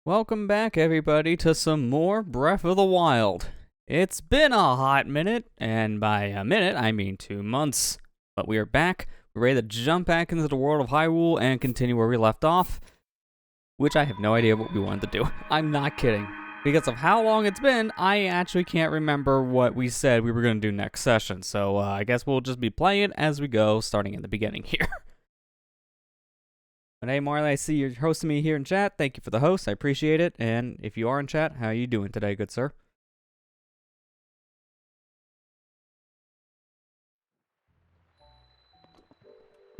Welcome back, everybody, to some more Breath of the Wild. It's been a hot minute, and by a minute, I mean 2 months. But we are back. We're ready to jump back into the world of Hyrule and continue where we left off, which I have no idea what we wanted to do. I'm not kidding. Because of how long it's been, I actually can't remember what we said we were going to do next session. So I guess we'll just be playing as we go, starting in the beginning here. But hey, Marley, I see you're hosting me here in chat. Thank you for the host. I appreciate it. And if you are in chat, how are you doing today, good sir?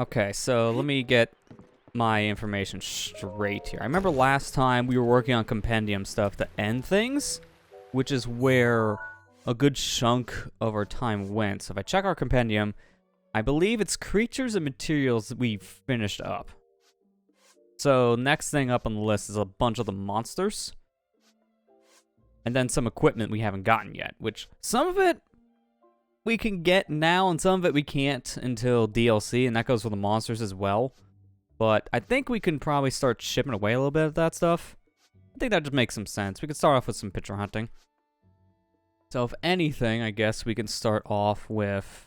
Okay, so let me get my information straight here. I remember last time we were working on compendium stuff to end things, which is where a good chunk of our time went. So if I check our compendium, I believe it's creatures and materials that we finished up. So next thing up on the list is a bunch of the monsters. And then some equipment we haven't gotten yet, which some of it we can get now and some of it we can't until DLC, and that goes for the monsters as well. But I think we can probably start shipping away a little bit of that stuff. I think that just makes some sense. We could start off with some picture hunting. So if anything, I guess we can start off with...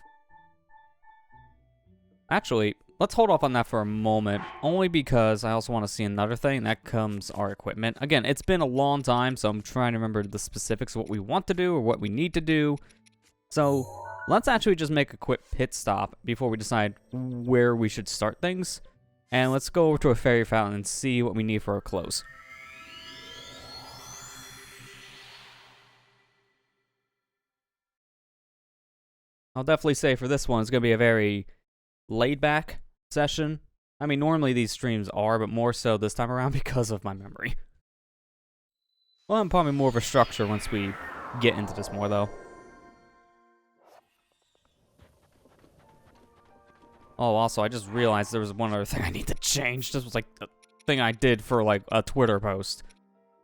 Actually, let's hold off on that for a moment, only because I also want to see another thing, and that comes our equipment. Again, it's been a long time, so I'm trying to remember the specifics of what we want to do or what we need to do. So let's actually just make a quick pit stop before we decide where we should start things. And let's go over to a fairy fountain and see what we need for our clothes. I'll definitely say for this one, it's going to be a very laid-back session. I mean, normally these streams are, but more so this time around because of my memory. Well, I'm probably more of a structure once we get into this more, though. Oh, also, I just realized there was one other thing I need to change. This was like the thing I did for like a Twitter post.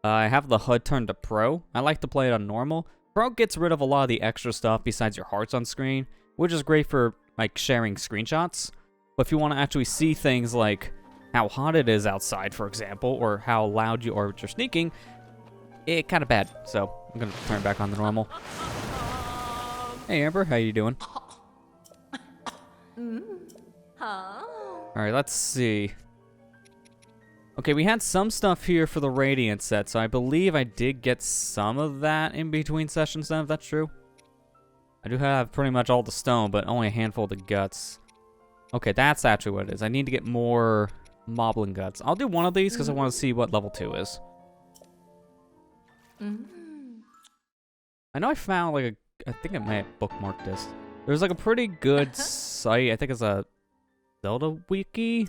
I have the HUD turned to Pro. I like to play it on normal. Pro gets rid of a lot of the extra stuff besides your hearts on screen, which is great for like sharing screenshots. But if you want to actually see things like how hot it is outside, for example, or how loud you are with your sneaking, it's kind of bad. So I'm gonna turn it back on the normal. Hey Amber, how you doing? Alright, let's see. Okay, we had some stuff here for the Radiant set, so I believe I did get some of that in between sessions then, if that's true. I do have pretty much all the stone, but only a handful of the guts. Okay, that's actually what it is. I need to get more moblin guts. I'll do one of these because I want to see what level 2 is. I know I found like I think I might have bookmarked this. There's like a pretty good site, I think it's a Zelda wiki,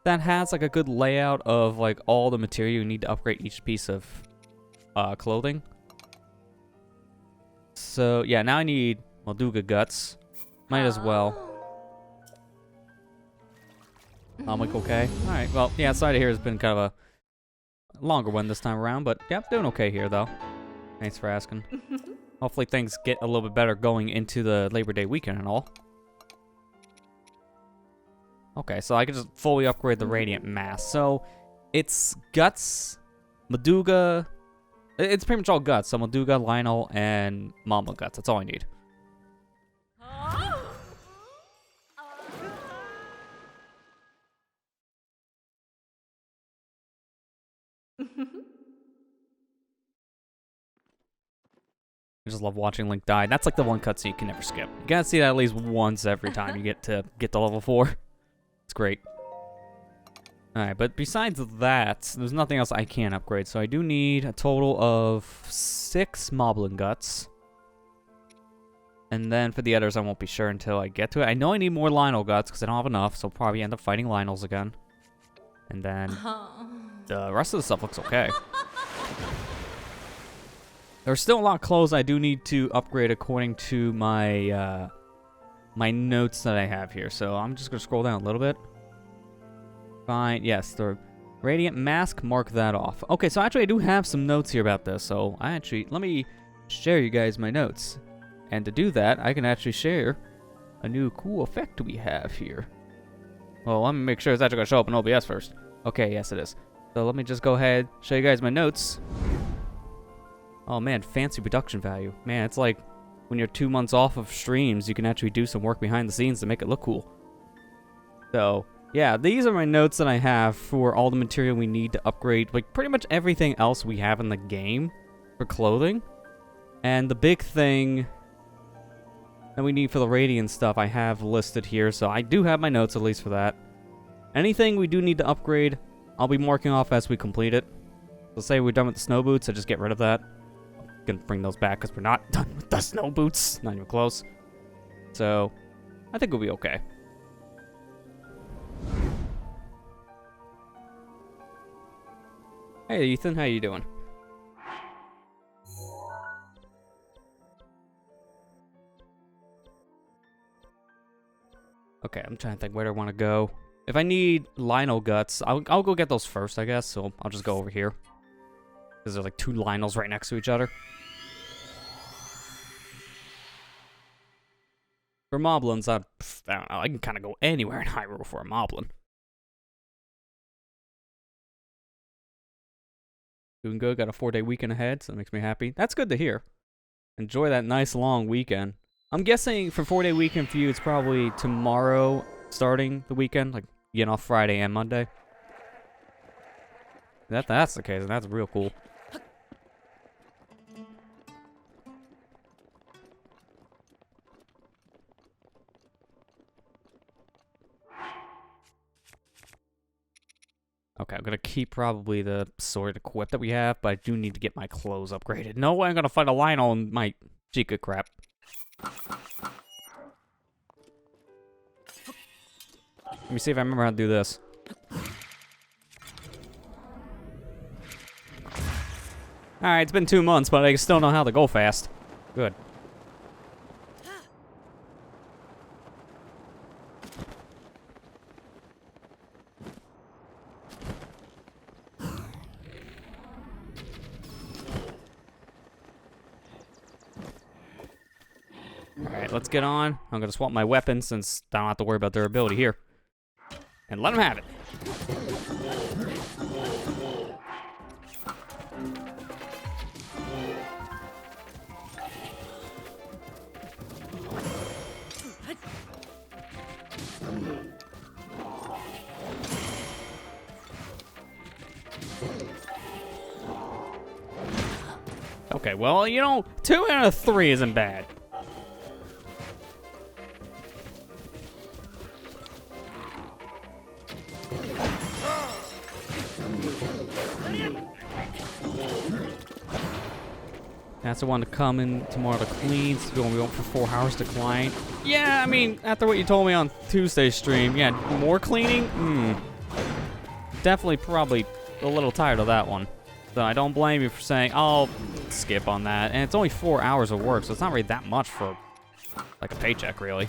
that has like a good layout of like all the material you need to upgrade each piece of clothing. So yeah, now I need Molduga guts. Might as well. I'm like, okay. Alright, well, yeah, outside of here has been kind of a longer one this time around, but yeah, I'm doing okay here though. Thanks for asking. Hopefully things get a little bit better going into the Labor Day weekend and all. Okay, so I can just fully upgrade the Radiant Mask. So it's Guts, Molduga. It's pretty much all Guts. So Molduga, Lionel, and Mama Guts. That's all I need. I just love watching Link die. That's like the one cutscene you can never skip. You gotta see that at least once every time you get to level 4. It's great. Alright, but besides that, there's nothing else I can upgrade. So I do need a total of 6 Moblin Guts. And then for the others, I won't be sure until I get to it. I know I need more Lionel Guts because I don't have enough, so I'll probably end up fighting Lionels again. And then the rest of the stuff looks okay. There's still a lot of clothes I do need to upgrade according to my my notes that I have here. So I'm just gonna scroll down a little bit. Fine, yes, the Radiant Mask, mark that off. Okay, so actually I do have some notes here about this. So let me share you guys my notes. And to do that, I can actually share a new cool effect we have here. Well, let me make sure it's actually gonna show up in OBS first. Okay, yes it is. So let me just go ahead, show you guys my notes. Oh man, fancy production value. Man, it's like when you're 2 months off of streams, you can actually do some work behind the scenes to make it look cool. So, yeah, these are my notes that I have for all the material we need to upgrade, like pretty much everything else we have in the game for clothing. And the big thing that we need for the radiant stuff I have listed here, so I do have my notes at least for that. Anything we do need to upgrade, I'll be marking off as we complete it. So say we're done with the snow boots, I just get rid of that. I'm gonna bring those back because we're not done with the snow boots. Not even close. So, I think we'll be okay. Hey Ethan, how you doing? Okay, I'm trying to think where do I want to go. If I need Lionel guts, I'll go get those first, I guess. So I'll just go over here. Because there's like 2 Lionels right next to each other. For Moblins, I don't know, I can kind of go anywhere in Hyrule for a Moblin. Doing good, got a 4-day weekend ahead, so that makes me happy. That's good to hear. Enjoy that nice long weekend. I'm guessing for 4-day weekend for you, it's probably tomorrow starting the weekend, like getting off Friday and Monday. If that's the case, that's real cool. Okay, I'm gonna keep probably the sword equip that we have, but I do need to get my clothes upgraded. No way I'm gonna fight a Lionel in my Chica crap. Let me see if I remember how to do this. Alright, it's been 2 months, but I still know how to go fast. Good. Alright, let's get on. I'm gonna swap my weapon since I don't have to worry about durability here. And let him have it. Okay, well, you know, 2 out of 3 isn't bad. That's the one to come in tomorrow to clean. So we're going to be on for 4 hours to clean. Yeah, I mean, after what you told me on Tuesday's stream, yeah, more cleaning? Definitely probably a little tired of that one. So I don't blame you for saying, I'll skip on that. And it's only 4 hours of work, so it's not really that much for, like, a paycheck, really.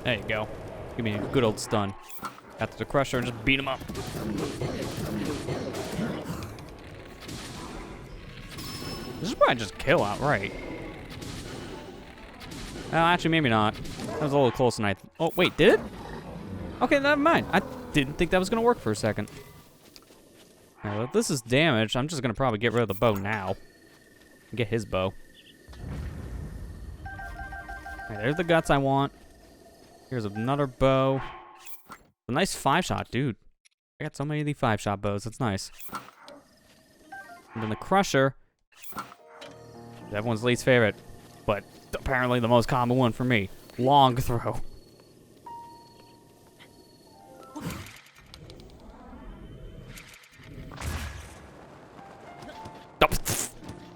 There you go. Give me a good old stun. Got to the crusher and just beat him up. This is probably just kill outright. Actually, maybe not. That was a little close tonight. Oh, wait, did it? Okay, never mind. I didn't think that was going to work for a second. Well, if this is damaged, I'm just going to probably get rid of the bow now. Get his bow. Right, there's the guts I want. Here's another bow. A nice 5-shot, dude. I got so many of these 5-shot bows. That's nice. And then the crusher. Everyone's least favorite, but apparently the most common one for me. Long throw.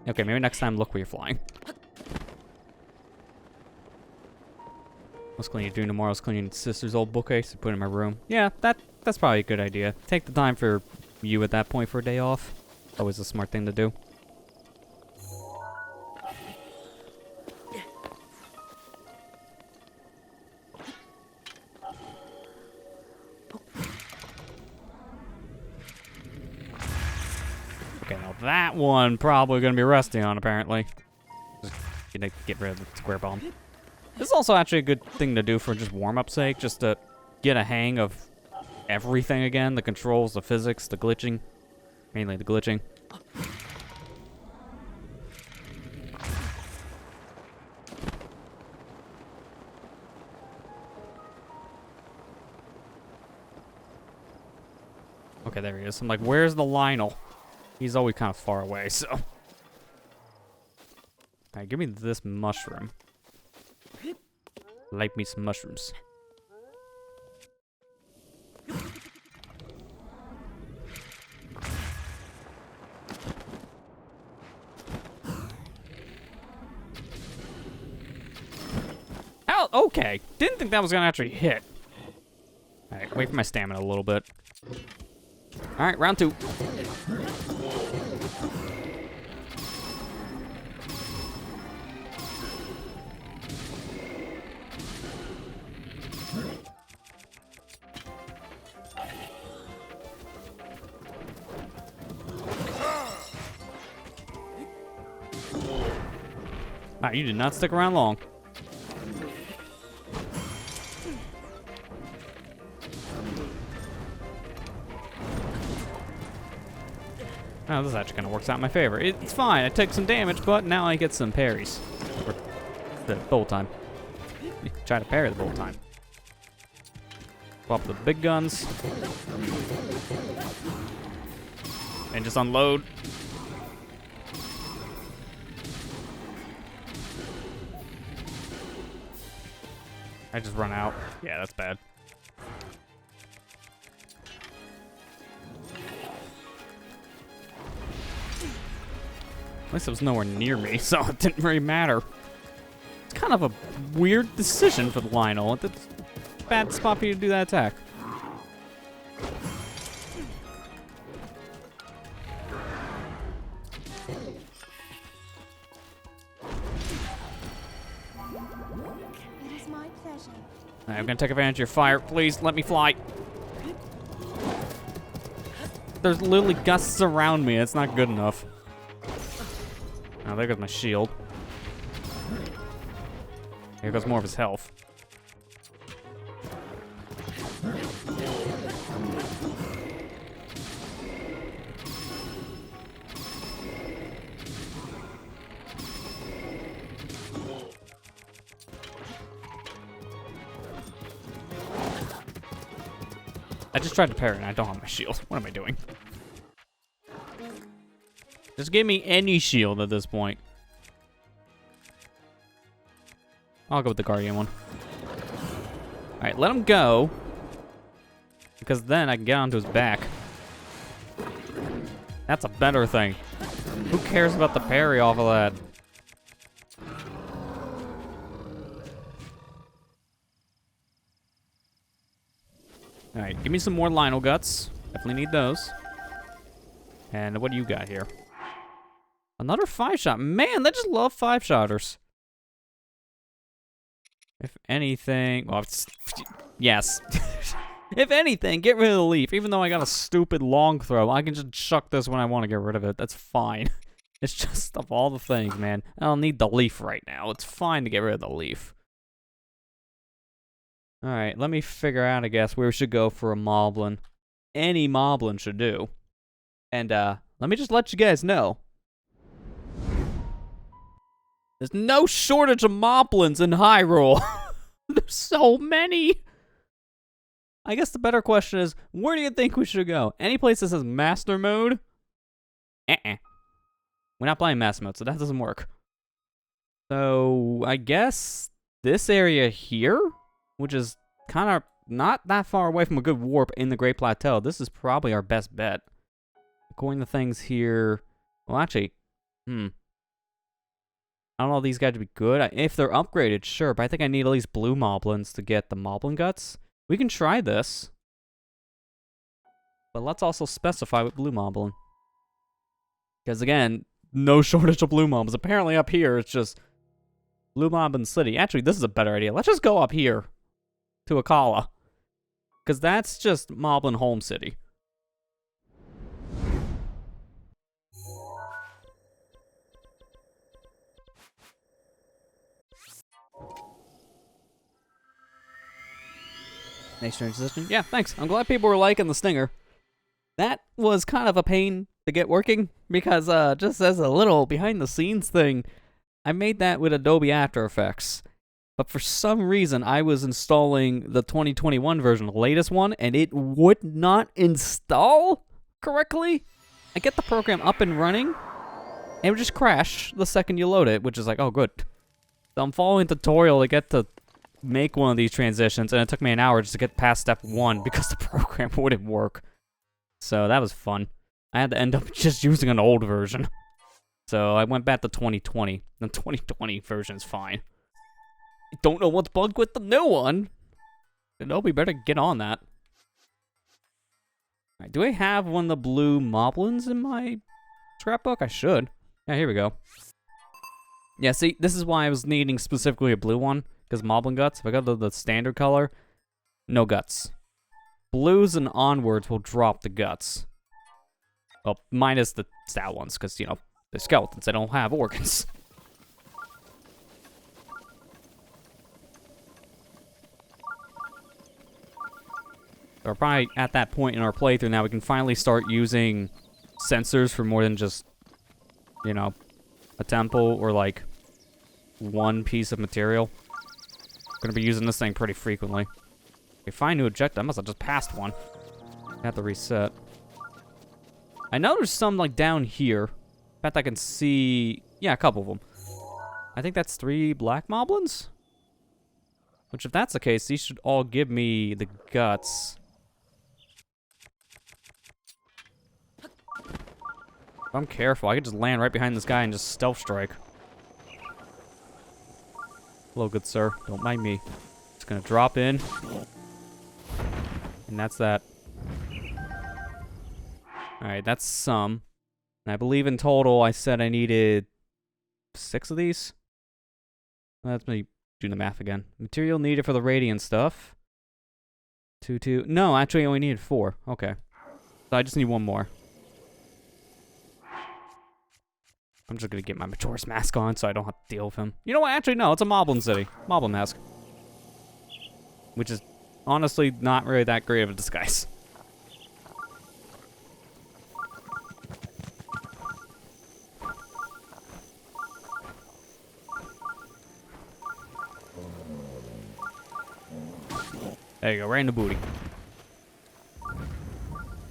Okay, maybe next time look where you're flying. What's cleaning doing tomorrow is cleaning sister's old bookcase to put in my room. Yeah, that's probably a good idea. Take the time for you at that point for a day off. Always a smart thing to do. that one probably gonna be resting on, apparently. Just gonna get rid of the square bomb. This is also actually a good thing to do for just warm-up sake, just to get a hang of everything again. The controls, the physics, the glitching. Mainly the glitching. Okay, there he is. I'm like, where's the Lionel? He's always kind of far away, so. Alright, give me this mushroom. Like me some mushrooms. Oh, okay. Didn't think that was gonna actually hit. Alright, wait for my stamina a little bit. Alright, round 2. Alright, you did not stick around long. Oh, this actually kind of works out in my favor. It's fine. I take some damage, but now I get some parries. Or the whole time. Try to parry the whole time. Swap the big guns. And just unload. I just run out. Yeah, that's bad. At least it was nowhere near me, so it didn't really matter. It's kind of a weird decision for the Lionel. It's a bad spot for you to do that attack. It is my pleasure. Right, I'm gonna take advantage of your fire. Please, let me fly. There's literally gusts around me. It's not good enough. Oh, there goes my shield. Here goes more of his health. I just tried to parry and I don't have my shield. What am I doing? Just give me any shield at this point. I'll go with the Guardian one. Alright, let him go. Because then I can get onto his back. That's a better thing. Who cares about the parry off of that? Alright, give me some more Lionel guts. Definitely need those. And what do you got here? Another 5-shot. Man, they just love 5-shotters. If anything... Well, yes. If anything, get rid of the leaf. Even though I got a stupid long throw, I can just chuck this when I want to get rid of it. That's fine. It's just of all the things, man. I don't need the leaf right now. It's fine to get rid of the leaf. Alright, let me figure out, I guess, where we should go for a Moblin. Any Moblin should do. And, let me just let you guys know. There's no shortage of Moblins in Hyrule. There's so many. I guess the better question is, where do you think we should go? Any place that says Master Mode? We're not playing Master Mode, so that doesn't work. So, I guess this area here, which is kind of not that far away from a good warp in the Great Plateau, this is probably our best bet. According to things here, well, actually, I don't know if these guys would be good. If they're upgraded, sure, but I think I need at least blue Moblins to get the Moblin guts. We can try this. But let's also specify with blue Moblin. Because again, no shortage of blue Moblins. Apparently up here, it's just Blue Moblin City. Actually, this is a better idea. Let's just go up here to Akala. Because that's just Moblin Home City. Nice transition. Yeah, thanks. I'm glad people were liking the stinger. That was kind of a pain to get working because just as a little behind the scenes thing, I made that with Adobe After Effects. But for some reason, I was installing the 2021 version, the latest one, and it would not install correctly. I get the program up and running, and it would just crash the second you load it, which is like, oh, good. So I'm following a tutorial to get to make one of these transitions, and it took me an hour just to get past step 1 because the program wouldn't work. So that was fun. I had to end up just using an old version. So I went back to 2020. The 2020 version is fine. I don't know what's bugged with the new one. Adobe better get on that. Alright, do I have one of the blue moblins in my scrapbook? I should. Yeah, here we go. Yeah, see, this is why I was needing specifically a blue one, because moblin guts, if I go to the standard color, no guts. Blues and onwards will drop the guts. Well, minus the stout ones, because, you know, they're skeletons, they don't have organs. So we're probably at that point in our playthrough now we can finally start using sensors for more than just, you know, a temple or like one piece of material. Gonna be using this thing pretty frequently. Okay, find new objective. I must have just passed one. I have to reset. I know there's some like down here. In fact, I can see, yeah, a couple of them. I think that's 3 black moblins. Which, if that's the case, these should all give me the guts. If I'm careful, I could just land right behind this guy and just stealth strike. Hello, good sir. Don't mind me. Just gonna drop in. And that's that. Alright, that's some. And I believe in total I said I needed 6 of these. Let me do the math again. Material needed for the radiant stuff. 2. No, actually I only needed 4. Okay. So I just need 1 more. I'm just gonna get my Majora's Mask on so I don't have to deal with him. You know what? Actually, no. It's a Moblin City. Moblin Mask. Which is honestly not really that great of a disguise. There you go, right in the booty.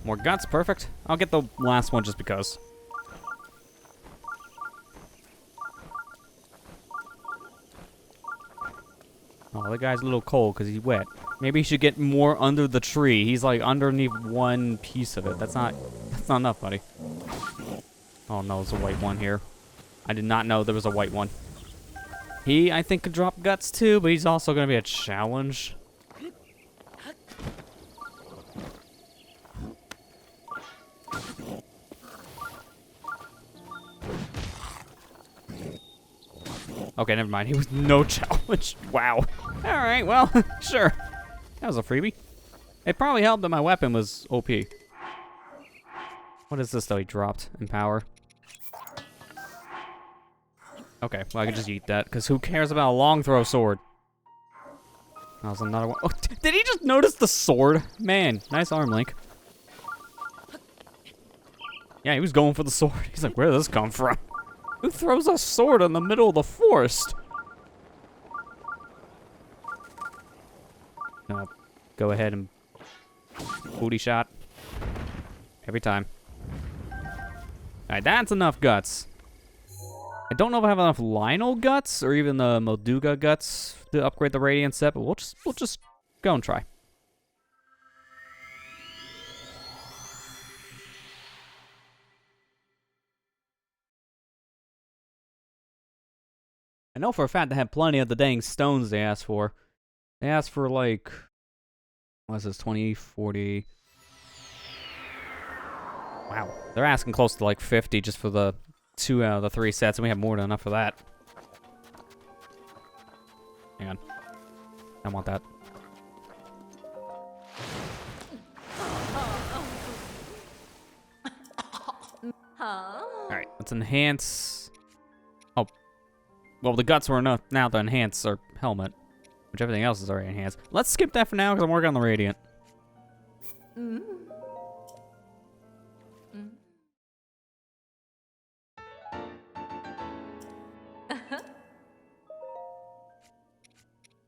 More guts, perfect. I'll get the last one just because. Oh, the guy's a little cold because he's wet. Maybe he should get more under the tree. He's like underneath one piece of it. That's not enough, buddy. Oh no, there's a white one here. I did not know there was a white one. He, I think, could drop guts too, but he's also going to be a challenge. Okay, never mind. He was no challenge. Wow. Alright, well, sure. That was a freebie. It probably helped that my weapon was OP. What is this, though, he dropped in power? Okay, well, I can just eat that, because who cares about a long throw sword? That was another one. Oh, did he just notice the sword? Man, nice arm, Link. Yeah, he was going for the sword. He's like, where did this come from? Who throws a sword in the middle of the forest? Go ahead and booty shot. Every time. Alright, that's enough guts. I don't know if I have enough Lionel guts or even the Moduga guts to upgrade the Radiant set, but we'll just go and try. I know for a fact they have plenty of the dang stones they asked for. They asked for like, what is this, 20, 40? Wow, they're asking close to like 50 just for the 2 out of the 3 sets, and we have more than enough for that. Hang on, I want that. Alright, let's enhance. Oh. Well, the guts were enough now to enhance our helmet. which everything else is already enhanced. Let's skip that for now because I'm working on the Radiant.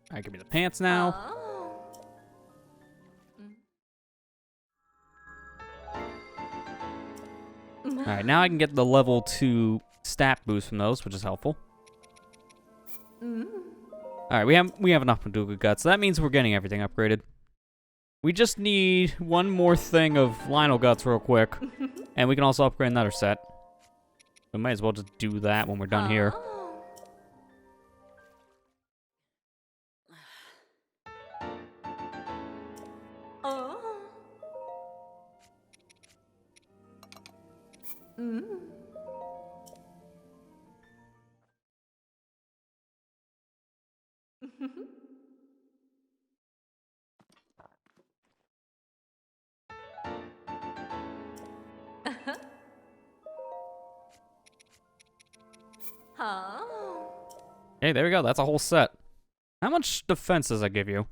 Alright, give me the pants now. Alright, now I can get the level 2 stat boost from those, which is helpful. Alright, we have enough Paducah Guts, so that means we're getting everything upgraded. We just need one more thing of Lionel Guts real quick, and we can also upgrade another set. We might as well just do that when we're done here. Hey, there we go. That's a whole set. How much defense does that give you?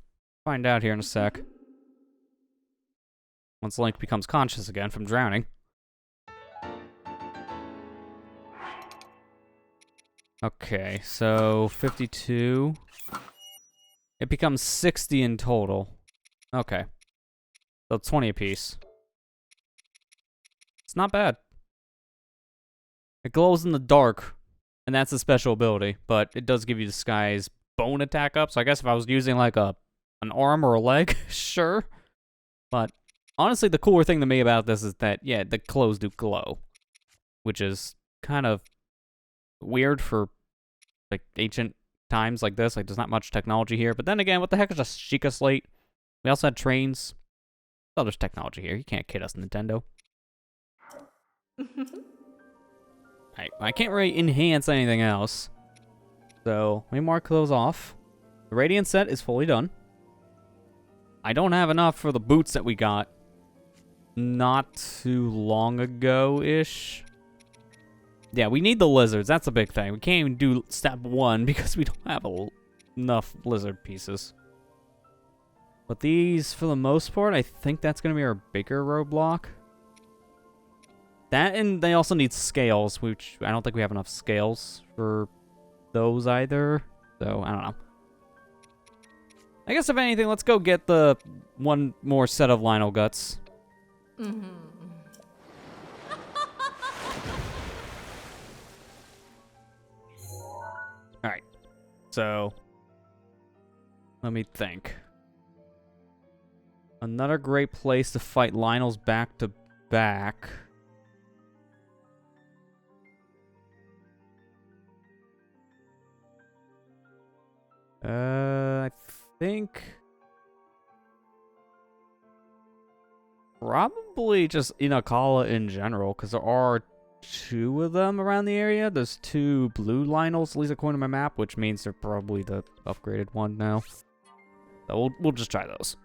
Find out here in a sec. Once Link becomes conscious again from drowning. Okay, so 52. It becomes 60 in total. Okay. So 20 apiece. It's not bad. It glows in the dark, and that's a special ability, but it does give you the Sky's bone attack up, so I guess if I was using like an arm or a leg, sure. But honestly, the cooler thing to me about this is that, yeah, the clothes do glow, which is kind of weird for like ancient times like this. Like, there's not much technology here, but then again, what the heck is a Sheikah Slate? We also had trains. Oh, there's technology here. You can't kid us, Nintendo. I can't really enhance anything else. So, let me mark those off. The Radiant set is fully done. I don't have enough for the boots that we got not too long ago-ish. Yeah, we need the lizards. That's a big thing. We can't even do step 1 because we don't have enough lizard pieces. But these, for the most part, I think that's going to be our bigger roadblock. That, and they also need scales, which I don't think we have enough scales for those either. So, I don't know. I guess if anything, let's go get the one more set of Lionel Guts. Alright. So, let me think. Another great place to fight Lionels back to back. I think probably just Inakala in general, because there are 2 of them around the area. There's 2 blue Lionels, at least according to my map, which means they're probably the upgraded one now. So we'll just try those.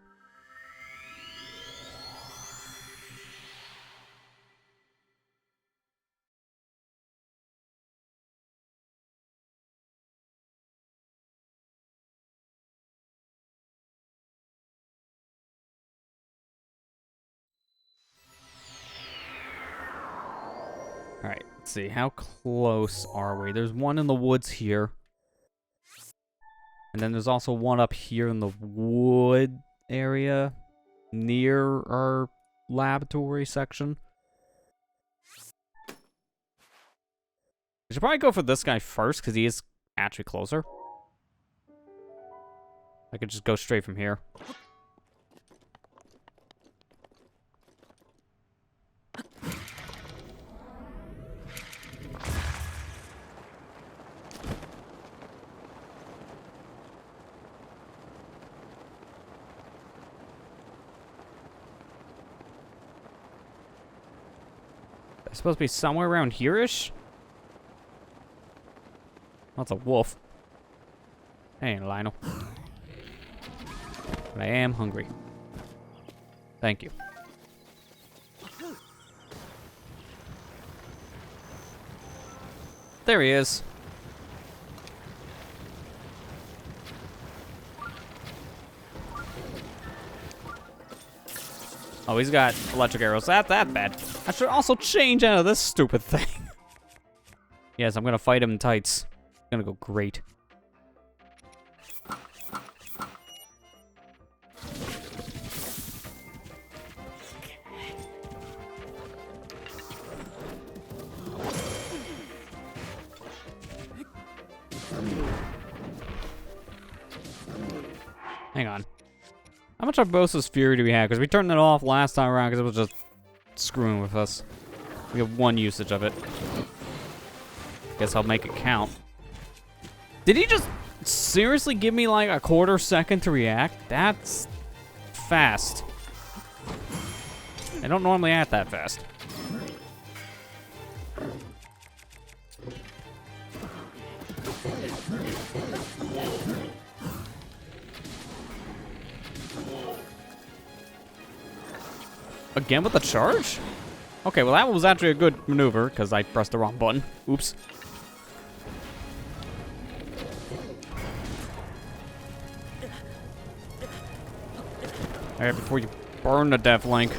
Alright, let's see. How close are we? There's one in the woods here. And then there's also one up here in the wood area near our laboratory section. I should probably go for this guy first because he is actually closer. I could just go straight from here. It's supposed to be somewhere around here-ish? That's a wolf. Hey, Lionel. But I am hungry. Thank you. There he is. Oh, he's got electric arrows. That bad. I should also change out of this stupid thing. Yes, I'm gonna fight him in tights. It's gonna go great. Hang on. How much Arbosa's Fury do we have? Because we turned it off last time around because it was just screwing with us. We have 1 usage of it. Guess I'll make it count. Did he just seriously give me like a 1/4 second to react? That's fast. I don't normally act that fast. Again with the charge? Okay, well that was actually a good maneuver because I pressed the wrong button. Oops. Alright, before you burn the Death Link.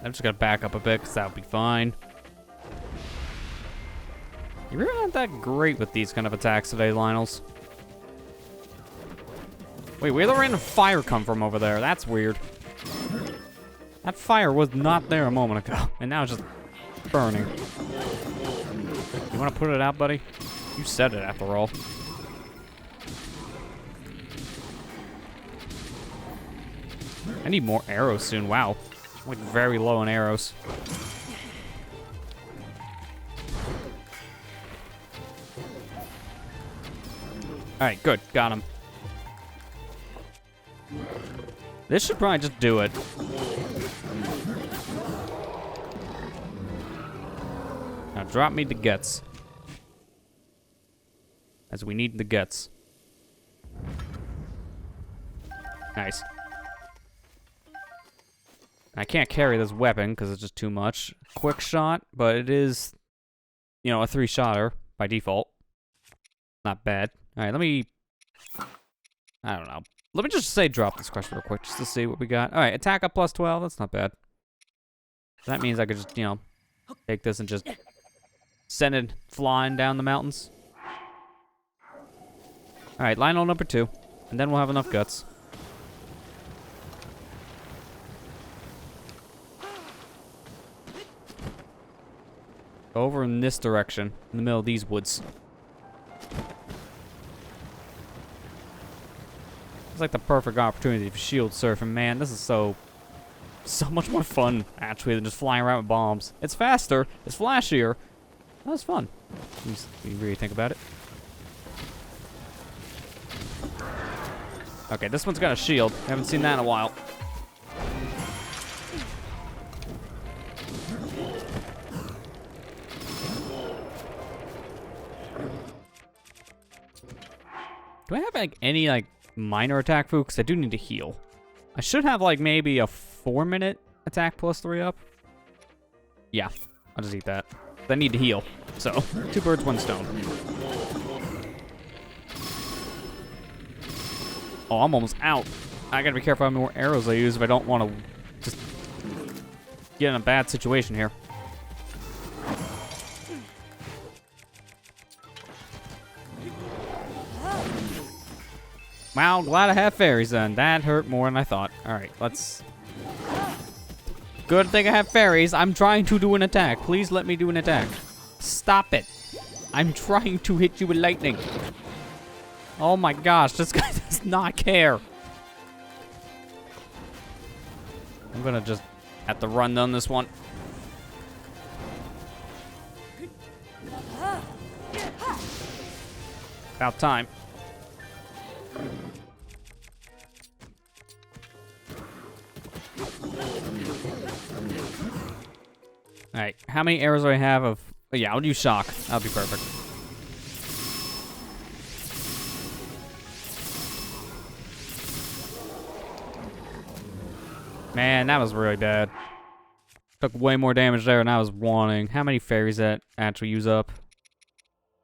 I'm just gonna back up a bit because that'll be fine. You're really not that great with these kind of attacks today, Lionels. Wait, where'd the random fire come from over there? That's weird. That fire was not there a moment ago, and now it's just burning. You wanna put it out, buddy? You said it after all. I need more arrows soon, wow. I'm like very low on arrows. Alright, good. Got him. This should probably just do it. Now drop me the guts. As we need the guts. Nice. I can't carry this weapon because it's just too much. Quick shot, but it is, you know, a 3-shotter by default. Not bad. All right, let me, I don't know. Let me just say drop this question real quick just to see what we got. All right, attack up plus 12. That's not bad. That means I could just, you know, take this and just send it flying down the mountains. All right, Lionel number 2. And then we'll have enough guts. Over in this direction, in the middle of these woods. It's like the perfect opportunity for shield surfing, man. This is so much more fun, actually, than just flying around with bombs. It's faster, it's flashier. That's fun. You really think about it. Okay, this one's got a shield. Haven't seen that in a while. Do I have like any like minor attack food? Because I do need to heal. I should have like maybe a 4-minute attack plus 3 up. Yeah, I'll just eat that. I need to heal. So 2 birds, 1 stone. Oh, I'm almost out. I gotta be careful how many more arrows I use if I don't want to just get in a bad situation here. Wow, glad I have fairies then. That hurt more than I thought. Alright, let's... Good thing I have fairies. I'm trying to do an attack. Please let me do an attack. Stop it. I'm trying to hit you with lightning. Oh my gosh, this guy does not care. I'm gonna just have to run down this one. About time. Alright, how many arrows do I have of... Oh, yeah, I'll use shock. That'll be perfect. Man, that was really bad. Took way more damage there than I was wanting. How many fairies that actually use up?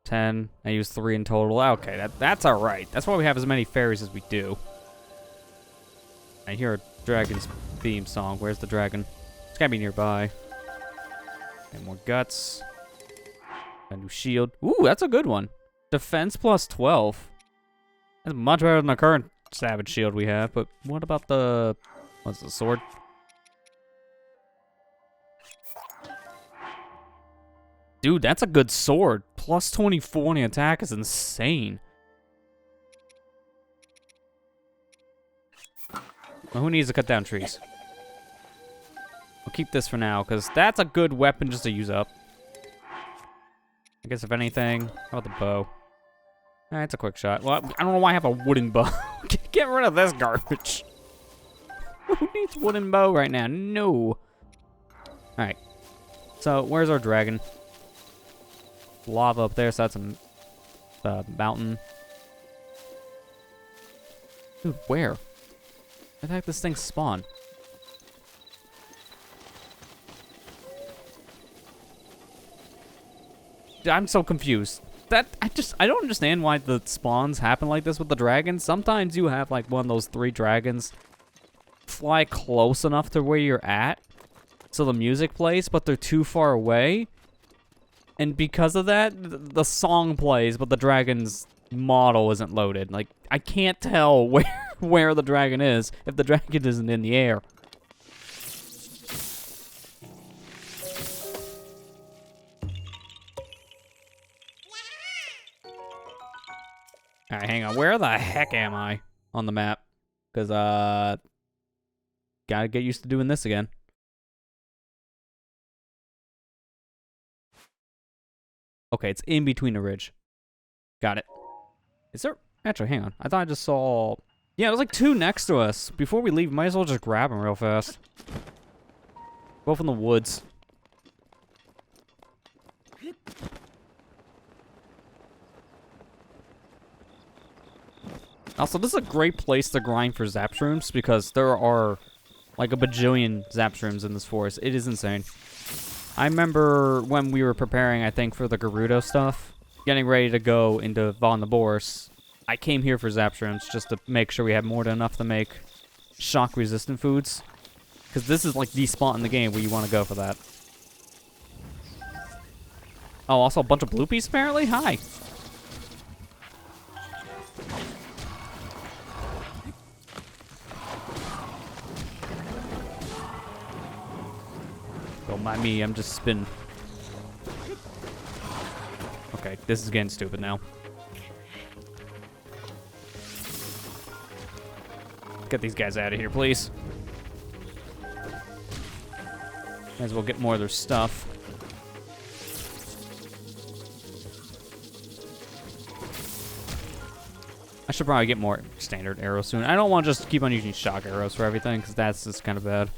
10. I used 3 in total. Okay, that's alright. That's why we have as many fairies as we do. I hear a dragon's theme song. Where's the dragon? It's gotta be nearby. And more guts. A new shield. Ooh, that's a good one. Defense plus 12. That's much better than the current savage shield we have. But what about the... what's the sword? Dude, that's a good sword. Plus 24 on the attack is insane. Well, who needs to cut down trees? We'll keep this for now, because that's a good weapon just to use up. I guess if anything, how about the bow? It's a quick shot. Well, I don't know why I have a wooden bow. Get rid of this garbage. Who needs wooden bow right now? No. Alright. So, where's our dragon? Lava up there, so that's a mountain. Dude, where? Where the heck this thing spawn? I'm so confused. I don't understand why the spawns happen like this with the dragons. Sometimes you have like one of those 3 dragons fly close enough to where you're at so the music plays, but they're too far away. And because of that, the song plays, but the dragon's model isn't loaded. Like, I can't tell where the dragon is if the dragon isn't in the air. Alright, hang on. Where the heck am I on the map? Because, gotta get used to doing this again. Okay, it's in between the ridge. Got it. Is there... actually, hang on. I thought I just saw... yeah, there's like 2 next to us. Before we leave, might as well just grab them real fast. Both in the woods. Also, this is a great place to grind for Zapshrooms because there are like a bajillion Zapshrooms in this forest. It is insane. I remember when we were preparing, I think, for the Gerudo stuff, getting ready to go into Von the Boris, I came here for Zapshrooms just to make sure we had more than enough to make shock-resistant foods. Because this is like the spot in the game where you want to go for that. Oh, also a bunch of bloopies apparently? Hi. Don't mind me, I'm just spinning. Okay, this is getting stupid now. Get these guys out of here, please. Might as well get more of their stuff. I should probably get more standard arrows soon. I don't want to just keep on using shock arrows for everything, because that's just kind of bad.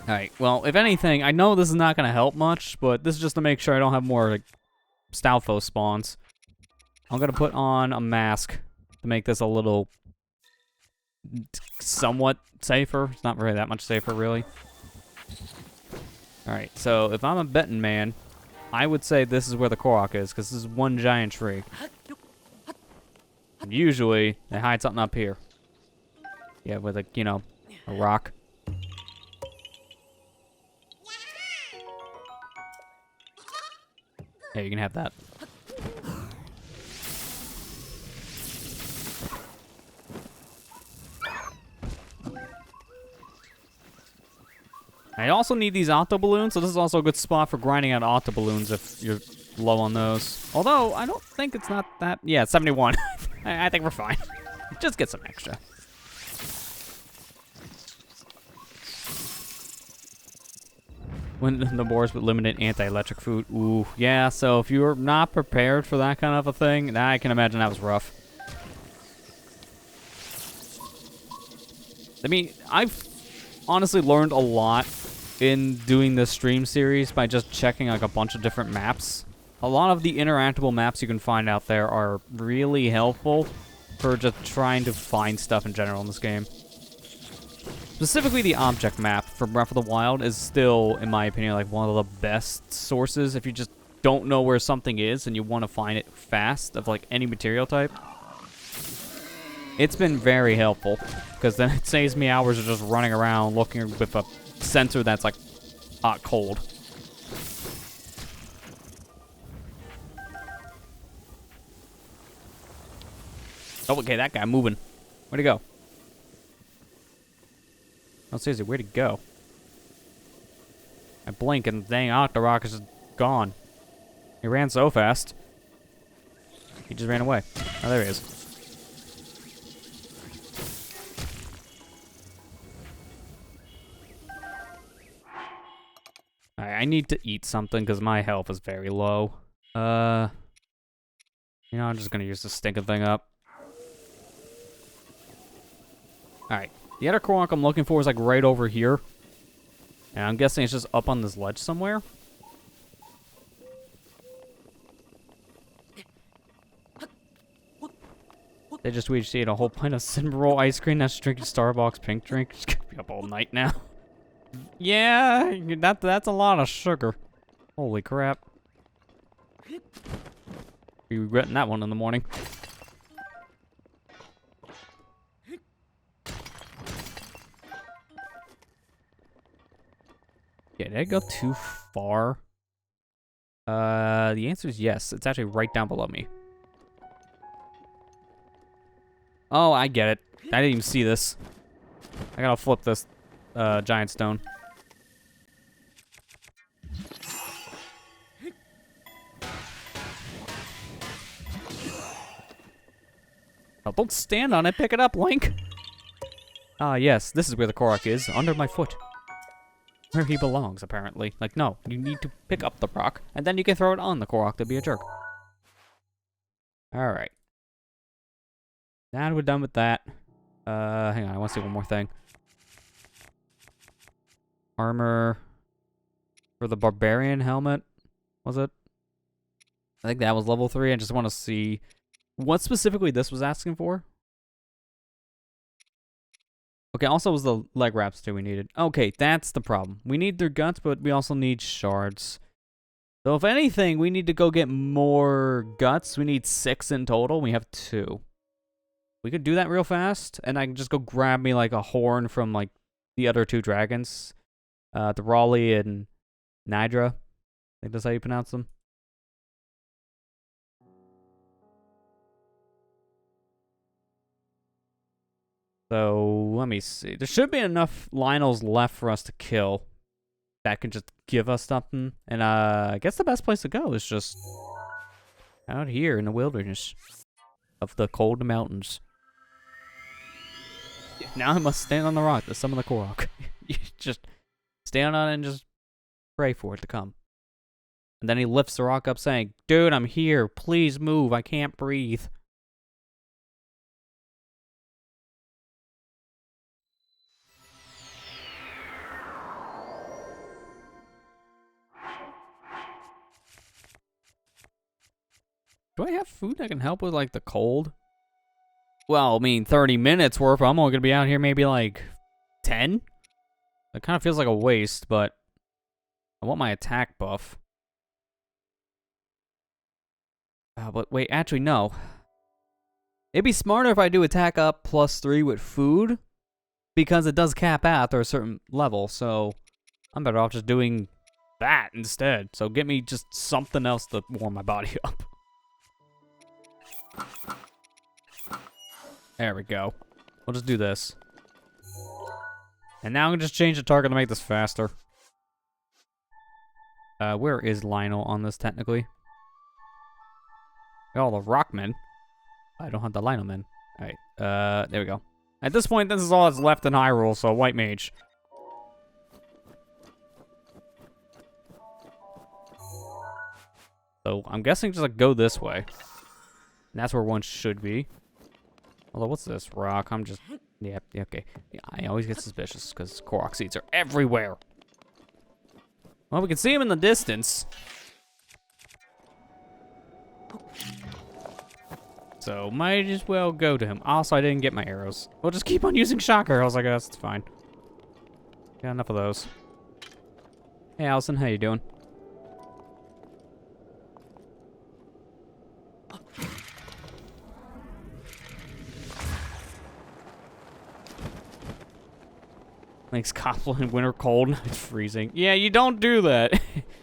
Alright, well, if anything, I know this is not going to help much, but this is just to make sure I don't have more, like, Stalfos spawns. I'm going to put on a mask to make this a little somewhat safer. It's not really that much safer, really. Alright, so if I'm a betting man, I would say this is where the Korok is, because this is one giant tree. And usually, they hide something up here. Yeah, with a, you know, a rock. Hey, you can have that. I also need these auto balloons, so this is also a good spot for grinding out auto balloons if you're low on those. Although, I don't think it's not that... yeah, 71. I think we're fine. Just get some extra. When the boars with limited anti-electric food. Ooh, yeah, so if you're not prepared for that kind of a thing, I can imagine that was rough. I mean, I've honestly learned a lot in doing this stream series by just checking like a bunch of different maps. A lot of the interactable maps you can find out there are really helpful for just trying to find stuff in general in this game. Specifically, the object map from Breath of the Wild is still, in my opinion, like one of the best sources if you just don't know where something is and you want to find it fast of like any material type. It's been very helpful because then it saves me hours of just running around looking with a sensor that's like hot cold. Oh, okay, that guy moving. Where'd he go? Oh, seriously, where'd he go? I blink and dang Octorok is just gone. He ran so fast. He just ran away. Oh, there he is. Alright, I need to eat something because my health is very low. You know, I'm just gonna use this stinking thing up. Alright. The other Korok I'm looking for is like right over here. And I'm guessing it's just up on this ledge somewhere. They just tweeted she ate a whole pint of cinnamon roll ice cream. Now she's drinking Starbucks pink drink. She's gonna be up all night now. Yeah, that's a lot of sugar. Holy crap. Be regretting that one in the morning. Yeah, did I go too far? The answer is yes. It's actually right down below me. Oh, I get it. I didn't even see this. I gotta flip this giant stone. Oh, don't stand on it. Pick it up, Link. Ah, yes. This is where the Korok is. Under my foot. Where he belongs, apparently. Like, no. You need to pick up the rock, and then you can throw it on the Korok to be a jerk. Alright. Now we're done with that. Hang on. I want to see one more thing. Armor for the Barbarian helmet. Was it? I think that was level 3. I just want to see what specifically this was asking for. Okay, also was the leg wraps too we needed. Okay, that's the problem. We need their guts, but we also need shards. So if anything, we need to go get more guts. We need 6 in total. We have 2. We could do that real fast, and I can just go grab me like a horn from like the other 2 dragons. The Raleigh and Nidra. I think that's how you pronounce them. So, let me see. There should be enough Lionels left for us to kill. That can just give us something. And, I guess the best place to go is just out here in the wilderness of the cold mountains. Now I must stand on the rock to summon the Korok. You just stand on it and just pray for it to come. And then he lifts the rock up saying, "Dude, I'm here. Please move. I can't breathe." Do I have food that can help with, like, the cold? Well, I mean, 30 minutes worth, but I'm only gonna be out here maybe, like, 10? That kind of feels like a waste, but I want my attack buff. But wait, actually, no. It'd be smarter if I do attack up +3 with food, because it does cap out after a certain level, so I'm better off just doing that instead. So get me just something else to warm my body up. There we go. We'll just do this. And now I'm gonna just change the target to make this faster. Where is Lionel on this technically? Oh, the Rockmen. I don't have the Lionelmen. Alright, there we go. At this point, this is all that's left in Hyrule, so White Mage. So, I'm guessing just like go this way. And that's where one should be. Although, what's this? Rock. I'm just... Yeah, okay. Yeah, I always get suspicious because Korok seeds are everywhere. Well, we can see him in the distance. So, might as well go to him. Also, I didn't get my arrows. We'll just keep on using shock arrows, I guess. It's fine. Yeah, enough of those. Hey, Allison, how you doing? Makes Goblin winter cold. It's freezing. Yeah, you don't do that.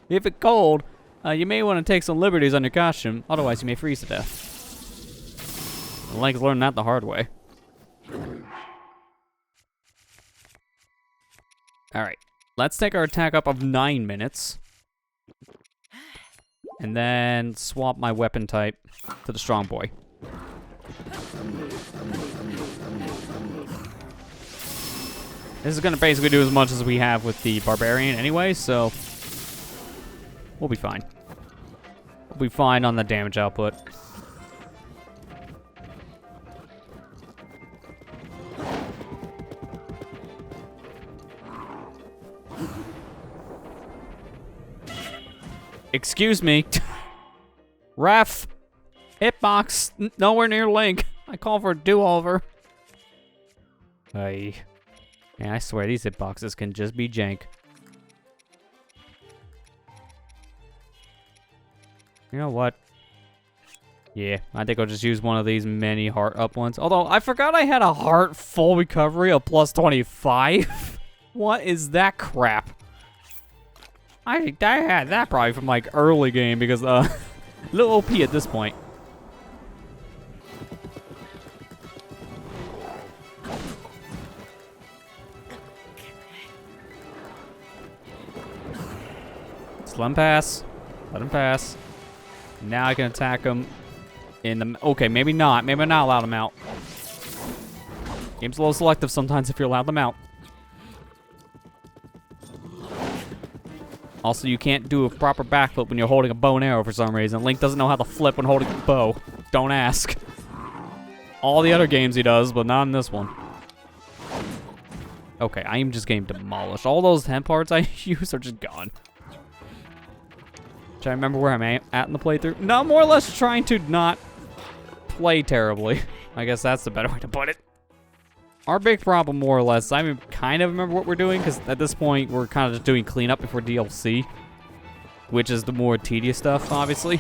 If it's cold, you may want to take some liberties on your costume. Otherwise, you may freeze to death. Link's learned that the hard way. Alright. Let's take our attack up of 9 minutes. And then swap my weapon type to the strong boy. This is going to basically do as much as we have with the barbarian anyway, so we'll be fine. We'll be fine on the damage output. Excuse me. Ref. Hitbox. Nowhere near Link. I call for a do-over. Hey. Man, I swear these hitboxes can just be jank. You know what? Yeah, I think I'll just use one of these mini heart up ones. Although, I forgot I had a heart full recovery of plus 25. What is that crap? I think I had that probably from like early game because a little OP at this point. Just let him pass. Let him pass. Now I can attack him in the... Okay, maybe not. Maybe I'm not allowed him out. Game's a little selective sometimes if you're allowed them out. Also, you can't do a proper backflip when you're holding a bow and arrow for some reason. Link doesn't know how to flip when holding a bow. Don't ask. All the other games he does, but not in this one. Okay, I am just getting demolished. All those temp parts I use are just gone. Should I remember where I'm at in the playthrough? No, more or less trying to not play terribly. I guess that's the better way to put it. Our big problem, more or less, I kind of remember what we're doing, because at this point, we're kind of just doing cleanup before DLC, which is the more tedious stuff, obviously.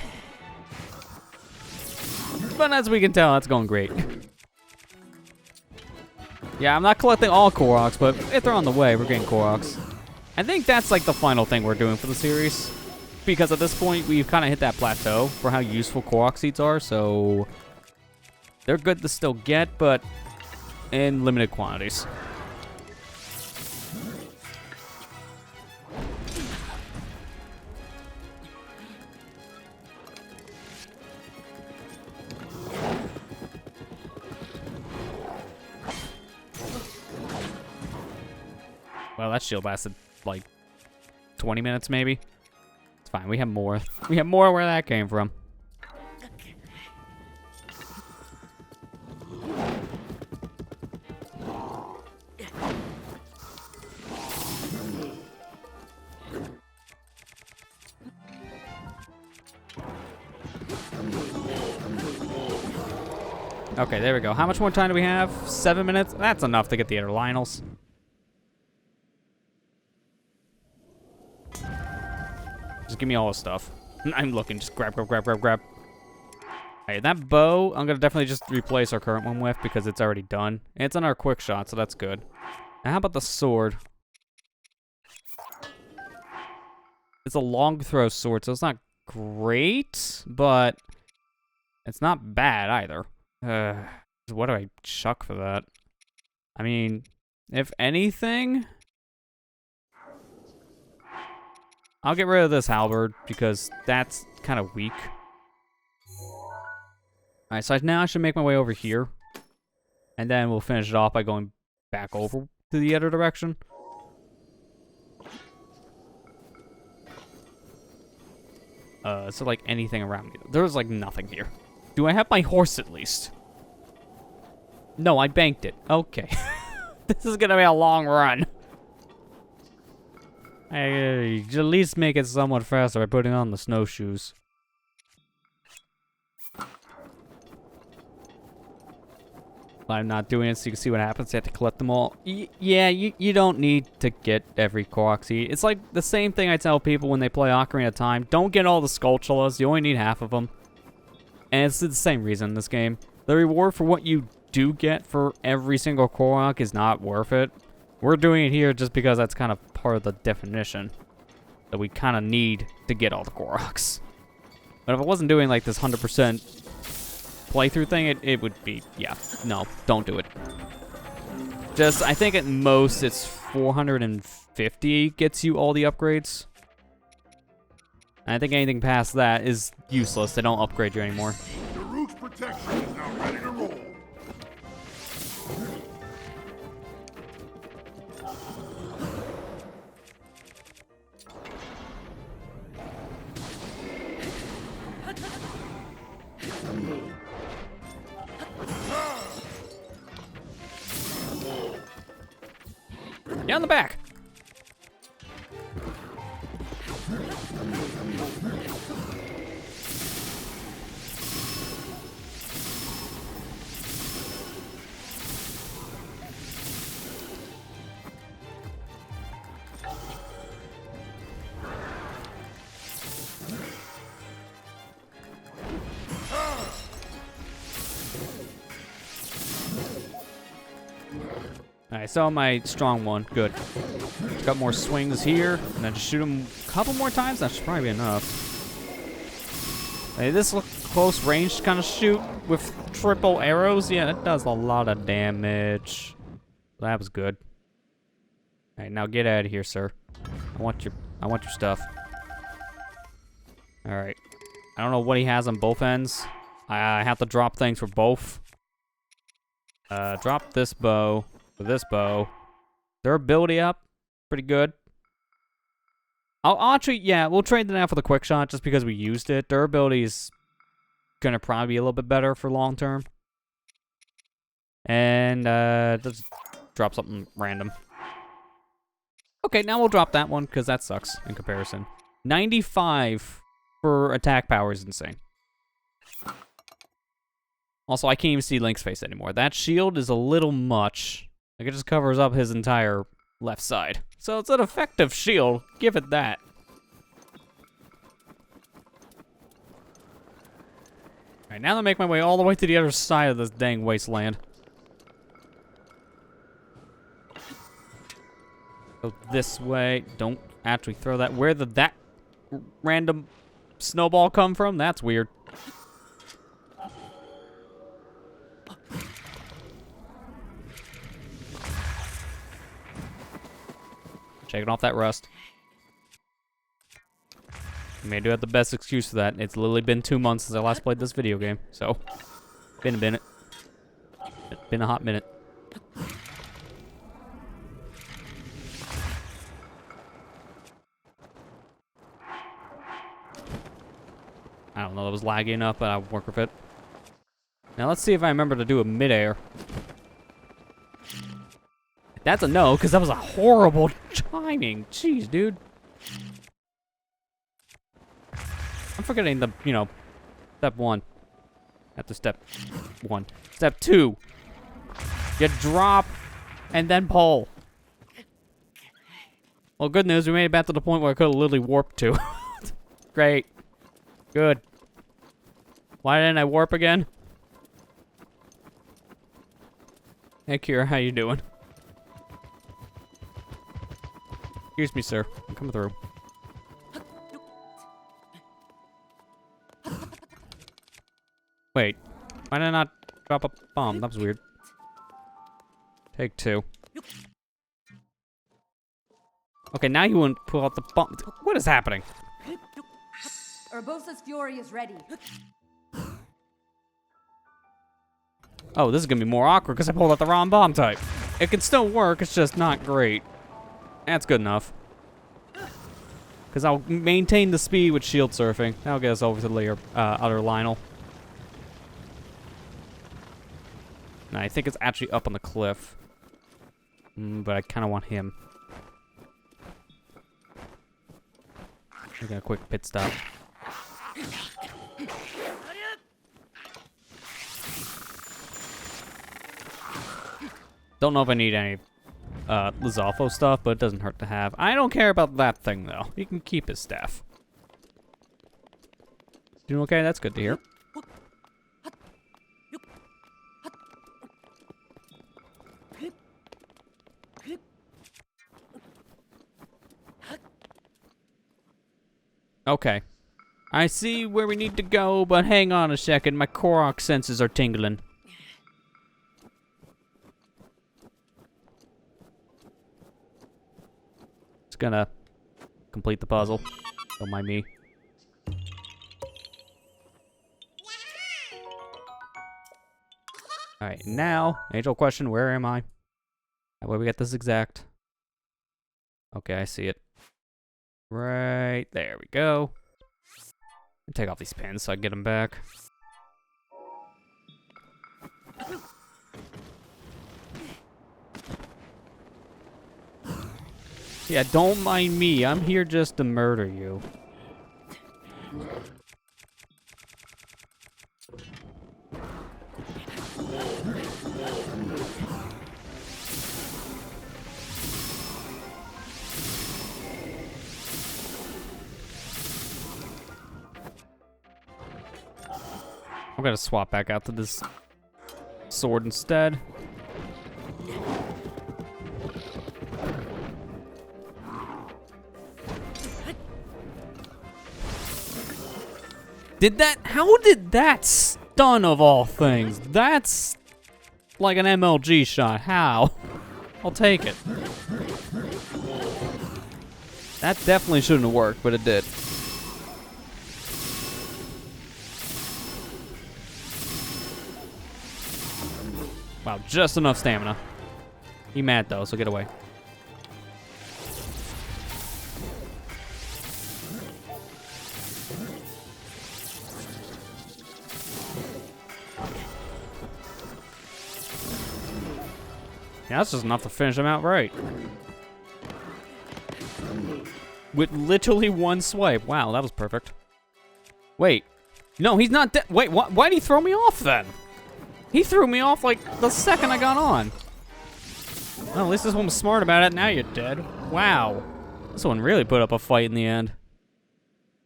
But as we can tell, that's going great. Yeah, I'm not collecting all Koroks, but if they're on the way, we're getting Koroks. I think that's like the final thing we're doing for the series, because at this point, we've kind of hit that plateau for how useful Korok seeds are, so they're good to still get, but in limited quantities. Well, that shield lasted like 20 minutes maybe. It's fine, we have more. We have more where that came from. Okay, there we go. How much more time do we have? 7 minutes? That's enough to get the other Lionels. Just give me all the stuff. I'm looking. Just grab, grab, grab, grab, grab. Hey, that bow, I'm going to definitely just replace our current one with because it's already done. And it's on our quick shot, so that's good. Now, how about the sword? It's a long throw sword, so it's not great, but it's not bad either. What do I chuck for that? I mean, if anything, I'll get rid of this halberd because that's kind of weak. Alright, so now I should make my way over here. And then we'll finish it off by going back over to the other direction. So like anything around me. There's like nothing here. Do I have my horse at least? No, I banked it. Okay. This is gonna be a long run. I at least make it somewhat faster by putting on the snowshoes. I'm not doing it so you can see what happens. You have to collect them all. Yeah, you don't need to get every Korok seed. It's like the same thing I tell people when they play Ocarina of Time. Don't get all the Skulltulas. You only need half of them. And it's the same reason in this game. The reward for what you do get for every single Korok is not worth it. We're doing it here just because that's kind of part of the definition that we kind of need to get all the Koroks. But if I wasn't doing like this 100% playthrough thing, it would be, yeah, no, don't do it. Just, I think at most it's 450 gets you all the upgrades. And I think anything past that is useless. They don't upgrade you anymore. The root's protection is now ready to roll. Down the back. Alright, so my strong one. Good. Got more swings here, and then just shoot him a couple more times. That should probably be enough. Hey, this look close range kind of shoot with triple arrows. Yeah, it does a lot of damage. That was good. Alright, now get out of here, sir. I want your stuff. Alright. I don't know what he has on both ends. I have to drop things for both. Drop this bow. With this bow, durability up, pretty good. I'll actually, yeah, we'll trade that out for the quick shot just because we used it. Durability is gonna probably be a little bit better for long term. And just drop something random. Okay, now we'll drop that one because that sucks in comparison. 95 for attack power is insane. Also, I can't even see Link's face anymore. That shield is a little much. Like, it just covers up his entire left side. So it's an effective shield. Give it that. Alright, now I make my way all the way to the other side of this dang wasteland. Go this way. Don't actually throw that. Where did that random snowball come from? That's weird. Shaking off that rust. You may do have the best excuse for that. It's literally been 2 months since I last played this video game, so been a minute. Been a hot minute. I don't know, that was laggy enough, but I'll work with it. Now let's see if I remember to do a midair. That's a no, because that was a horrible timing. Jeez, dude. I'm forgetting the, you know, step one. After step one. Step two. You drop and then pull. Well, good news, we made it back to the point where I could have literally warped to. Great. Good. Why didn't I warp again? Hey, Kira, how you doing? Excuse me, sir. I'm coming through. Wait. Why did I not drop a bomb? That was weird. Take two. Okay, now you wouldn't pull out the bomb. What is happening? Urbosa's fury is ready. Oh, this is gonna be more awkward because I pulled out the wrong bomb type. It can still work, it's just not great. That's good enough. Because I'll maintain the speed with shield surfing. That'll get us over to the other Lionel. And I think it's actually up on the cliff. But I kind of want him. Making a quick pit stop. Don't know if I need any Lizalfo stuff, but it doesn't hurt to have. I don't care about that thing, though. He can keep his staff. Doing okay? That's good to hear. Okay. I see where we need to go, but hang on a second. My Korok senses are tingling. Just gonna complete the puzzle. Don't mind me. Alright, now, age-old question, where am I? Where we get this exact? Okay, I see it. Right there we go. Take off these pins so I can get them back. Yeah, don't mind me. I'm here just to murder you. I'm gonna swap back out to this sword instead. How did that stun of all things? That's like an MLG shot. How? I'll take it. That definitely shouldn't have worked, but it did. Wow, just enough stamina. He mad though, so get away. Yeah, that's just enough to finish him outright. With literally one swipe. Wow, that was perfect. Wait. No, he's not dead. Wait, why'd he throw me off then? He threw me off like the second I got on. Well, at least this one was smart about it. Now you're dead. Wow. This one really put up a fight in the end.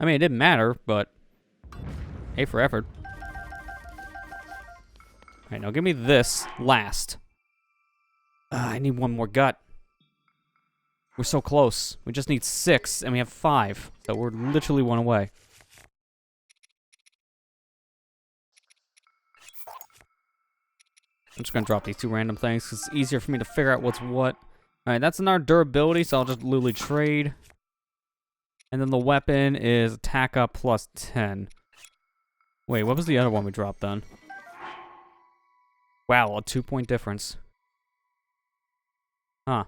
I mean, it didn't matter, but A for effort. Alright, now give me this last. I need one more gut. We're so close. We just need 6, and we have 5. So we're literally one away. I'm just gonna drop these 2 random things, because it's easier for me to figure out what's what. Alright, that's in our durability, so I'll just literally trade. And then the weapon is attack up plus 10. Wait, what was the other one we dropped then? Wow, a 2-point difference. Huh.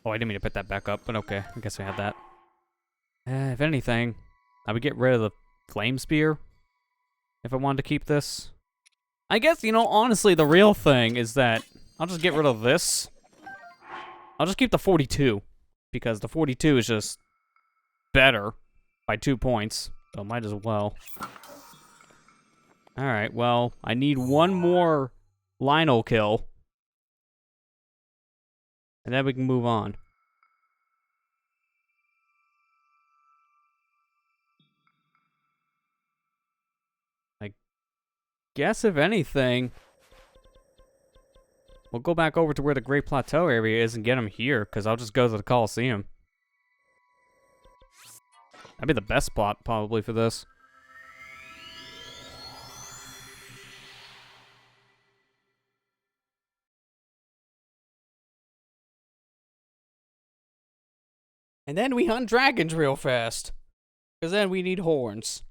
Oh, I didn't mean to put that back up, but okay. I guess we have that. If anything, I would get rid of the flame spear if I wanted to keep this. I guess, you know, honestly, the real thing is that I'll just get rid of this. I'll just keep the 42, because the 42 is just better by 2 points, so might as well. Alright, well, I need one more Lionel kill. And then we can move on. I guess if anything, we'll go back over to where the Great Plateau area is and get him here, because I'll just go to the Coliseum. That'd be the best spot, probably, for this. And then we hunt dragons real fast. Because then we need horns.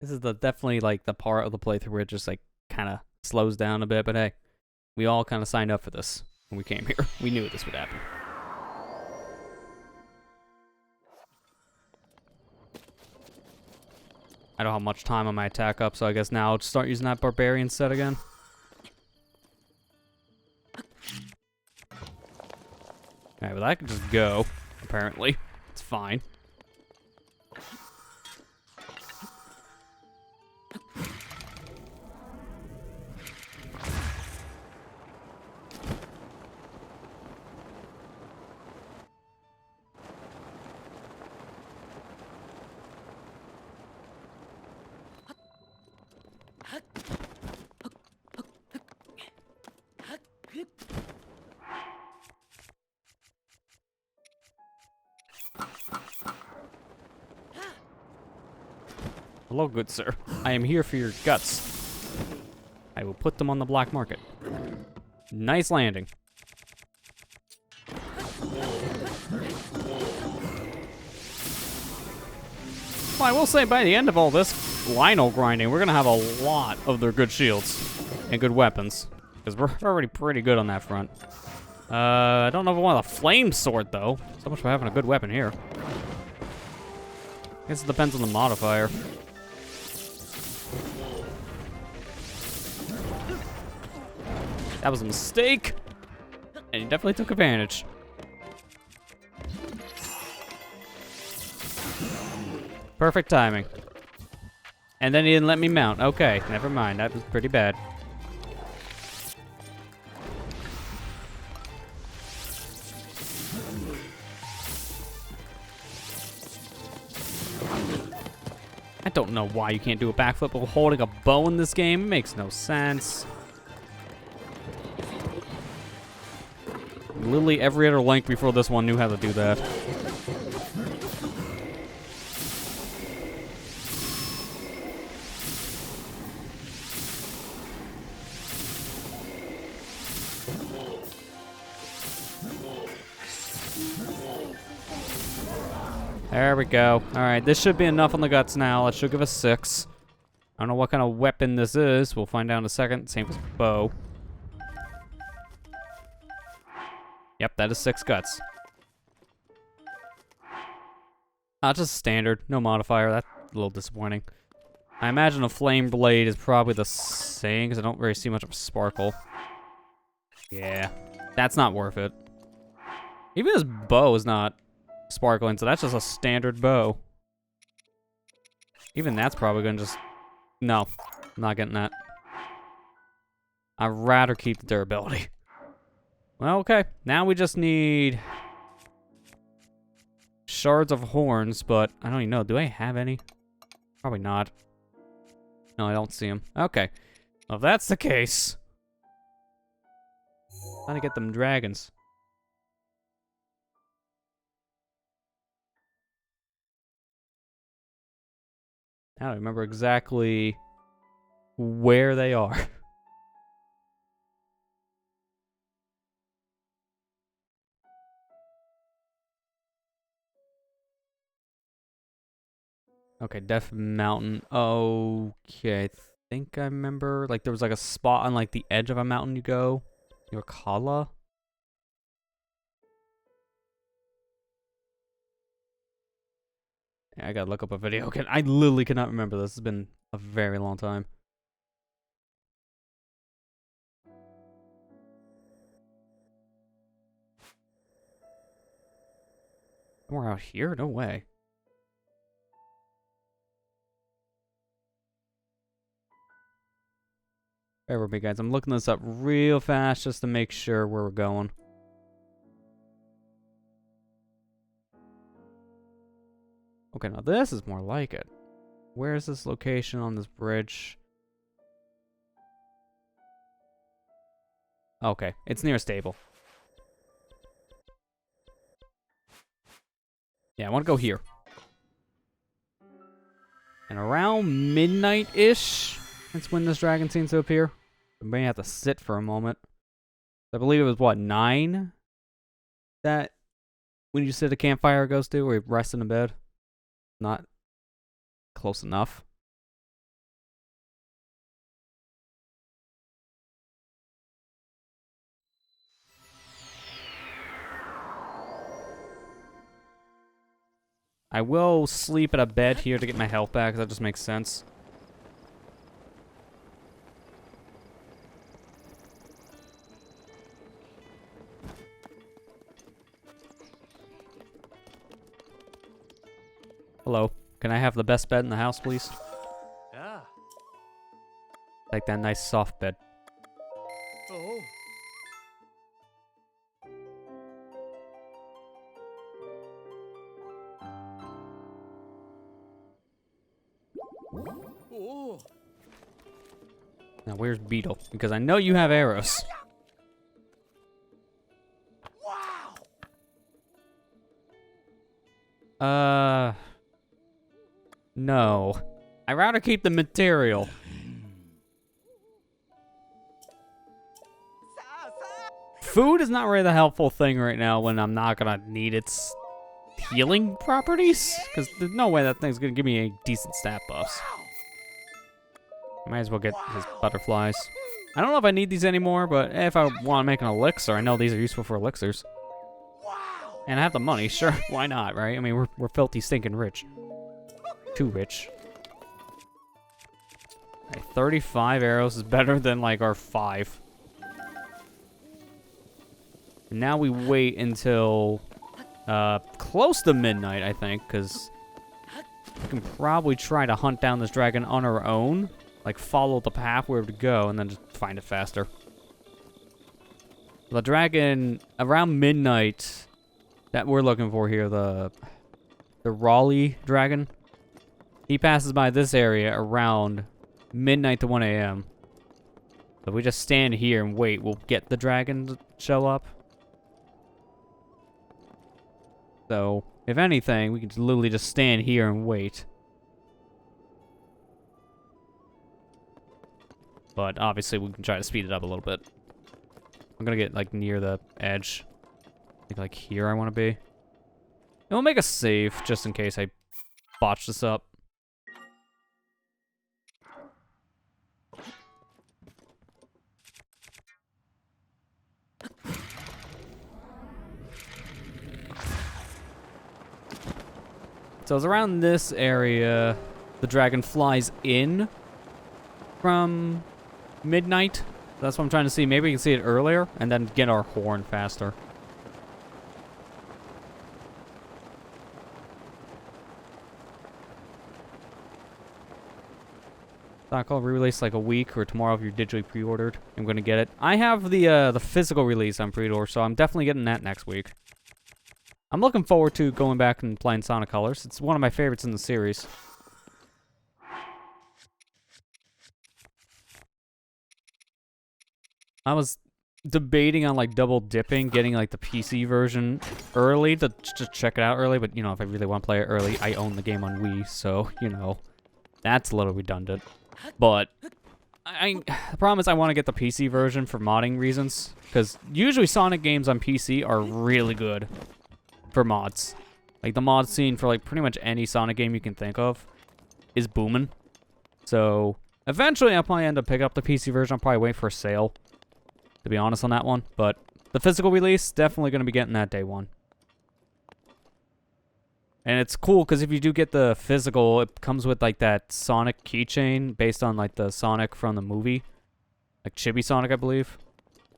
This is definitely like the part of the playthrough where it just like kind of slows down a bit. But hey, we all kind of signed up for this when we came here. We knew this would happen. I don't have much time on my attack up, so I guess now I'll start using that barbarian set again. Alright, well, I can just go, apparently. It's fine. Hello, good sir. I am here for your guts. I will put them on the black market. Nice landing. Well, I will say by the end of all this Lionel grinding, we're gonna have a lot of their good shields and good weapons. Because we're already pretty good on that front. I don't know if I want a flame sword though. So much for having a good weapon here. I guess it depends on the modifier. That was a mistake. And he definitely took advantage. Perfect timing. And then he didn't let me mount. Okay, never mind. That was pretty bad. I don't know why you can't do a backflip while holding a bow in this game. It makes no sense. Literally every other Link before this one knew how to do that. There we go. Alright, this should be enough on the guts now. That should give us 6. I don't know what kind of weapon this is. We'll find out in a second. Same as bow. Yep, that is 6 guts. Just standard. No modifier. That's a little disappointing. I imagine a flame blade is probably the same because I don't really see much of a sparkle. Yeah, that's not worth it. Even his bow is not sparkling, so that's just a standard bow. Even that's probably gonna just... No, I'm not getting that. I'd rather keep the durability. Well, okay. Now we just need... shards of horns, but I don't even know. Do I have any? Probably not. No, I don't see them. Okay. Well, if that's the case... trying to get them dragons. I don't remember exactly where they are. Okay, Death Mountain. Okay, I think I remember. Like, there was like a spot on like the edge of a mountain you go. Near Kala. Yeah, I gotta look up a video. Okay, I literally cannot remember this. It's been a very long time. We're out here? No way. Bear with me, guys. I'm looking this up real fast just to make sure where we're going. Okay, now this is more like it. Where is this location on this bridge? Okay, it's near a stable. Yeah, I want to go here. And around midnight-ish, that's when this dragon seems to appear. I may have to sit for a moment. I believe it was, what, 9? That, when you sit a campfire goes to, or you rest in a bed? Not close enough. I will sleep at a bed here to get my health back, 'cause that just makes sense. Hello. Can I have the best bed in the house, please? Ah. Like that nice soft bed. Oh. Oh. Now, where's Beetle? Because I know you have arrows. Wow. No. I'd rather keep the material. Food is not really the helpful thing right now when I'm not gonna need its healing properties, because there's no way that thing's gonna give me a decent stat buffs. Might as well get his butterflies. I don't know if I need these anymore, but if I want to make an elixir, I know these are useful for elixirs. And I have the money, sure, why not, right? I mean, we're filthy stinking rich. Too rich. Okay, 35 arrows is better than, like, our 5. And now we wait until close to midnight, I think, because we can probably try to hunt down this dragon on our own. Like, follow the path where to go, and then just find it faster. The dragon, around midnight, that we're looking for here, the Raleigh dragon, he passes by this area around midnight to 1 a.m. So if we just stand here and wait, we'll get the dragon to show up. So, if anything, we can literally just stand here and wait. But obviously, we can try to speed it up a little bit. I'm gonna get, like, near the edge. I think, like, here I want to be. And we'll make a save, just in case I botch this up. So it's around this area the dragon flies in from midnight. That's what I'm trying to see. Maybe we can see it earlier and then get our horn faster. That'll re-release like a week or tomorrow if you're digitally pre-ordered. I'm gonna get it. I have the physical release on pre-order, so I'm definitely getting that next week. I'm looking forward to going back and playing Sonic Colors. It's one of my favorites in the series. I was debating on like double dipping, getting like the PC version early to just check it out early, but you know, if I really want to play it early, I own the game on Wii, so you know, that's a little redundant. But the problem is I want to get the PC version for modding reasons, because usually Sonic games on PC are really good for mods. Like the mod scene for like pretty much any Sonic game you can think of is booming. So eventually I'll probably end up picking up the PC version. I'll probably wait for a sale, to be honest on that one. But the physical release, definitely going to be getting that day one. And it's cool because if you do get the physical, it comes with like that Sonic keychain based on like the Sonic from the movie. Like Chibi Sonic, I believe.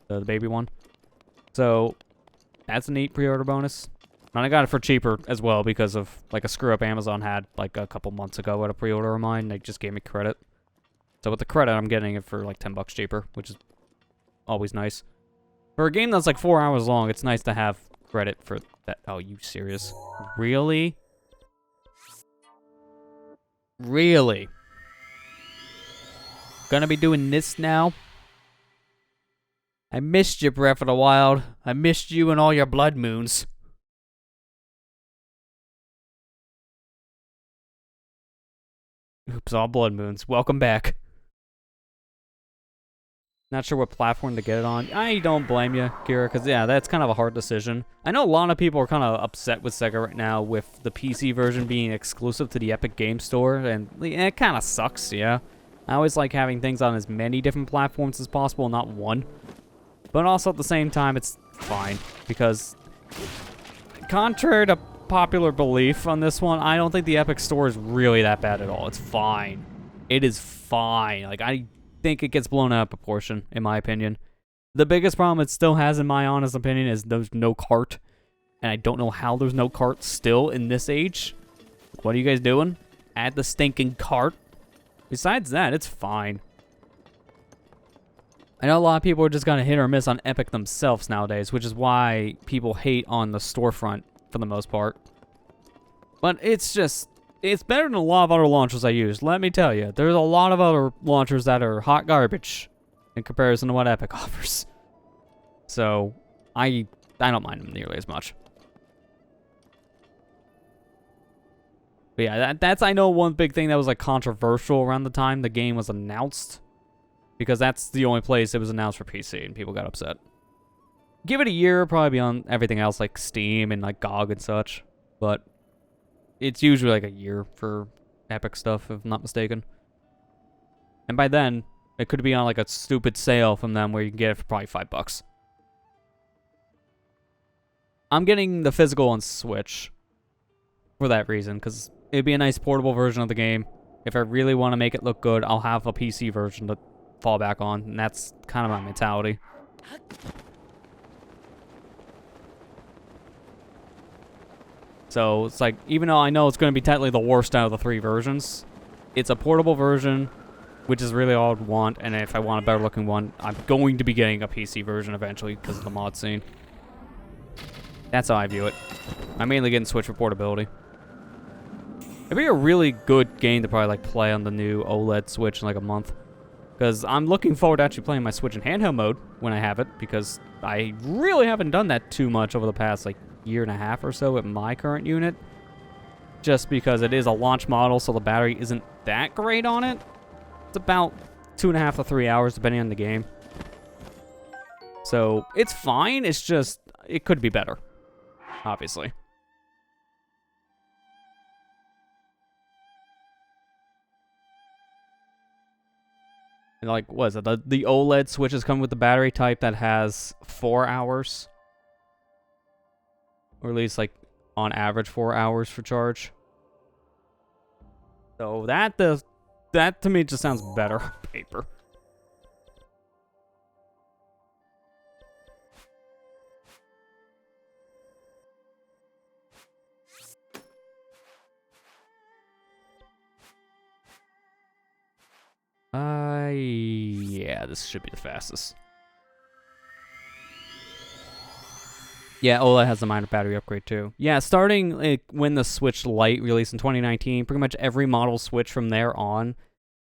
The baby one. So that's a neat pre-order bonus. And I got it for cheaper as well because of like a screw up Amazon had like a couple months ago at a pre-order of mine. They just gave me credit. So with the credit, I'm getting it for like $10 cheaper, which is always nice. For a game that's like 4 hours long, it's nice to have credit for that. Oh, you serious? Really? Really? Gonna be doing this now? I missed you, Breath of the Wild. I missed you and all your blood moons. Oops, all blood moons. Welcome back. Not sure what platform to get it on. I don't blame you, Kira, because yeah, that's kind of a hard decision. I know a lot of people are kind of upset with Sega right now with the PC version being exclusive to the Epic Game Store, and it kind of sucks, yeah. I always like having things on as many different platforms as possible, not one. But also at the same time, it's fine, because contrary to popular belief on this one, I don't think the Epic Store is really that bad at all. It's fine. It is fine. Like, I think it gets blown out of proportion, in my opinion. The biggest problem it still has, in my honest opinion, is there's no cart. And I don't know how there's no cart still in this age. What are you guys doing? Add the stinking cart. Besides that, it's fine. I know a lot of people are just gonna hit or miss on Epic themselves nowadays, which is why people hate on the storefront for the most part. But it's just, it's better than a lot of other launchers I use. Let me tell you, there's a lot of other launchers that are hot garbage in comparison to what Epic offers. So, I don't mind them nearly as much. But yeah, that's, I know, one big thing that was like controversial around the time the game was announced. Because that's the only place it was announced for PC, and people got upset. Give it a year, probably be on everything else like Steam and like GOG and such. But it's usually like a year for Epic stuff, if I'm not mistaken. And by then, it could be on like a stupid sale from them where you can get it for probably $5. I'm getting the physical on Switch for that reason, because it'd be a nice portable version of the game. If I really want to make it look good, I'll have a PC version to fall back on, and that's kind of my mentality. So it's like, even though I know it's going to be technically the worst out of the 3 versions, it's a portable version, which is really all I'd want, and if I want a better looking one, I'm going to be getting a PC version eventually because of the mod scene. That's how I view it. I'm mainly getting Switch for portability. It'd be a really good game to probably like play on the new OLED Switch in like a month. Because I'm looking forward to actually playing my Switch in handheld mode when I have it, because I really haven't done that too much over the past like year and a half or so with my current unit. Just because it is a launch model, so the battery isn't that great on it. It's about 2.5 to 3 hours depending on the game. So it's fine, it's just, it could be better. Obviously. And like, what is it? The OLED Switches come with the battery type that has 4 hours. Or at least, like, on average 4 hours for charge. So that to me just sounds better on paper. Yeah, this should be the fastest. Yeah, OLED has a minor battery upgrade too. Yeah, starting like when the Switch Lite released in 2019, pretty much every model Switch from there on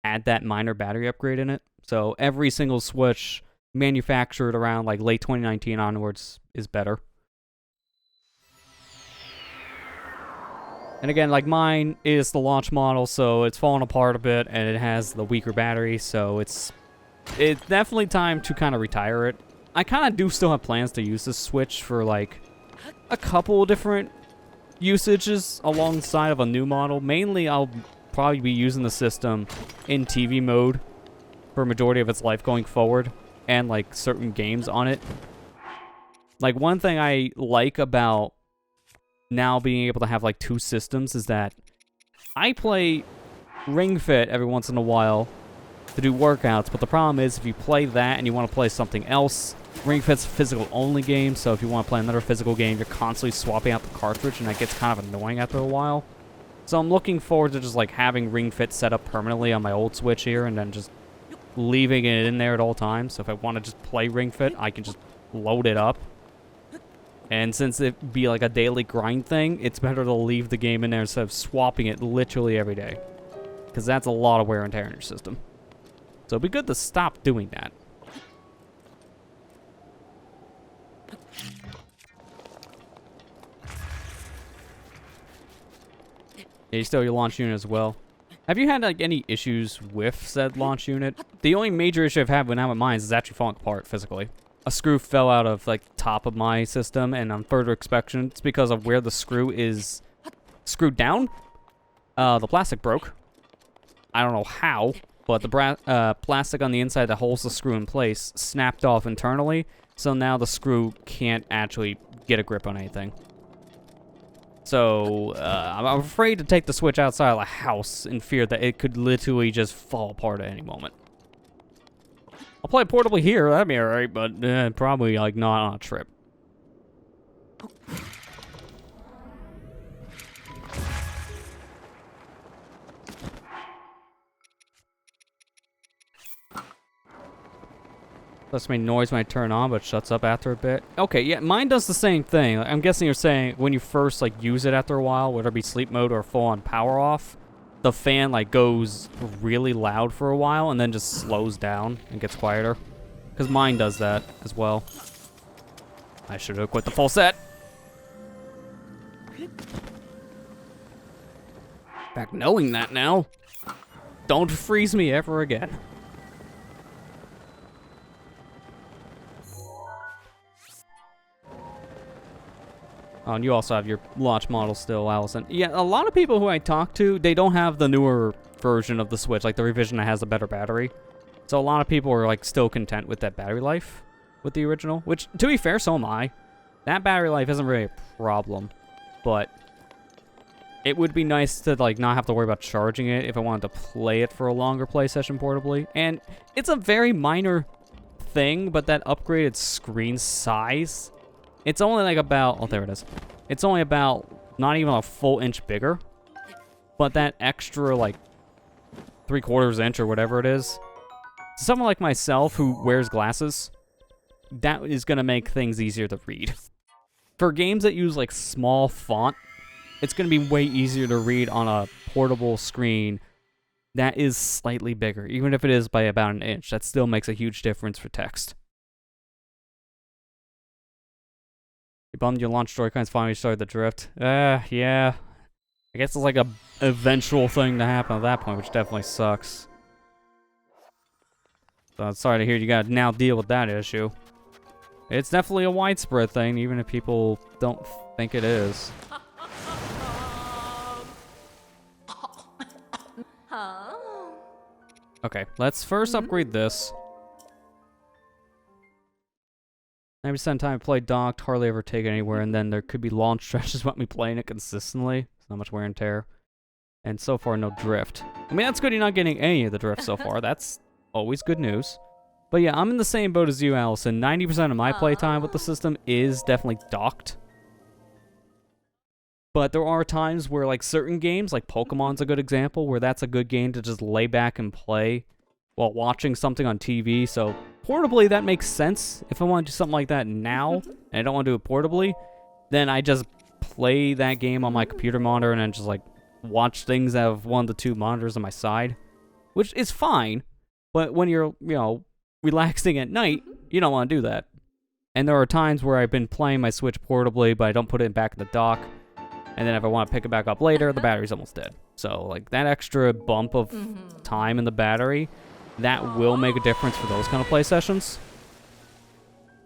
had that minor battery upgrade in it. So every single Switch manufactured around like late 2019 onwards is better. And again, like mine is the launch model, so it's falling apart a bit, and it has the weaker battery, so it's definitely time to kind of retire it. I kind of do still have plans to use this Switch for like a couple different usages alongside of a new model. Mainly, I'll probably be using the system in TV mode for a majority of its life going forward, and like certain games on it. Like one thing I like about now being able to have like 2 systems is that I play Ring Fit every once in a while to do workouts, but the problem is if you play that and you want to play something else, Ring Fit's a physical only game, so if you want to play another physical game, you're constantly swapping out the cartridge, and that gets kind of annoying after a while. So I'm looking forward to just like having Ring Fit set up permanently on my old Switch here, and then just leaving it in there at all times. So if I want to just play Ring Fit, I can just load it up. And since it be like a daily grind thing, it's better to leave the game in there instead of swapping it literally every day. Because that's a lot of wear and tear in your system. So it'd be good to stop doing that. Yeah, you still have your launch unit as well. Have you had like any issues with said launch unit? The only major issue I've had with mine is actually falling apart physically. A screw fell out of like the top of my system, and on further inspection, it's because of where the screw is screwed down. The plastic broke. I don't know how, but the plastic on the inside that holds the screw in place snapped off internally, so now the screw can't actually get a grip on anything. So I'm afraid to take the Switch outside of the house in fear that it could literally just fall apart at any moment. I'll play portably here, that'd be alright, but probably like not on a trip. Lets me noise when I turn on, but shuts up after a bit. Okay, yeah, mine does the same thing. I'm guessing you're saying when you first like use it after a while, whether it be sleep mode or full on power off, the fan like goes really loud for a while and then just slows down and gets quieter. Because mine does that as well. I should have quit the full set. fact, knowing that now, don't freeze me ever again. Oh, and you also have your launch model still, Allison. Yeah, a lot of people who I talk to, they don't have the newer version of the Switch, like the revision that has a better battery. So a lot of people are like still content with that battery life with the original, which, to be fair, so am I. That battery life isn't really a problem, but it would be nice to like not have to worry about charging it if I wanted to play it for a longer play session portably. And it's a very minor thing, but that upgraded screen size, it's only like about, oh, there it is. It's only about not even a full inch bigger, but that extra like 3/4 inch or whatever it is, someone like myself who wears glasses, that is going to make things easier to read. For games that use like small font, it's going to be way easier to read on a portable screen that is slightly bigger. Even if it is by about an inch, that still makes a huge difference for text. You bummed your launch Joy-Cons finally started to drift. Yeah. I guess it's like a eventual thing to happen at that point, which definitely sucks. So I'm sorry to hear you gotta now deal with that issue. It's definitely a widespread thing, even if people don't think it is. Okay, let's first upgrade this. 90% of the time I play docked, hardly ever take it anywhere, and then there could be launch stretches about me playing it consistently. It's not much wear and tear. And so far, no drift. I mean, that's good you're not getting any of the drift so far. That's always good news. But yeah, I'm in the same boat as you, Allison. 90% of my playtime with the system is definitely docked. But there are times where, like, certain games, like Pokemon's a good example, where that's a good game to just lay back and play while watching something on TV. So portably, that makes sense. If I want to do something like that now, and I don't want to do it portably, then I just play that game on my computer monitor and then just, like, watch things out of one of the two monitors on my side, which is fine. But when you're, you know, relaxing at night, you don't want to do that. And there are times where I've been playing my Switch portably, but I don't put it back in the dock. And then if I want to pick it back up later, the battery's almost dead. So, like, that extra bump of time in the battery, that will make a difference for those kind of play sessions.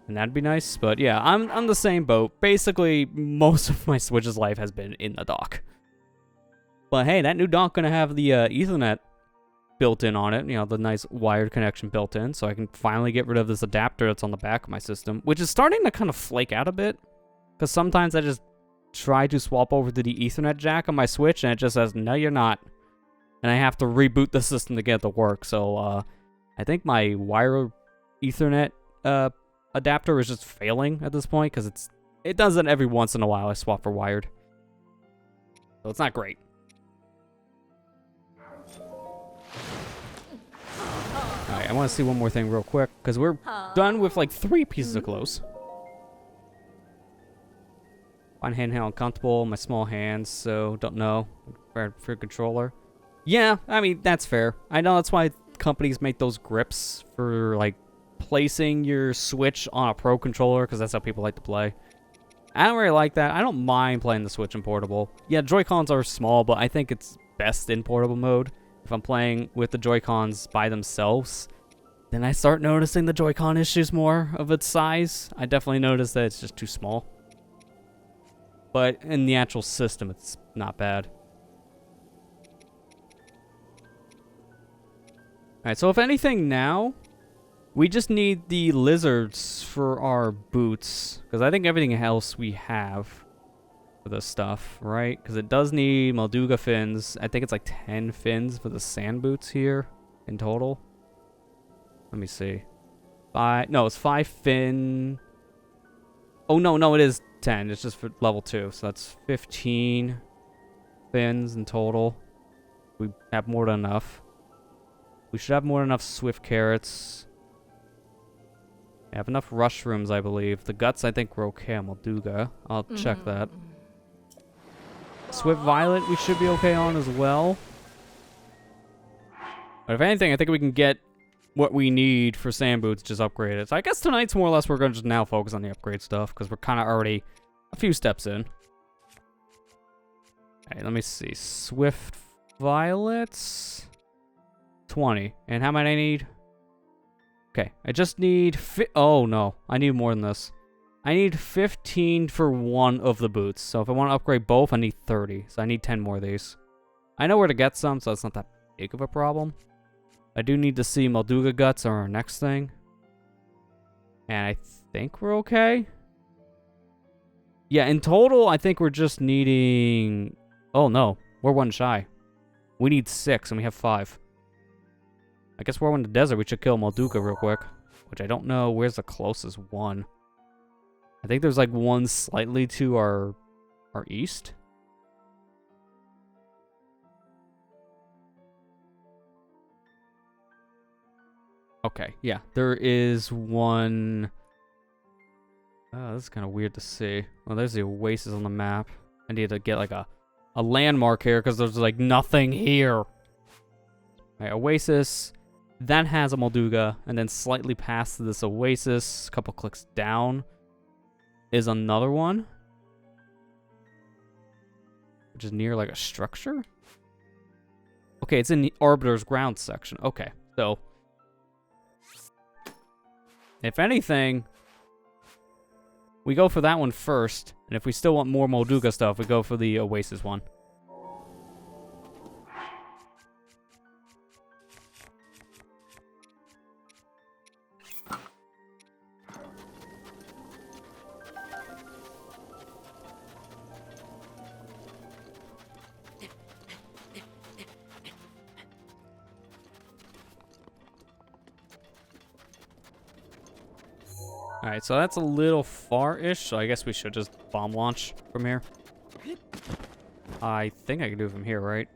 And that'd be nice. But yeah, I'm the same boat. Basically, most of my Switch's life has been in the dock. But hey, that new dock gonna have the Ethernet built in on it. You know, the nice wired connection built in. So I can finally get rid of this adapter that's on the back of my system, which is starting to kind of flake out a bit. Because sometimes I just try to swap over to the Ethernet jack on my Switch, and it just says, no, you're not. And I have to reboot the system to get it to work. So I think my wire Ethernet adapter is just failing at this point, because it does it every once in a while. I swap for wired. So it's not great. Alright, I want to see one more thing real quick, because we're done with like 3 pieces of clothes. Find handheld uncomfortable, my small hands, so don't know. For a controller. Yeah, I mean, that's fair. I know that's why companies make those grips for, like, placing your Switch on a Pro controller, because that's how people like to play. I don't really like that. I don't mind playing the Switch in portable. Yeah, Joy-Cons are small, but I think it's best in portable mode. If I'm playing with the Joy-Cons by themselves, then I start noticing the Joy-Con issues more of its size. I definitely notice that it's just too small. But in the actual system, it's not bad. Alright, so if anything now, we just need the lizards for our boots. Because I think everything else we have for this stuff, right? Because it does need Molduga fins. I think it's like 10 fins for the sand boots here in total. Let me see. No, it's 5 fin. Oh, no, it is 10. It's just for level 2. So that's 15 fins in total. We have more than enough. We should have more than enough swift carrots. I have enough rushrooms, I believe. The guts, I think, were okay on Molduga. I'll check that. Swift violet, we should be okay on as well. But if anything, I think we can get what we need for sand boots just upgraded. So I guess tonight's more or less we're going to just now focus on the upgrade stuff, because we're kind of already a few steps in. Alright, let me see. Swift violets. 20. And how many I need? Okay, I just need oh no, I need more than this. I need 15 for one of the boots. So if I want to upgrade both, I need 30. So I need 10 more of these. I know where to get some, so it's not that big of a problem. I do need to see Molduga guts on our next thing. And I think we're okay. Yeah, in total, I think we're just needing... Oh no, we're 1 shy. We need 6 and we have 5. I guess we're in the desert. We should kill Molduga real quick. Which I don't know. Where's the closest one? I think there's like one slightly to our east. Okay, yeah. There is one... Oh, this is kind of weird to see. Well, there's the oasis on the map. I need to get like a landmark here because there's like nothing here. Alright, oasis. That has a Molduga, and then slightly past this oasis, a couple clicks down, is another one. Which is near like a structure? Okay, it's in the Arbiter's ground section. Okay, so... if anything, we go for that one first, and if we still want more Molduga stuff, we go for the oasis one. Alright, so that's a little far-ish, so I guess we should just bomb launch from here. I think I can do it from here, right?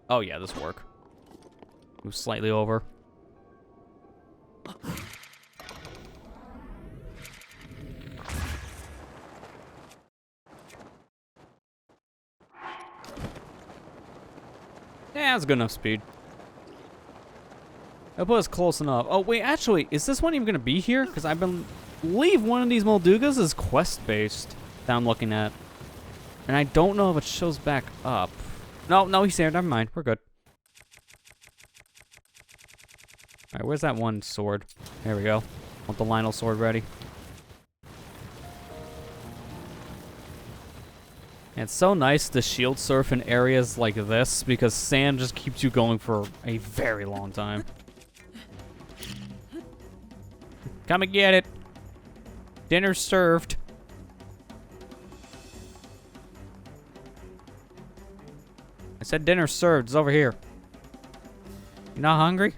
Oh yeah, this will work. Move slightly over. Yeah, that's good enough speed. That put us close enough. Oh, wait, actually, is this one even going to be here? Because I believe one of these Moldugas is quest-based that I'm looking at. And I don't know if it shows back up. No, he's there. Never mind. We're good. Alright, where's that one sword? There we go. Want the Lionel sword ready. And it's so nice to shield surf in areas like this because sand just keeps you going for a very long time. Come and get it. Dinner's served. I said dinner's served. It's over here. You not hungry?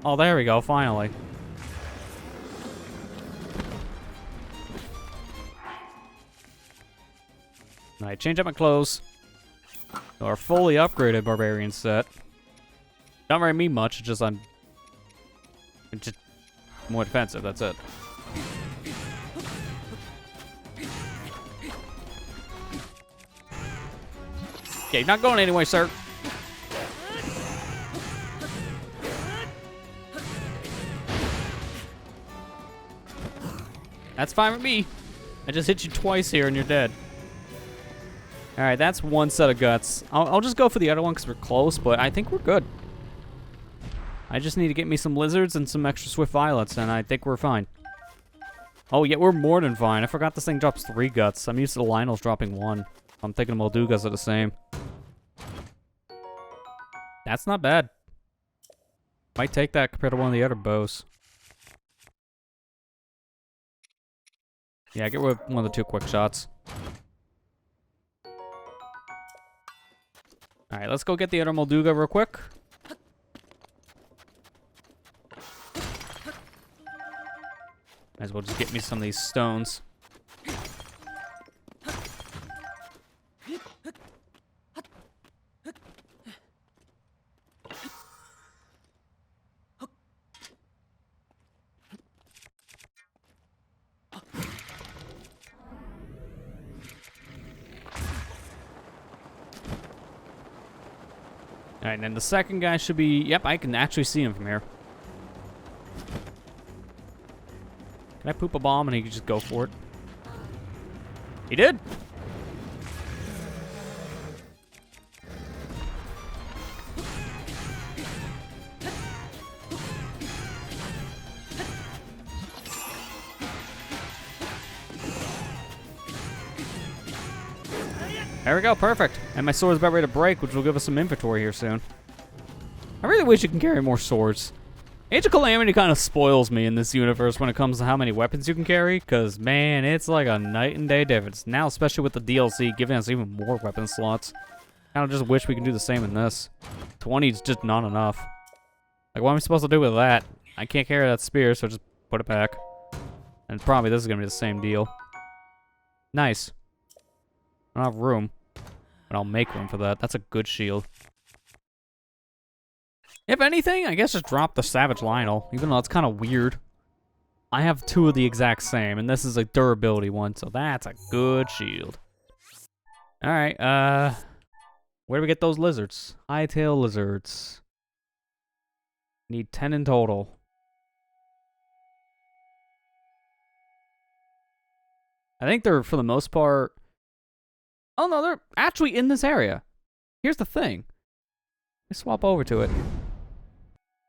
Oh, there we go. Finally. Alright, change up my clothes. Our fully upgraded barbarian set. Don't really mean much. It's just I'm just more defensive, that's it. Okay, not going anywhere, sir. That's fine with me. I just hit you twice here and you're dead. Alright, that's one set of guts. I'll just go for the other one because we're close, but I think we're good. I just need to get me some lizards and some extra swift violets, and I think we're fine. Oh, yeah, we're more than fine. I forgot this thing drops 3 guts. I'm used to the Lionels dropping 1. I'm thinking Moldugas are the same. That's not bad. Might take that compared to one of the other bows. Yeah, get rid of one of the 2 quick shots. Alright, let's go get the other Molduga real quick. Might as well just get me some of these stones. Alright, and then the second guy should be... Yep, I can actually see him from here. Can I poop a bomb and he can just go for it? He did! There we go, perfect. And my sword's about ready to break, which will give us some inventory here soon. I really wish you can carry more swords. Age of Calamity kind of spoils me in this universe when it comes to how many weapons you can carry, because, man, it's like a night and day difference. Now, especially with the DLC giving us even more weapon slots. I kind of just wish we can do the same in this. 20 is just not enough. Like, what am I supposed to do with that? I can't carry that spear, so just put it back. And probably this is going to be the same deal. Nice. I don't have room. But I'll make room for that. That's a good shield. If anything, I guess just drop the Savage Lionel, even though it's kind of weird. I have two of the exact same, and this is a durability one, so that's a good shield. Alright, where do we get those lizards? Hightail lizards. Need 10 in total. I think they're, for the most part... Oh no, they're actually in this area. Here's the thing. Let's swap over to it.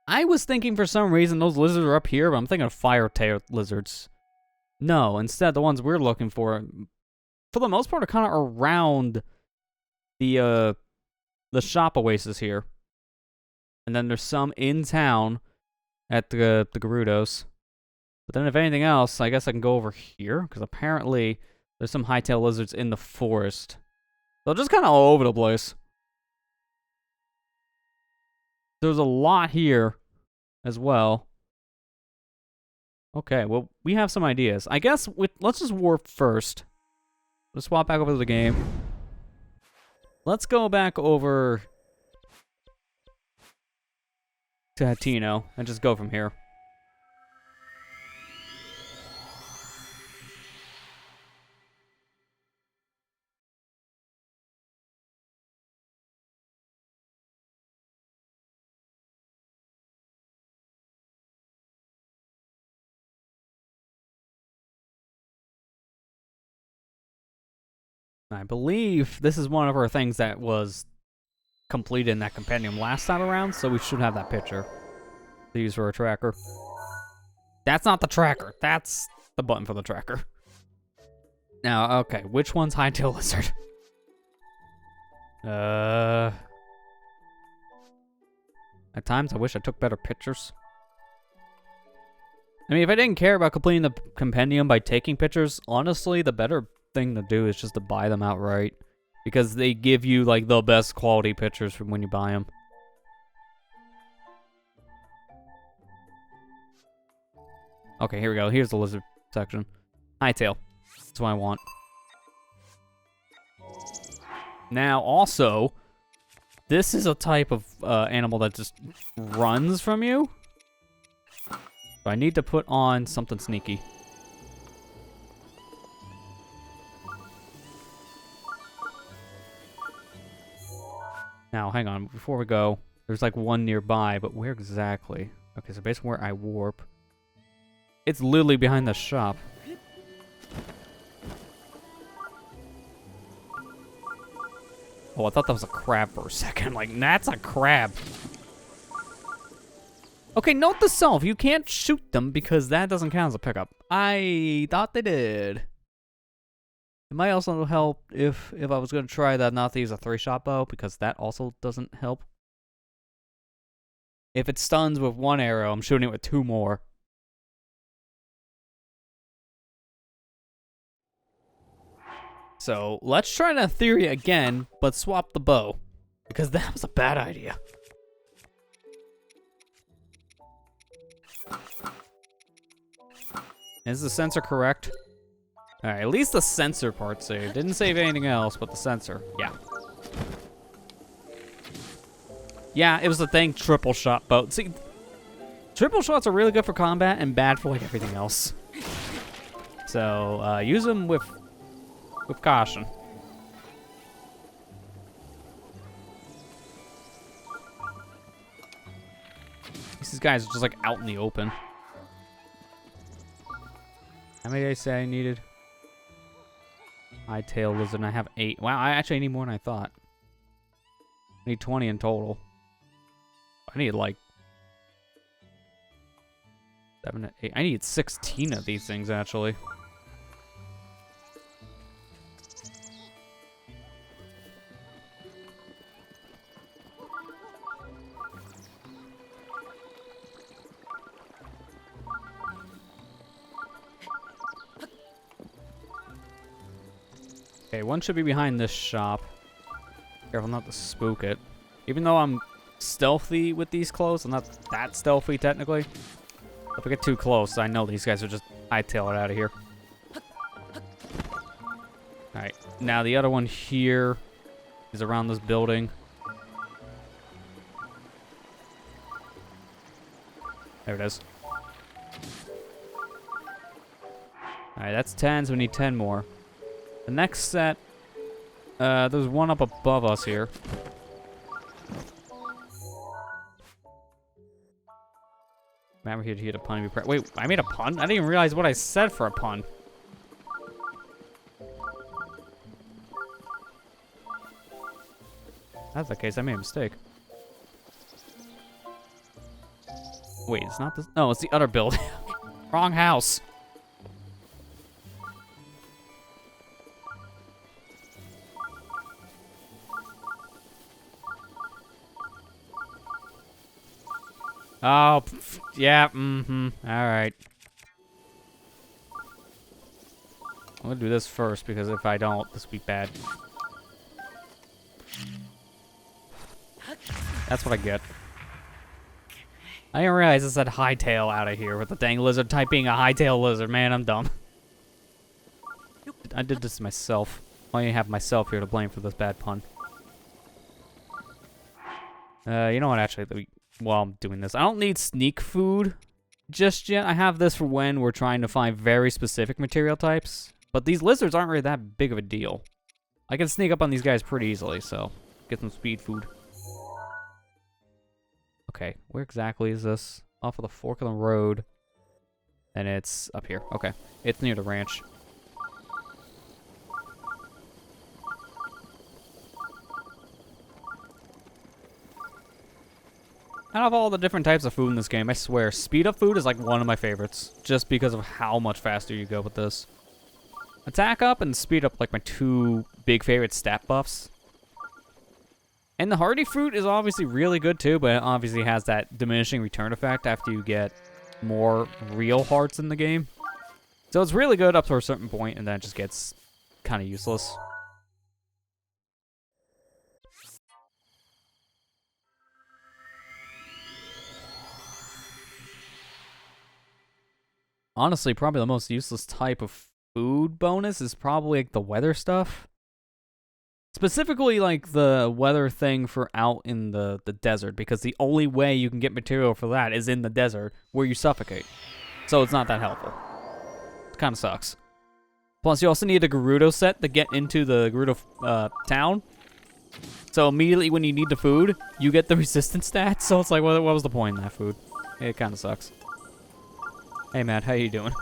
I was thinking for some reason those lizards are up here, but I'm thinking of fire-tail lizards. No, instead the ones we're looking for the most part, are kind of around the shop oasis here. And then there's some in town at the Gerudos. But then if anything else, I guess I can go over here, because apparently there's some hightail lizards in the forest. They're just kind of all over the place. There's a lot here as well. Okay, well, we have some ideas. I guess let's just warp first. Let's swap back over to the game. Let's go back over to Hatino and just go from here. I believe this is one of our things that was completed in that compendium last time around, so we should have that picture to use for a tracker. That's not the tracker. That's the button for the tracker. Now, okay, which one's Hightail Lizard? At times, I wish I took better pictures. I mean, if I didn't care about completing the compendium by taking pictures, honestly, the better thing to do is just to buy them outright, because they give you like the best quality pictures from when you buy them. Okay, here we go. Here's the lizard section. Hightail. That's what I want. Now, also, this is a type of animal that just runs from you. So I need to put on something sneaky. Now, hang on, before we go, there's like one nearby, but where exactly? Okay, so basically where I warp. It's literally behind the shop. Oh, I thought that was a crab for a second. Like, that's a crab. Okay, note to self, you can't shoot them because that doesn't count as a pickup. I thought they did. It might also help if I was going to try that not to use a 3-shot bow, because that also doesn't help. If it stuns with 1 arrow, I'm shooting it with 2 more. So, let's try that theory again, but swap the bow, because that was a bad idea. Is the sensor correct? Alright, at least the sensor part saved. Didn't save anything else, but the sensor. Yeah. Yeah, it was the thing, triple shot bow. See, triple shots are really good for combat and bad for like everything else. So, use them with caution. These guys are just like out in the open. How many did I say I needed? Hightail lizard, and I have 8. Wow, I actually need more than I thought. I need 20 in total. I need like 7 to 8. I need 16 of these things actually. Okay, one should be behind this shop. Careful not to spook it. Even though I'm stealthy with these clothes, I'm not that stealthy technically. If I get too close, I know these guys are just hightail it out of here. Alright, now the other one here is around this building. There it is. Alright, that's 10, so we need 10 more. The next set, there's one up above us here. Man, we're here to hit a pun. Wait, I made a pun? I didn't even realize what I said for a pun. If that's the case, I made a mistake. Wait, it's not this. No, it's the other building. Wrong house. Oh, yeah, alright. I'm gonna do this first, because if I don't, this will be bad. That's what I get. I didn't realize it said hightail out of here with the dang lizard type being a hightail lizard. Man, I'm dumb. I did this to myself. I only have myself here to blame for this bad pun. You know what, actually, while I'm doing this, I don't need sneak food just yet. I have this for when we're trying to find very specific material types. But these lizards aren't really that big of a deal. I can sneak up on these guys pretty easily, so get some speed food. Okay, where exactly is this? Off of the fork of the road. And it's up here. Okay, it's near the ranch. Out of all the different types of food in this game, I swear, speed up food is like one of my favorites. Just because of how much faster you go with this. Attack up and speed up like my two big favorite stat buffs. And the hardy fruit is obviously really good too, but it obviously has that diminishing return effect after you get more real hearts in the game. So it's really good up to a certain point, and then it just gets kind of useless. Honestly, probably the most useless type of food bonus is probably like the weather stuff. Specifically, like, the weather thing for out in the desert, because the only way you can get material for that is in the desert, where you suffocate. So it's not that helpful. It kind of sucks. Plus, you also need a Gerudo set to get into the Gerudo town. So immediately when you need the food, you get the resistance stats, so it's like, what was the point in that food? It kind of sucks. Hey, Matt, how you doing?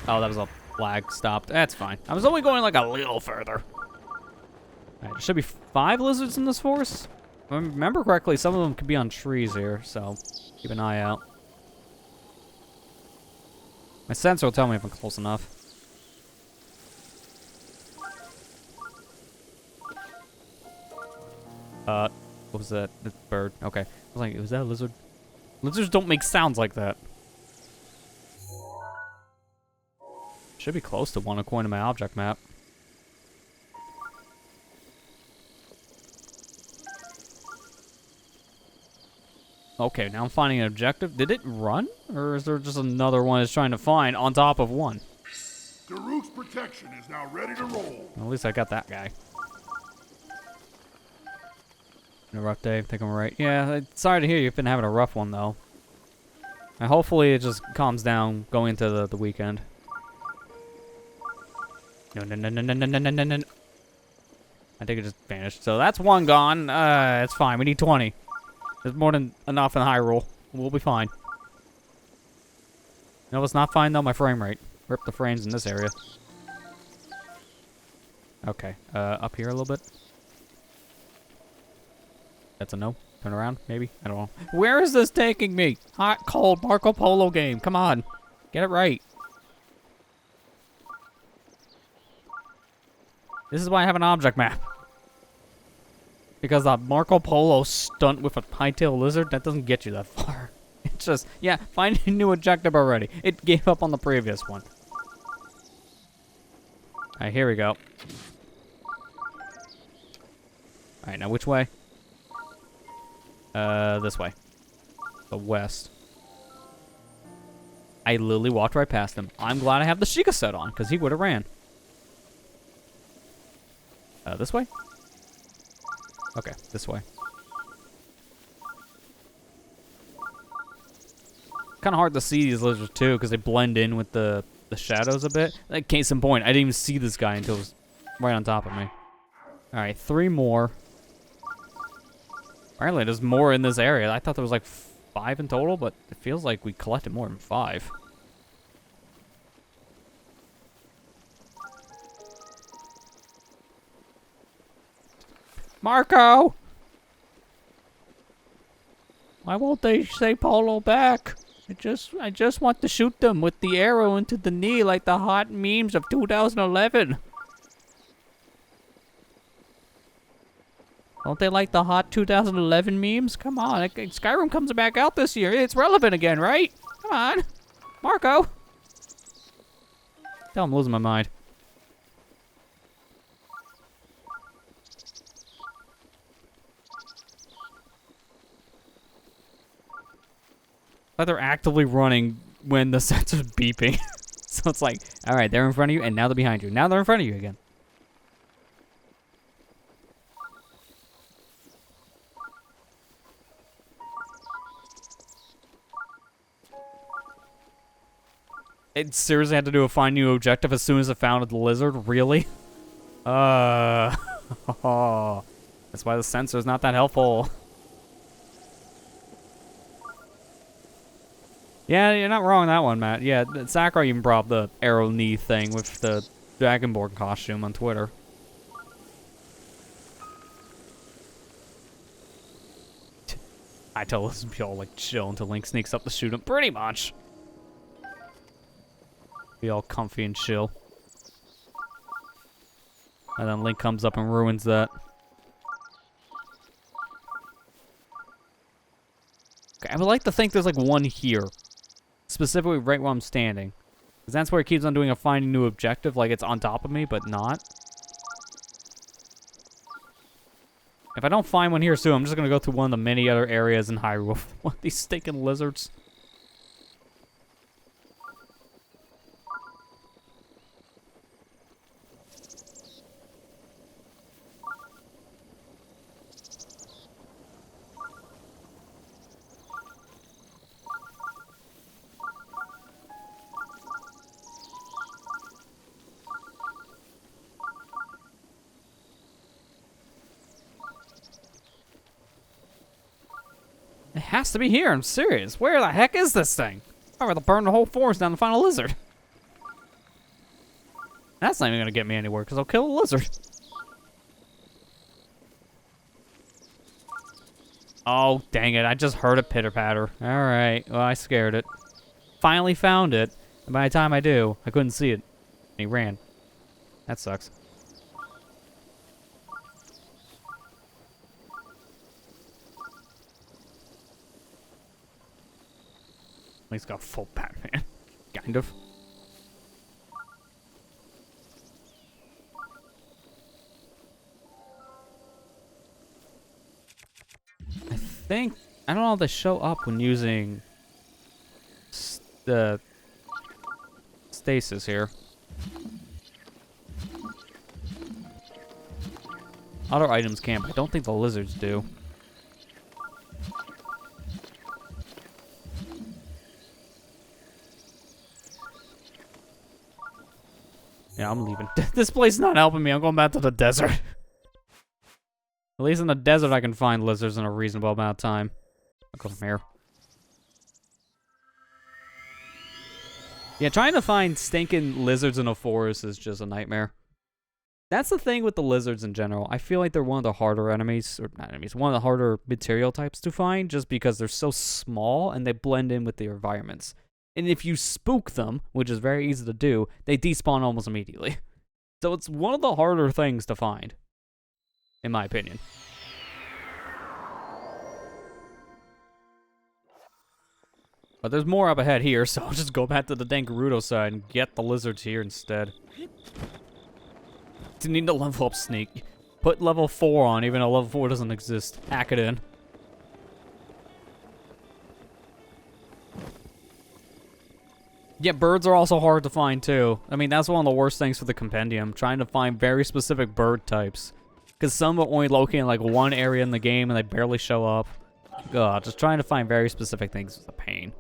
Oh, that was a flag stopped. That's fine. I was only going like a little further. Alright, there should be 5 lizards in this forest. If I remember correctly, some of them could be on trees here, so keep an eye out. My sensor will tell me if I'm close enough. What was that? The bird. Okay. I was like, was that a lizard? Lizards don't make sounds like that. Should be close to one according to my object map. Okay, now I'm finding an objective. Did it run? Or is there just another one it's trying to find on top of one? Daruk's protection is now ready to roll. Well, at least I got that guy. A rough day, I think I'm right. Yeah, sorry to hear you've been having a rough one, though. And hopefully it just calms down going into the weekend. No. I think it just vanished. So that's one gone. It's fine. We need 20. There's more than enough in Hyrule. We'll be fine. No, it's not fine, though. My frame rate. Rip the frames in this area. Okay. Up here a little bit. That's a no. Turn around, maybe? I don't know. Where is this taking me? Hot, cold Marco Polo game. Come on. Get it right. This is why I have an object map. Because that Marco Polo stunt with a high-tailed lizard, that doesn't get you that far. It's just, yeah, find a new objective already. It gave up on the previous one. Alright, here we go. Alright, now which way? This way. The west. I literally walked right past him. I'm glad I have the Sheikah set on, because he would have ran. This way? Okay, this way. Kind of hard to see these lizards too, because they blend in with the shadows a bit. Like, case in point, I didn't even see this guy until it was right on top of me. Alright, 3 more. Apparently, there's more in this area. I thought there was like 5 in total, but it feels like we collected more than 5. Marco! Why won't they say Polo back? I just want to shoot them with the arrow into the knee like the hot memes of 2011. Don't they like the hot 2011 memes? Come on, Skyrim comes back out this year. It's relevant again, right? Come on. Marco. Tell I'm losing my mind. But they're actively running when the sensor's beeping. So it's like, alright, they're in front of you, and now they're behind you. Now they're in front of you again. It seriously had to do a find new objective as soon as it found the lizard? Really? That's why the sensor's not that helpful. Yeah, you're not wrong on that one, Matt. Yeah, Sakurai even brought up the arrow knee thing with the Dragonborn costume on Twitter. I tell this be all like chill until Link sneaks up to shoot him. Pretty much. Be all comfy and chill. And then Link comes up and ruins that. Okay, I would like to think there's like one here. Specifically right where I'm standing. Because that's where it keeps on doing a finding new objective, like it's on top of me, but not. If I don't find one here soon, I'm just going to go through one of the many other areas in Hyrule with one of these stinking lizards. It has to be here, I'm serious. Where the heck is this thing? I'd rather burn the whole forest down to find a lizard. That's not even gonna get me anywhere, because I'll kill a lizard. Oh, dang it, I just heard a pitter-patter. Alright, well, I scared it. Finally found it, and by the time I do, I couldn't see it. And he ran. That sucks. He's got full Batman. Kind of. I don't know if they show up when using the stasis here. Other items can, but I don't think the lizards do. Yeah, I'm leaving. This place is not helping me. I'm going back to the desert. At least in the desert, I can find lizards in a reasonable amount of time. I'll go from here. Yeah, trying to find stinking lizards in a forest is just a nightmare. That's the thing with the lizards in general. I feel like they're one of the harder enemies, or not enemies, one of the harder material types to find, just because they're so small and they blend in with the environments. And if you spook them, which is very easy to do, they despawn almost immediately. So it's one of the harder things to find, in my opinion. But there's more up ahead here, so I'll just go back to the Dangarudo side and get the lizards here instead. You need to level up Sneak. Put level 4 on, even though level 4 doesn't exist. Hack it in. Yeah, birds are also hard to find too. I mean, that's one of the worst things for the compendium, trying to find very specific bird types. Because some are only located in like one area in the game and they barely show up. God, just trying to find very specific things is a pain.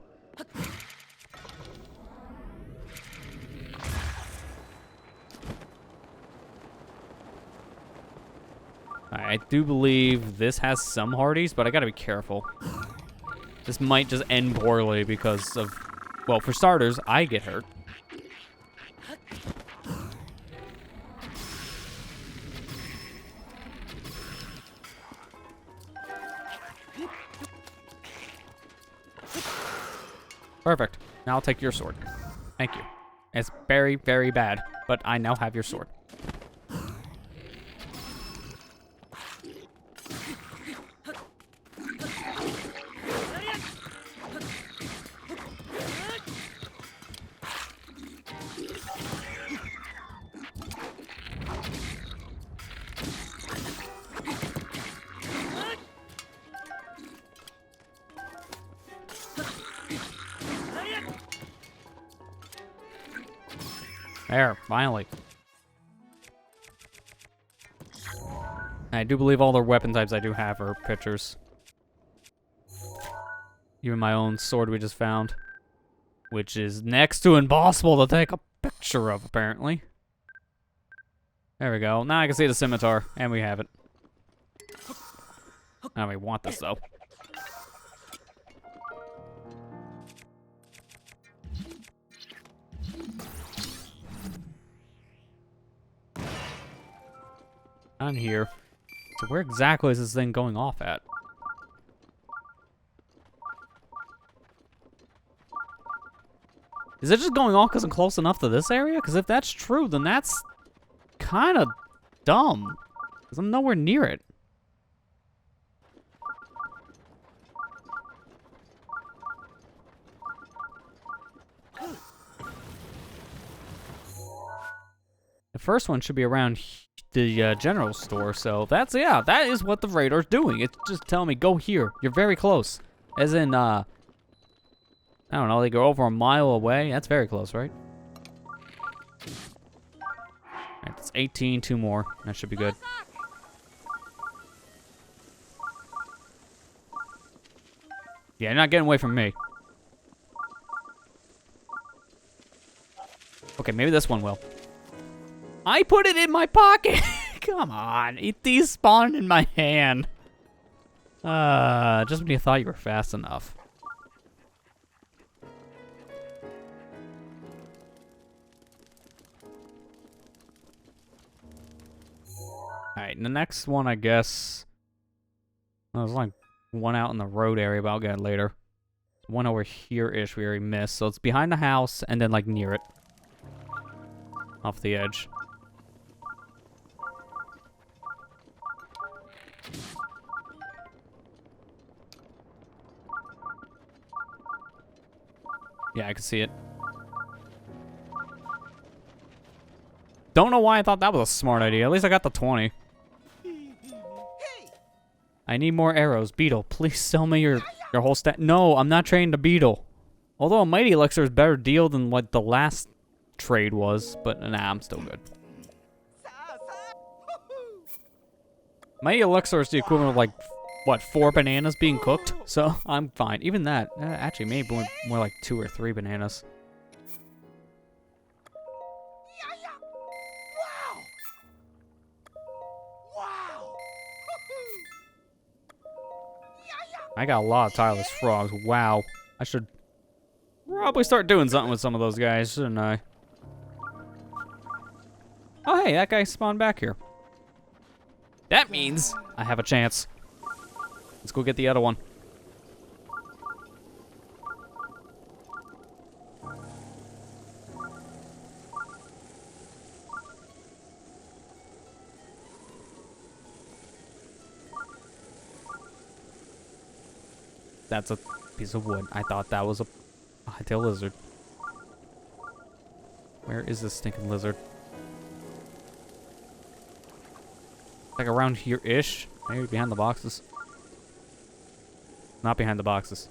I do believe this has some hardies, but I gotta be careful. This might just end poorly because of, well, for starters, I get hurt. Perfect. Now I'll take your sword. Thank you. It's very, very bad, but I now have your sword. There, finally. I do believe all the weapon types I do have are pictures. Even my own sword we just found. Which is next to impossible to take a picture of, apparently. There we go. Now I can see the scimitar, and we have it. Now we want this, though. On here. So where exactly is this thing going off at? Is it just going off because I'm close enough to this area? Because if that's true, then that's kind of dumb. Because I'm nowhere near it. The first one should be around the general store, so that's, yeah, that is what the radar's doing. It's just telling me, go here. You're very close. As in, I don't know, they go over a mile away. That's very close, right? Alright, that's 18, 2 more. That should be good. Yeah, you're not getting away from me. Okay, maybe this one will. I put it in my pocket! Come on, it despawned in my hand. Just when you thought you were fast enough. Alright, the next one, I guess... Well, there's like one out in the road area, but I'll get it later. One over here-ish we already missed, so it's behind the house and then like near it. Off the edge. Yeah, I can see it. Don't know why I thought that was a smart idea. At least I got the 20. I need more arrows. Beetle, please sell me your whole stack. No, I'm not trading the Beetle. Although a Mighty Elixir is a better deal than what the last trade was. But nah, I'm still good. Mighty Elixir is the equivalent of like, what, 4 bananas being cooked? So I'm fine. Even that, actually maybe more like 2 or 3 bananas. I got a lot of tireless frogs. Wow. I should probably start doing something with some of those guys, shouldn't I? Oh, hey, that guy spawned back here. That means I have a chance. Let's go get the other one. That's a piece of wood. I thought that was a hightail lizard. Where is this stinking lizard? Like around here-ish? Maybe behind the boxes. Not behind the boxes.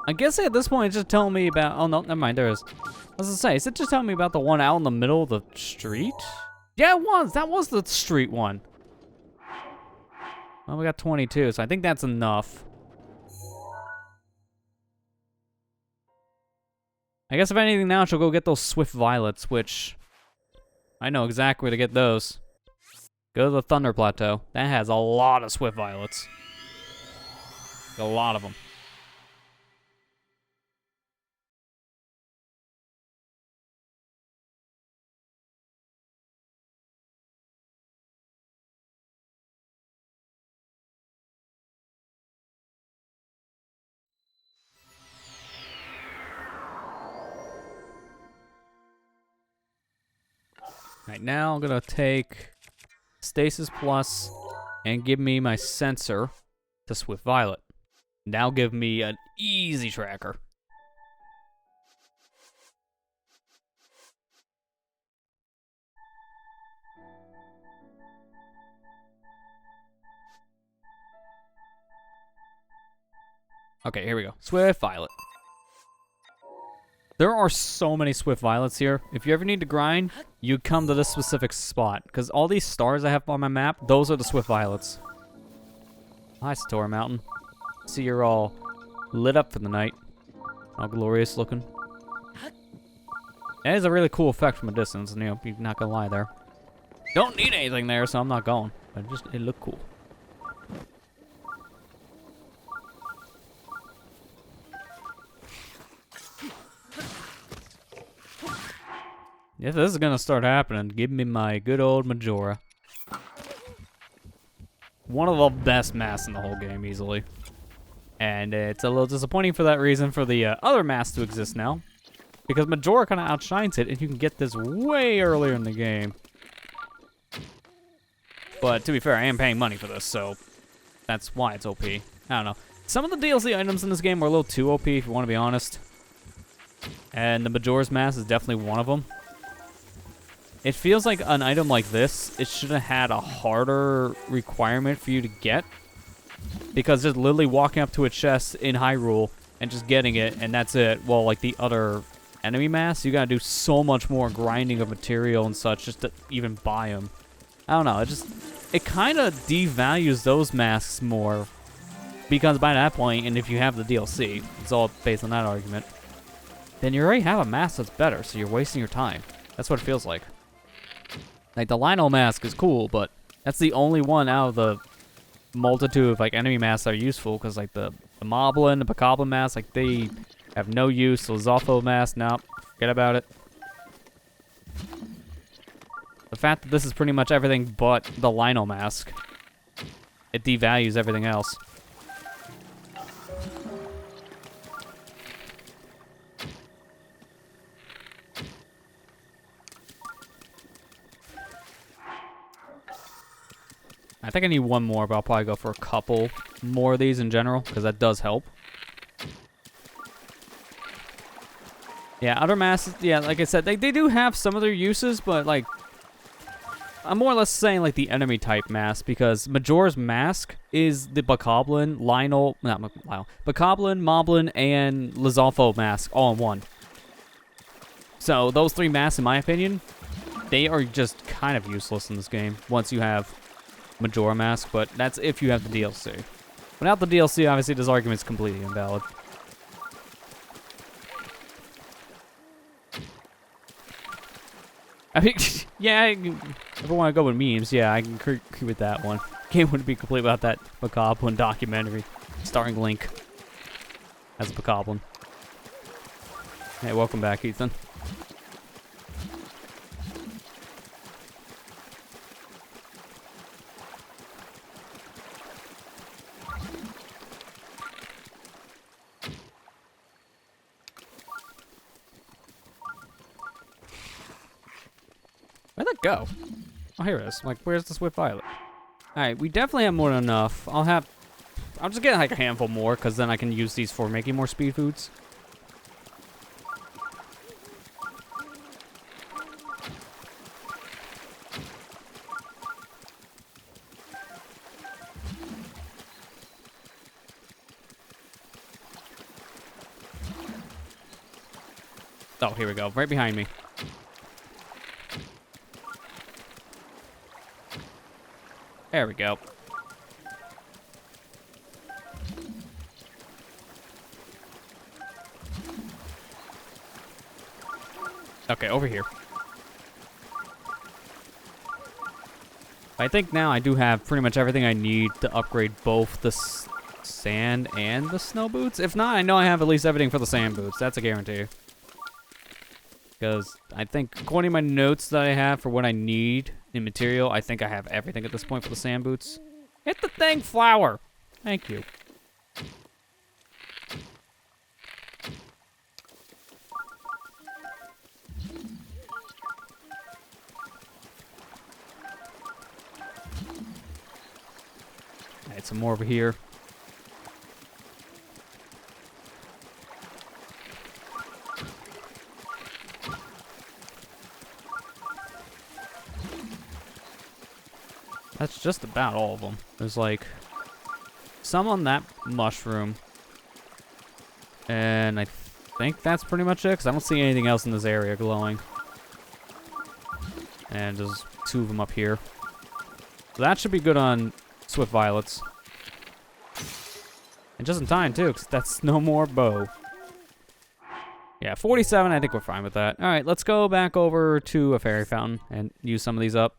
I guess at this point it's just telling me about... Oh, no, never mind, there is. I was gonna say, is it just telling me about the one out in the middle of the street? Yeah, it was! That was the street one. Well, we got 22, so I think that's enough. I guess if anything now, she'll go get those Swift Violets, which... I know exactly where to get those. Go to the Thunder Plateau. That has a lot of Swift Violets. A lot of them. Right now, I'm gonna take Stasis Plus and give me my sensor to Swift Violet. Now give me an easy tracker. Okay, here we go. Swift Violet. There are so many Swift Violets here. If you ever need to grind, you come to this specific spot. Because all these stars I have on my map, those are the Swift Violets. Hi, Satora Mountain. See you're all lit up for the night. All glorious looking. It is a really cool effect from a distance, and you know, you're not gonna lie there. Don't need anything there, so I'm not going. But it looked cool. If this is gonna start happening, give me my good old Majora. One of the best masks in the whole game, easily. And it's a little disappointing for that reason for the other mask to exist now. Because Majora kind of outshines it, and you can get this way earlier in the game. But to be fair, I am paying money for this, so that's why it's OP. I don't know. Some of the DLC items in this game were a little too OP, if you want to be honest. And the Majora's Mask is definitely one of them. It feels like an item like this, it should have had a harder requirement for you to get. Because just literally walking up to a chest in Hyrule and just getting it, and that's it. Well, like the other enemy masks, you gotta do so much more grinding of material and such just to even buy them. I don't know, it kind of devalues those masks more. Because by that point, and if you have the DLC, it's all based on that argument, then you already have a mask that's better, so you're wasting your time. That's what it feels like. Like, the Lino mask is cool, but that's the only one out of the multitude of, like, enemy masks that are useful, because, like, the Moblin, the Bokoblin mask, like, they have no use. The Zolfo mask, nope, forget about it. The fact that this is pretty much everything but the Lino mask, it devalues everything else. I think I need one more, but I'll probably go for a couple more of these in general, because that does help. Yeah, other masks, yeah, like I said, they do have some of their uses, but, like, I'm more or less saying, like, the enemy type mask, because Majora's Mask is the Bokoblin, Lionel, not Lionel, Bokoblin, Moblin, and Lizalfo mask all in one. So, those three masks, in my opinion, they are just kind of useless in this game, once you have Majora Mask, but that's if you have the DLC. Without the DLC, obviously, this argument's completely invalid. I mean, yeah, if I want to go with memes, yeah, I can agree with that one. Game wouldn't be complete without that Bokoblin documentary starring Link as a Bokoblin. Hey, welcome back, Ethan. Where'd that go? Oh, here it is. Like, where's the Swift Violet? Alright, we definitely have more than enough. I'll just get like a handful more, because then I can use these for making more speed foods. Oh, here we go. Right behind me. There we go. Okay, over here. I think now I do have pretty much everything I need to upgrade both the sand and the snow boots. If not, I know I have at least everything for the sand boots. That's a guarantee. Because I think, according to my notes that I have for what I need in material, I think I have everything at this point for the sand boots. Hit the thing, flower! Thank you. Alright, some more over here. That's just about all of them. There's like some on that mushroom. And I think that's pretty much it, because I don't see anything else in this area glowing. And there's 2 of them up here. So that should be good on Swift Violets. And just in time, too, because that's no more bow. Yeah, 47, I think we're fine with that. Alright, let's go back over to a fairy fountain and use some of these up.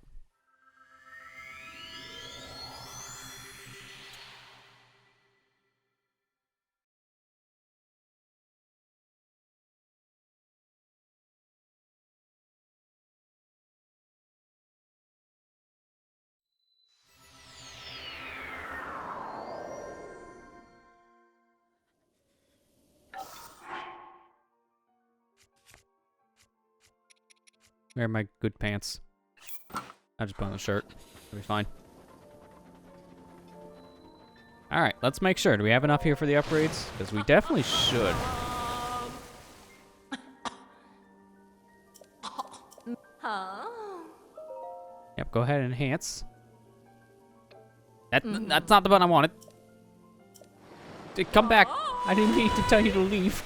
Where are my good pants? I just put on the shirt. It'll be fine. Alright, let's make sure. Do we have enough here for the upgrades? Because we definitely should. Yep, go ahead and enhance. That's not the button I wanted. Come back. I didn't mean to tell you to leave.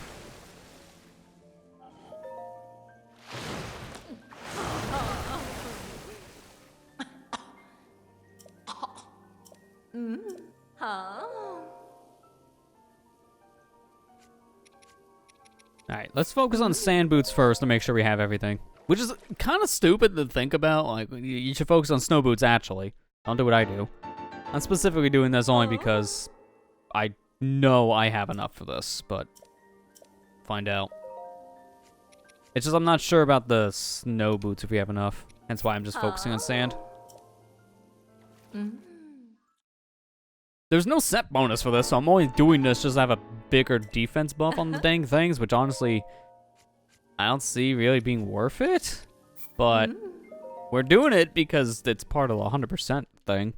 Alright, let's focus on sand boots first to make sure we have everything. Which is kind of stupid to think about. Like, you should focus on snow boots, actually. Don't do what I do. I'm specifically doing this only because I know I have enough for this, but find out. It's just I'm not sure about the snow boots if we have enough. Hence why I'm just focusing on sand. There's no set bonus for this, so I'm only doing this just to have a bigger defense buff on the dang things, which honestly, I don't see really being worth it. But we're doing it because it's part of the 100% thing.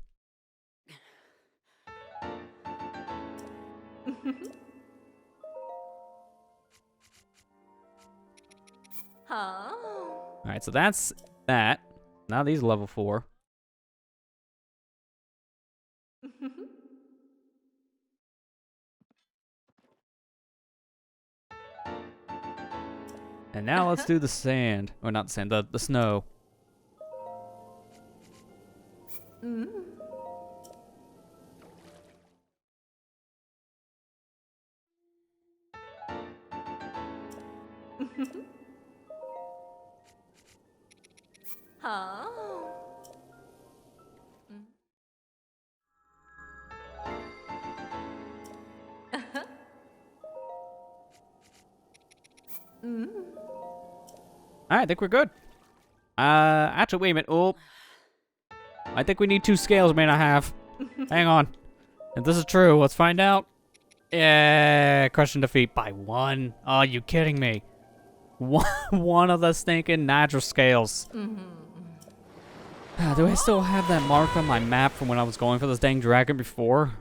Alright, so that's that. Now these are level 4. And now let's do the sand. Or not the sand, the snow. Alright, I think we're good. Actually, wait a minute. Oh. I think we need 2 scales, may not have. Hang on. If this is true, let's find out. Yeah, crush and defeat by 1. Oh, you kidding me? One of the stinking natural scales. Do I still have that mark on my map from when I was going for this dang dragon before?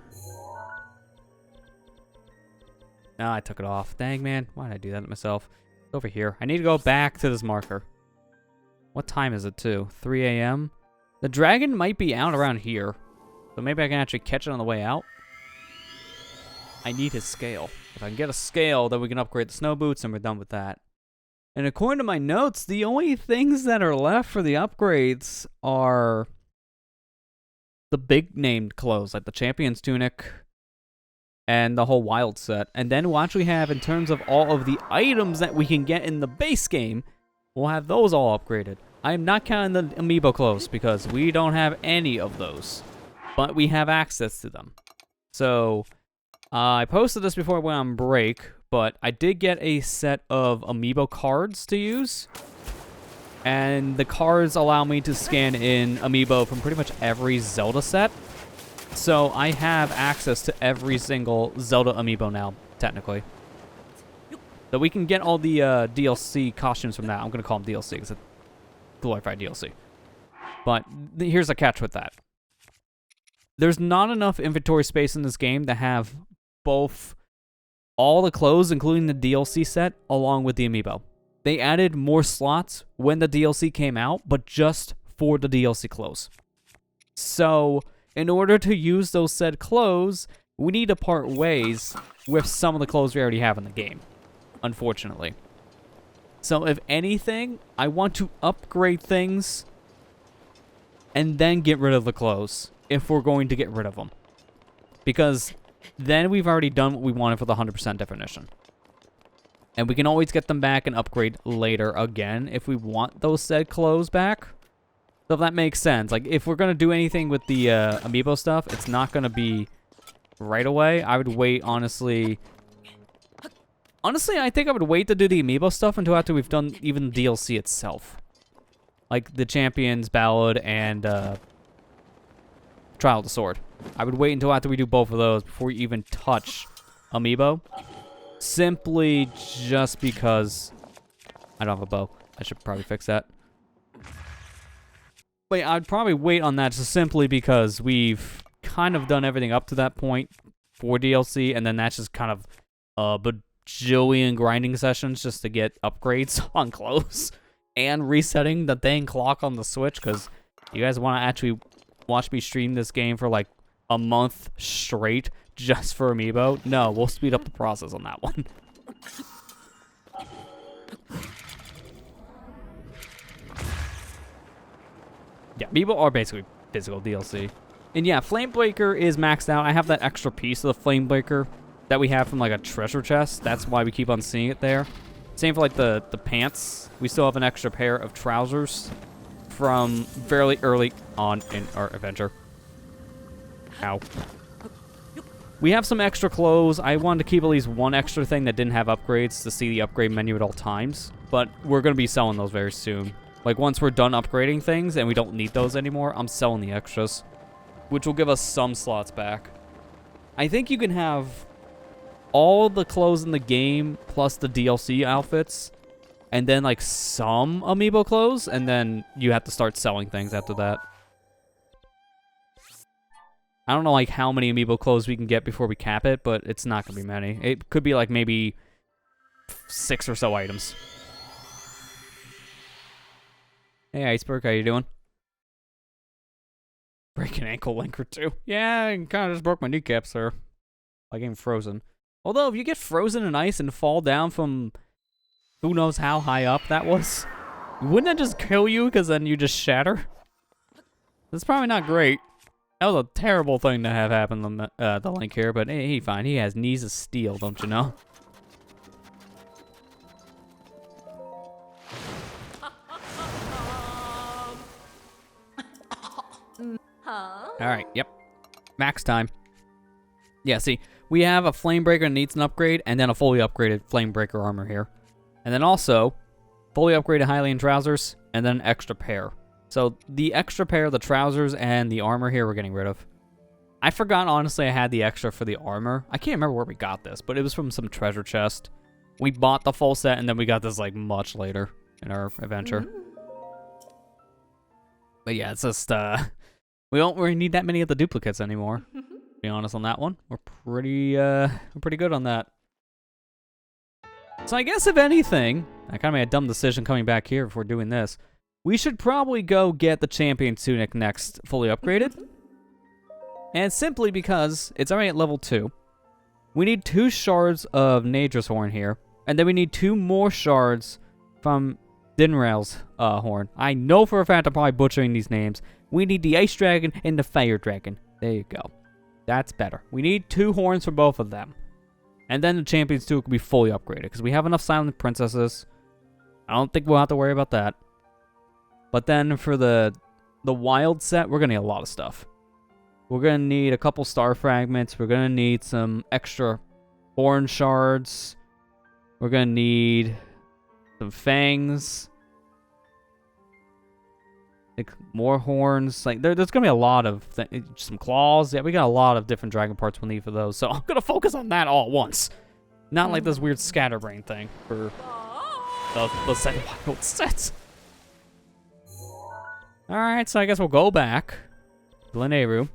No, I took it off. Dang, man. Why did I do that to myself? It's over here. I need to go back to this marker. What time is it, too? 3 a.m.? The dragon might be out around here. So maybe I can actually catch it on the way out. I need his scale. If I can get a scale, then we can upgrade the snow boots and we're done with that. And according to my notes, the only things that are left for the upgrades are the big named clothes, like the champion's tunic and the whole wild set. And then we'll actually have, in terms of all of the items that we can get in the base game, we'll have those all upgraded. I am not counting the amiibo clothes because we don't have any of those, but we have access to them. So I posted this before I went on break, but I did get a set of amiibo cards to use. And the cards allow me to scan in amiibo from pretty much every Zelda set. So I have access to every single Zelda amiibo now, technically. So we can get all the DLC costumes from that. I'm going to call them DLC because it's glorified DLC. But here's the catch with that. There's not enough inventory space in this game to have both all the clothes, including the DLC set, along with the amiibo. They added more slots when the DLC came out, but just for the DLC clothes. So, in order to use those said clothes, we need to part ways with some of the clothes we already have in the game, unfortunately. So, if anything, I want to upgrade things and then get rid of the clothes, if we're going to get rid of them. Because then we've already done what we wanted for the 100% definition. And we can always get them back and upgrade later again if we want those said clothes back. So if that makes sense. Like, if we're going to do anything with the amiibo stuff, it's not going to be right away. I would wait, honestly. Honestly, I think I would wait to do the amiibo stuff until after we've done even the DLC itself. Like the Champions Ballad and Trial of the Sword. I would wait until after we do both of those before we even touch amiibo. Simply just because I don't have a bow. I should probably fix that. But yeah, I'd probably wait on that just simply because we've kind of done everything up to that point for DLC, and then that's just kind of a bajillion grinding sessions just to get upgrades on clothes and resetting the dang clock on the Switch, because you guys want to actually watch me stream this game for like a month straight just for amiibo? No, we'll speed up the process on that one. Yeah, amiibo are basically physical DLC. And yeah, Flamebreaker is maxed out. I have that extra piece of the Flamebreaker that we have from like a treasure chest. That's why we keep on seeing it there. Same for like the pants. We still have an extra pair of trousers from fairly early on in our adventure. Ow. We have some extra clothes. I wanted to keep at least one extra thing that didn't have upgrades to see the upgrade menu at all times. But we're going to be selling those very soon. Like, once we're done upgrading things and we don't need those anymore, I'm selling the extras, which will give us some slots back. I think you can have all the clothes in the game plus the DLC outfits, and then, like, some amiibo clothes, and then you have to start selling things after that. I don't know, like, how many amiibo clothes we can get before we cap it, but it's not going to be many. It could be, like, maybe 6 or so items. Hey, Iceberg, how you doing? Break an ankle link or two. Yeah, I kind of just broke my kneecap, sir. Like getting frozen. Although, if you get frozen in ice and fall down from who knows how high up that was, wouldn't that just kill you because then you just shatter? That's probably not great. That was a terrible thing to have happen to the Link here, but hey, he's fine. He has knees of steel, don't you know? Alright, yep. Max time. Yeah, see, we have a Flamebreaker that needs an upgrade, and then a fully upgraded Flamebreaker armor here. And then also, fully upgraded Hylian trousers, and then an extra pair. So, the extra pair of the trousers and the armor here we're getting rid of. I forgot, honestly, I had the extra for the armor. I can't remember where we got this, but it was from some treasure chest. We bought the full set, and then we got this, like, much later in our adventure. But yeah, it's just, we don't really need that many of the duplicates anymore. To be honest on that one. We're pretty good on that. So I guess if anything, I kind of made a dumb decision coming back here before doing this. We should probably go get the champion tunic next, fully upgraded. And simply because it's already at level 2. We need 2 shards of Nadra's horn here. And then we need 2 more shards from Dinrael's horn. I know for a fact I'm probably butchering these names. We need the Ice Dragon and the Fire Dragon. There you go. That's better. We need 2 horns for both of them. And then the Champions 2 can be fully upgraded. Because we have enough Silent Princesses. I don't think we'll have to worry about that. But then for the Wild set, we're going to need a lot of stuff. We're going to need a couple Star Fragments. We're going to need some extra Horn Shards. We're going to need some Fangs. Like more horns. Like there's going to be a lot of some claws. Yeah, we got a lot of different dragon parts we'll need for those. So I'm going to focus on that all at once. Not like this weird scatterbrain thing for the second Wild sets. Alright, so I guess we'll go back to Lanayru.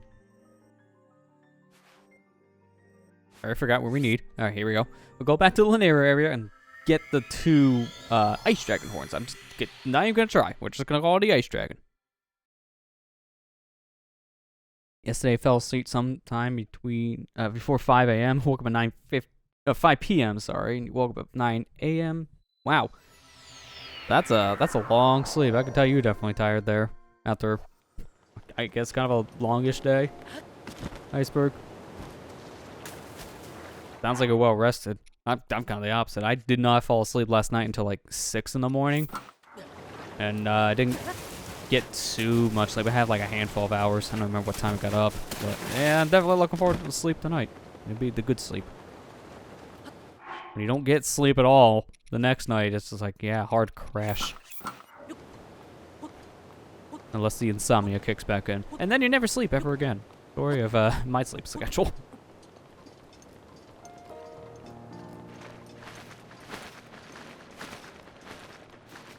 I forgot what we need. Alright, here we go. We'll go back to the Lanayru area and get the 2 Ice Dragon horns. I'm just not even going to try. We're just going to call it the Ice Dragon. Yesterday I fell asleep sometime between before 5 a.m. Woke up at 5 p.m. Sorry, and woke up at 9 a.m. Wow, that's a long sleep. I can tell you were definitely tired there after, I guess, kind of a longish day. Iceberg. Sounds like you're well rested. I'm kind of the opposite. I did not fall asleep last night until like 6 in the morning, and I didn't get too much sleep. I had like a handful of hours. I don't remember what time I got up, but yeah, I'm definitely looking forward to sleep tonight. It'll be the good sleep. When you don't get sleep at all the next night, it's just like, yeah, hard crash. Unless the insomnia kicks back in, and then you never sleep ever again. Story of my sleep schedule.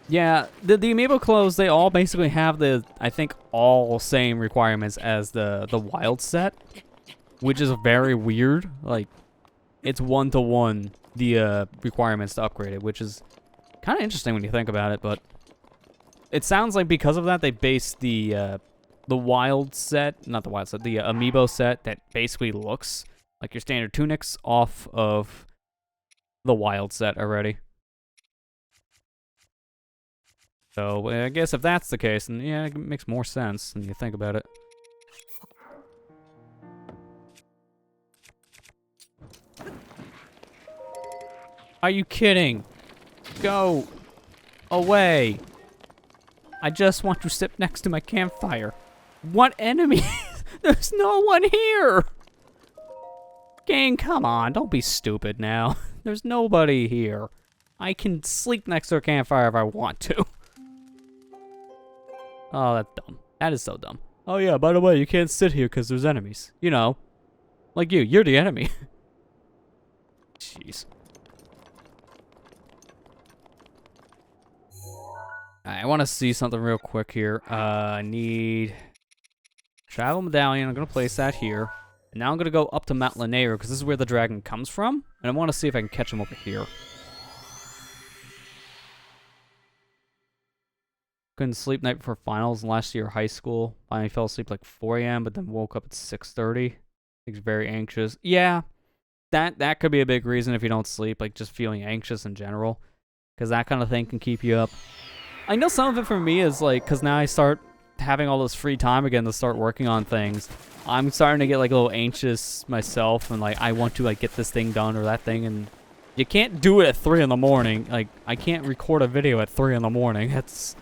Yeah, the amiibo clothes, they all basically have the, I think, all same requirements as the Wild set, which is very weird. Like, it's 1-to-1, the requirements to upgrade it, which is kind of interesting when you think about it, but it sounds like because of that, they based the Wild set, not the Wild set, the amiibo set that basically looks like your standard tunics off of the Wild set already. So, I guess if that's the case, then yeah, it makes more sense when you think about it. Are you kidding? Go away. I just want to sit next to my campfire. What enemy? There's no one here. Gang, come on. Don't be stupid now. There's nobody here. I can sleep next to a campfire if I want to. Oh, that's dumb. That is so dumb. Oh yeah, by the way, you can't sit here because there's enemies. You know, like you're the enemy. Jeez. Alright, I want to see something real quick here. I need Travel Medallion. I'm going to place that here. And now I'm going to go up to Mount Lanayru because this is where the dragon comes from. And I want to see if I can catch him over here. Couldn't sleep night before finals last year high school. I fell asleep like 4 a.m. but then woke up at 6:30. He's very anxious. Yeah, that could be a big reason if you don't sleep, like just feeling anxious in general. Because that kind of thing can keep you up. I know some of it for me is like, because now I start having all this free time again to start working on things. I'm starting to get like a little anxious myself and like I want to like get this thing done or that thing, and you can't do it at 3 in the morning. Like I can't record a video at 3 in the morning. It's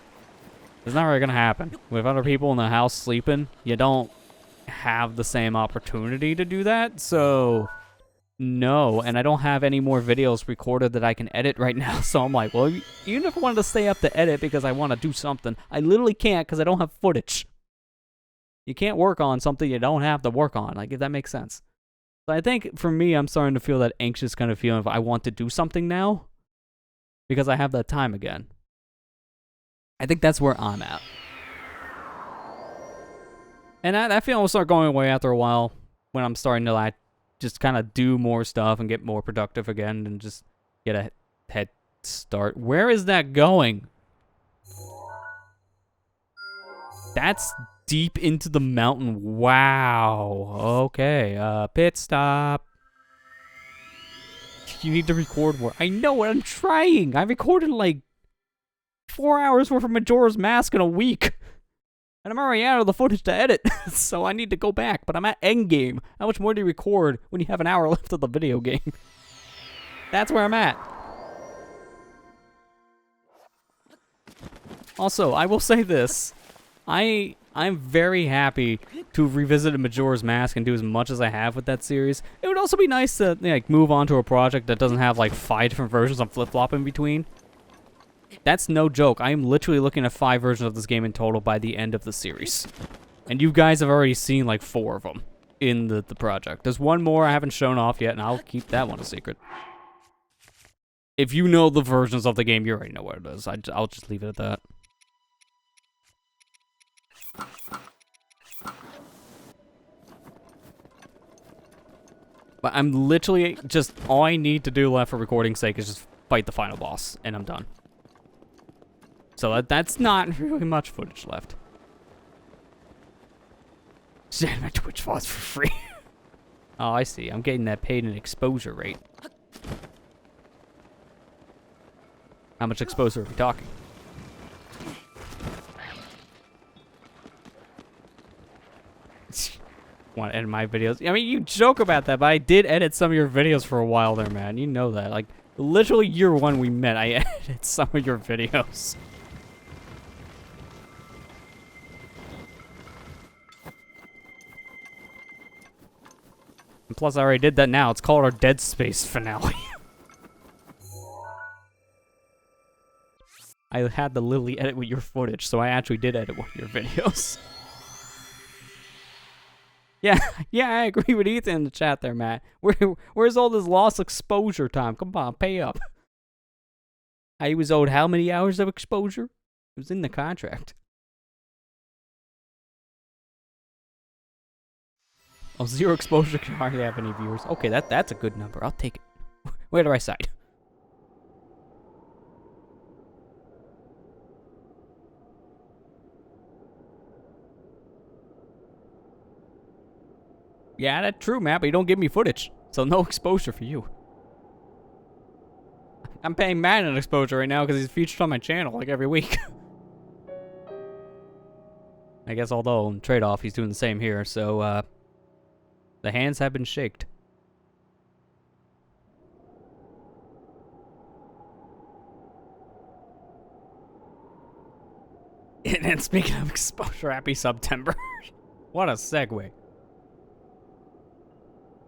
not really gonna happen. With other people in the house sleeping, you don't have the same opportunity to do that, so no. And I don't have any more videos recorded that I can edit right now, so I'm like, well, even if I wanted to stay up to edit because I want to do something, I literally can't because I don't have footage. You can't work on something you don't have to work on, like, if that makes sense. So I think, for me, I'm starting to feel that anxious kind of feeling if I want to do something now because I have that time again. I think that's where I'm at. And that feeling will start going away after a while when I'm starting to like just kind of do more stuff and get more productive again and just get a head start. Where is that going? That's deep into the mountain. Wow. Okay. Pit stop. You need to record more. I know it. I'm trying. I recorded like 4 hours worth of Majora's Mask in a week. And I'm already out of the footage to edit. So I need to go back. But I'm at endgame. How much more do you record when you have an hour left of the video game? That's where I'm at. Also, I will say this. I'm very happy to have revisited Majora's Mask and do as much as I have with that series. It would also be nice to like move on to a project that doesn't have like 5 different versions on flip-flop in between. That's no joke. I am literally looking at 5 versions of this game in total by the end of the series. And you guys have already seen like 4 of them in the project. There's one more I haven't shown off yet, and I'll keep that one a secret. If you know the versions of the game, you already know what it is. I'll just leave it at that. But I'm literally just, all I need to do left for recording's sake is just fight the final boss, and I'm done. So that's not really much footage left. Shit, my Twitch falls for free. Oh, I see. I'm getting that paid in exposure rate. How much exposure are we talking? Want to edit my videos? I mean, you joke about that, but I did edit some of your videos for a while there, man. You know that. Like, literally year 1 we met, I edited some of your videos. And plus, I already did that now. It's called our Dead Space finale. I had to literally edit with your footage, so I actually did edit one of your videos. Yeah, I agree with Ethan in the chat there, Matt. Where's all this lost exposure time? Come on, pay up. I was owed how many hours of exposure? It was in the contract. Oh, 0 exposure can hardly have any viewers. Okay, that's a good number. I'll take it. Where do I side? Yeah, that's true, Matt, but you don't give me footage. So no exposure for you. I'm paying Matt an exposure right now because he's featured on my channel like every week. I guess although in trade-off he's doing the same here, so the hands have been shaked. And speaking of exposure, happy September. What a segue.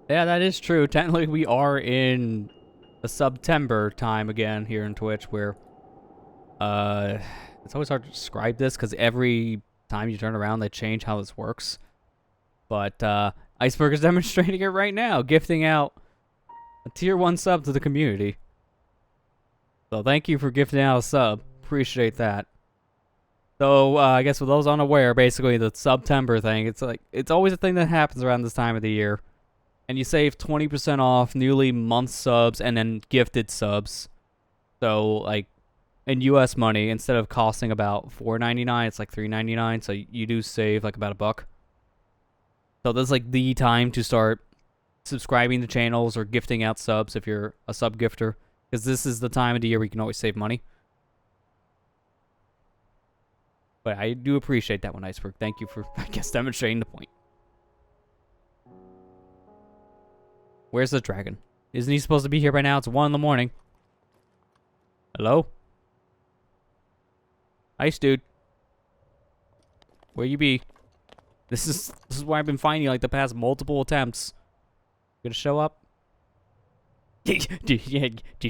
Yeah, that is true. Technically, we are in the September time again here in Twitch, where it's always hard to describe this because every time you turn around, they change how this works. But Iceberg is demonstrating it right now, gifting out a tier 1 sub to the community. So thank you for gifting out a sub. Appreciate that. So I guess for those unaware, basically the September thing, it's always a thing that happens around this time of the year. And you save 20% off newly month subs and then gifted subs. So, like, in US money, instead of costing about $4.99, it's like $3.99. So you do save like about $1. So this is like the time to start subscribing to channels or gifting out subs if you're a sub gifter. Because this is the time of the year where you can always save money. But I do appreciate that one, Iceberg. Thank you for, I guess, demonstrating the point. Where's the dragon? Isn't he supposed to be here by now? It's 1 in the morning. Hello? Ice dude. Where you be? This is where I've been finding you like the past multiple attempts. You gonna show up? Did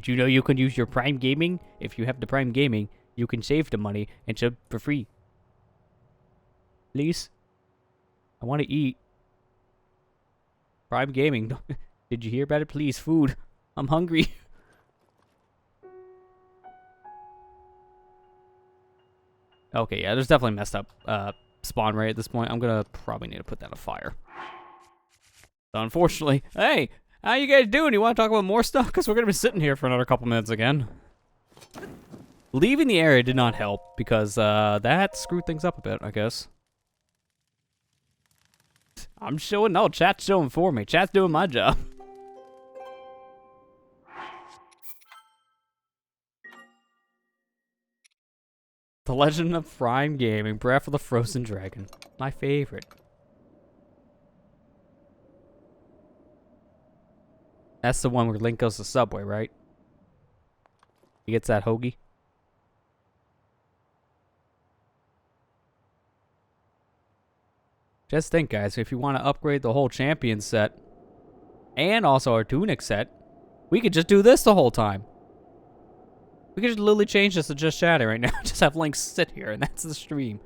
you know you can use your Prime Gaming? If you have the Prime Gaming, you can save the money and sub for free. Please? I want to eat. Prime Gaming. Did you hear about it? Please, food. I'm hungry. Okay, yeah, there's definitely messed up spawn rate at this point. I'm gonna probably need to put that on fire. So unfortunately, hey, how you guys doing? You want to talk about more stuff? Because we're gonna be sitting here for another couple minutes again. Leaving the area did not help because that screwed things up a bit, I guess. I'm showing, no, chat's showing for me. Chat's doing my job. The Legend of Prime Gaming, Breath of the Frozen Dragon. My favorite. That's the one where Link goes to Subway, right? He gets that hoagie. Just think, guys, if you want to upgrade the whole champion set, and also our tunic set, we could just do this the whole time. We could just literally change this to just chatting right now. Just have Link sit here, and that's the stream.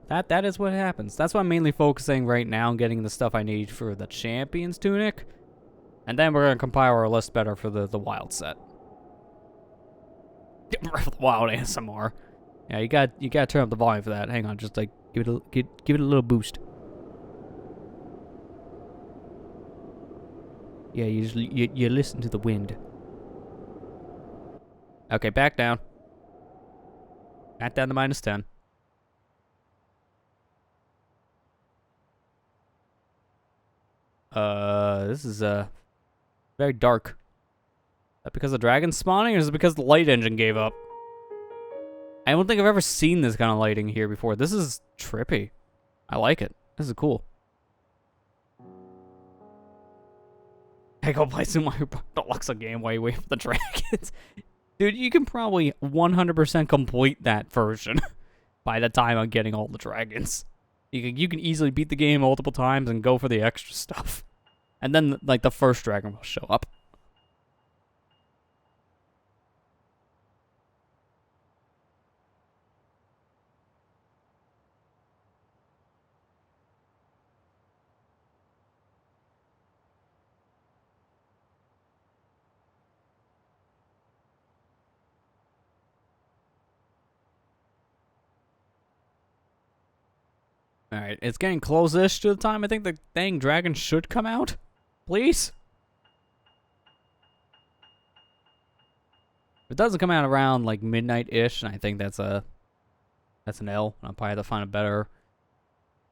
That is what happens. That's why I'm mainly focusing right now on getting the stuff I need for the champion's tunic. And then we're going to compile our list better for the wild set. Wild ASMR. Yeah, you got to turn up the volume for that. Hang on, just like give it a little boost. Yeah, you listen to the wind. Okay, back down. Back down to -10. This is very dark. Is that because the dragon's spawning, or is it because the light engine gave up? I don't think I've ever seen this kind of lighting here before. This is trippy. I like it. This is cool. Hey, go play some Mario Deluxe game while you wait for the dragons. Dude, you can probably 100% complete that version by the time I'm getting all the dragons. You can easily beat the game multiple times and go for the extra stuff. And then, like, the first dragon will show up. Alright, it's getting close-ish to the time I think the dang dragon should come out. Please? If it doesn't come out around, like, midnight-ish, and I think that's an L. I'll probably have to find a better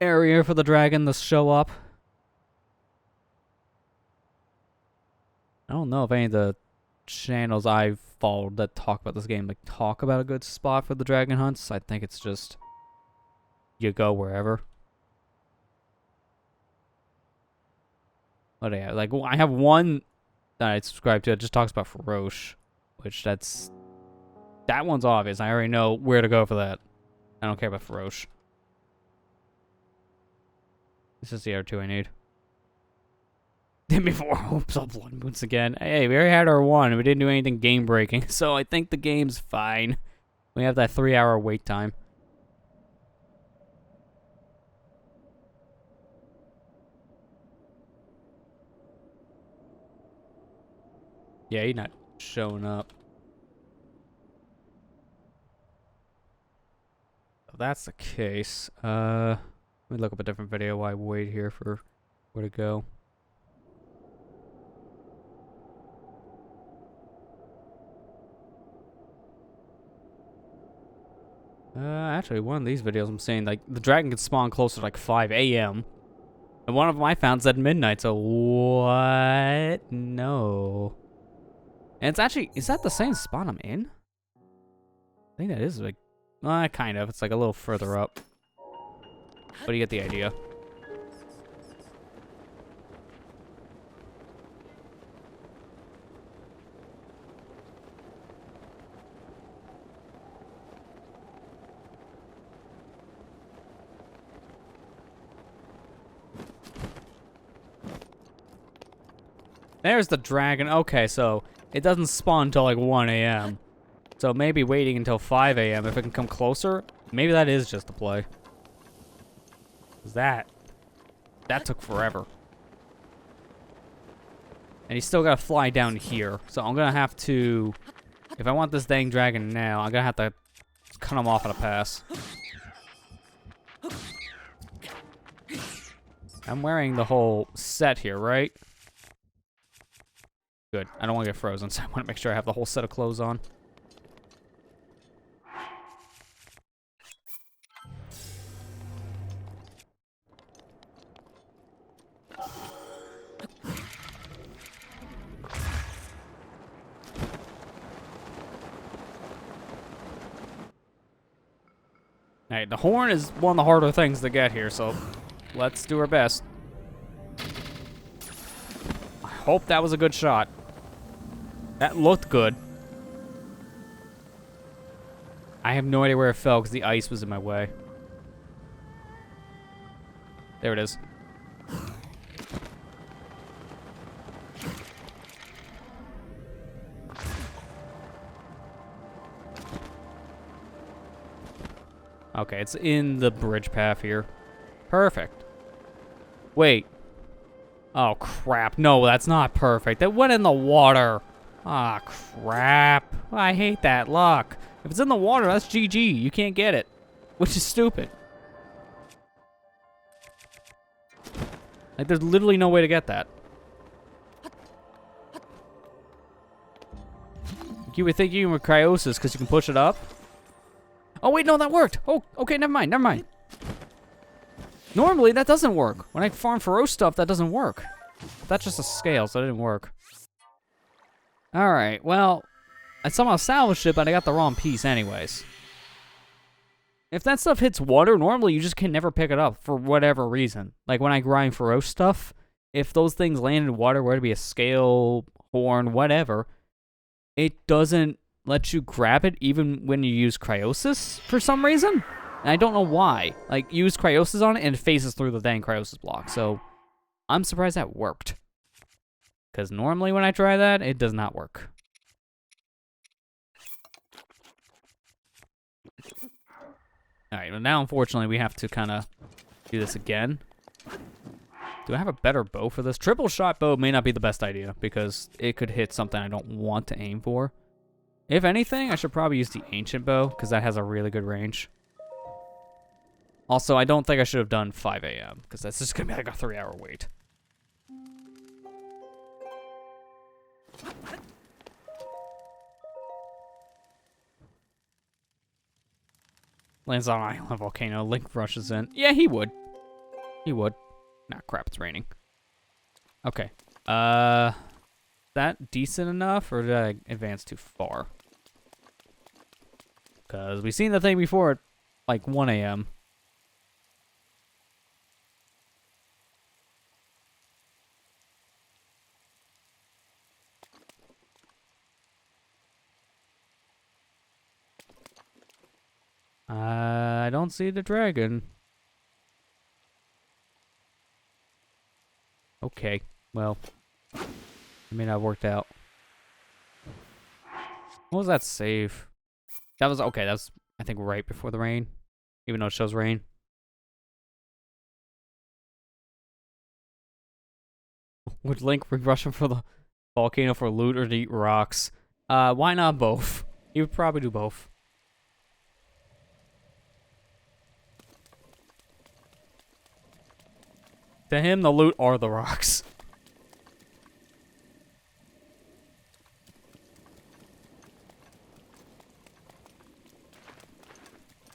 area for the dragon to show up. I don't know if any of the channels I've followed that talk about this game, like, talk about a good spot for the dragon hunts. I think it's just you go wherever. But yeah, like, I have one that I subscribe to that just talks about Feroche, which that one's obvious. I already know where to go for that. I don't care about Feroche. This is the other two I need. Then before Hopes of Blood once again. Hey, we already had our one, and we didn't do anything game-breaking, so I think the game's fine. We have that 3-hour wait time. Yeah, he's not showing up. If that's the case, let me look up a different video while I wait here for where to go. Actually, one of these videos I'm saying, like, the dragon could spawn closer to, like, 5 a.m. And one of them I found said midnight, so what? No. And it's actually, is that the same spot I'm in? I think that is, like, kind of. It's, like, a little further up. But you get the idea. There's the dragon. Okay, so it doesn't spawn until like 1 a.m. So maybe waiting until 5 a.m. if it can come closer. Maybe that is just the play. 'Cause that took forever. And he's still got to fly down here. So I'm going to have to, if I want this dang dragon now, I'm going to have to cut him off at a pass. I'm wearing the whole set here, right? Good. I don't want to get frozen, so I want to make sure I have the whole set of clothes on. Hey, the horn is one of the harder things to get here, so let's do our best. I hope that was a good shot. That looked good. I have no idea where it fell because the ice was in my way. There it is. Okay, it's in the bridge path here. Perfect. Wait. Oh, crap. No, that's not perfect. That went in the water. Ah, crap. I hate that luck. If it's in the water, that's GG. You can't get it. Which is stupid. Like, there's literally no way to get that. You were thinking with cryosis because you can push it up? Oh, wait, no, that worked. Oh, okay, never mind, never mind. Normally, that doesn't work. When I farm for roast stuff, that doesn't work. That's just a scale, so it didn't work. Alright, well, I somehow salvaged it, but I got the wrong piece anyways. If that stuff hits water, normally you just can never pick it up for whatever reason. Like when I grind for roast stuff, if those things land in water, whether it be a scale, horn, whatever, it doesn't let you grab it even when you use cryosis for some reason. And I don't know why. Like, use cryosis on it and it phases through the dang cryosis block. So, I'm surprised that worked. Because normally when I try that, it does not work. Alright, well now unfortunately we have to kind of do this again. Do I have a better bow for this? Triple shot bow may not be the best idea because it could hit something I don't want to aim for. If anything, I should probably use the ancient bow because that has a really good range. Also, I don't think I should have done 5 a.m. because that's just going to be like a 3-hour wait. Lands on an island volcano. Link rushes in. Yeah, he would. He would. Nah, crap, it's raining. Okay. That decent enough, or did I advance too far? Because we've seen the thing before at like 1 a.m. I don't see the dragon. Okay, well, I mean, that worked out. What was that save? That was, okay, that was, I think, right before the rain. Even though it shows rain. Would Link be rushing for the volcano for loot or to eat rocks? Why not both? He would probably do both. To him, the loot are the rocks.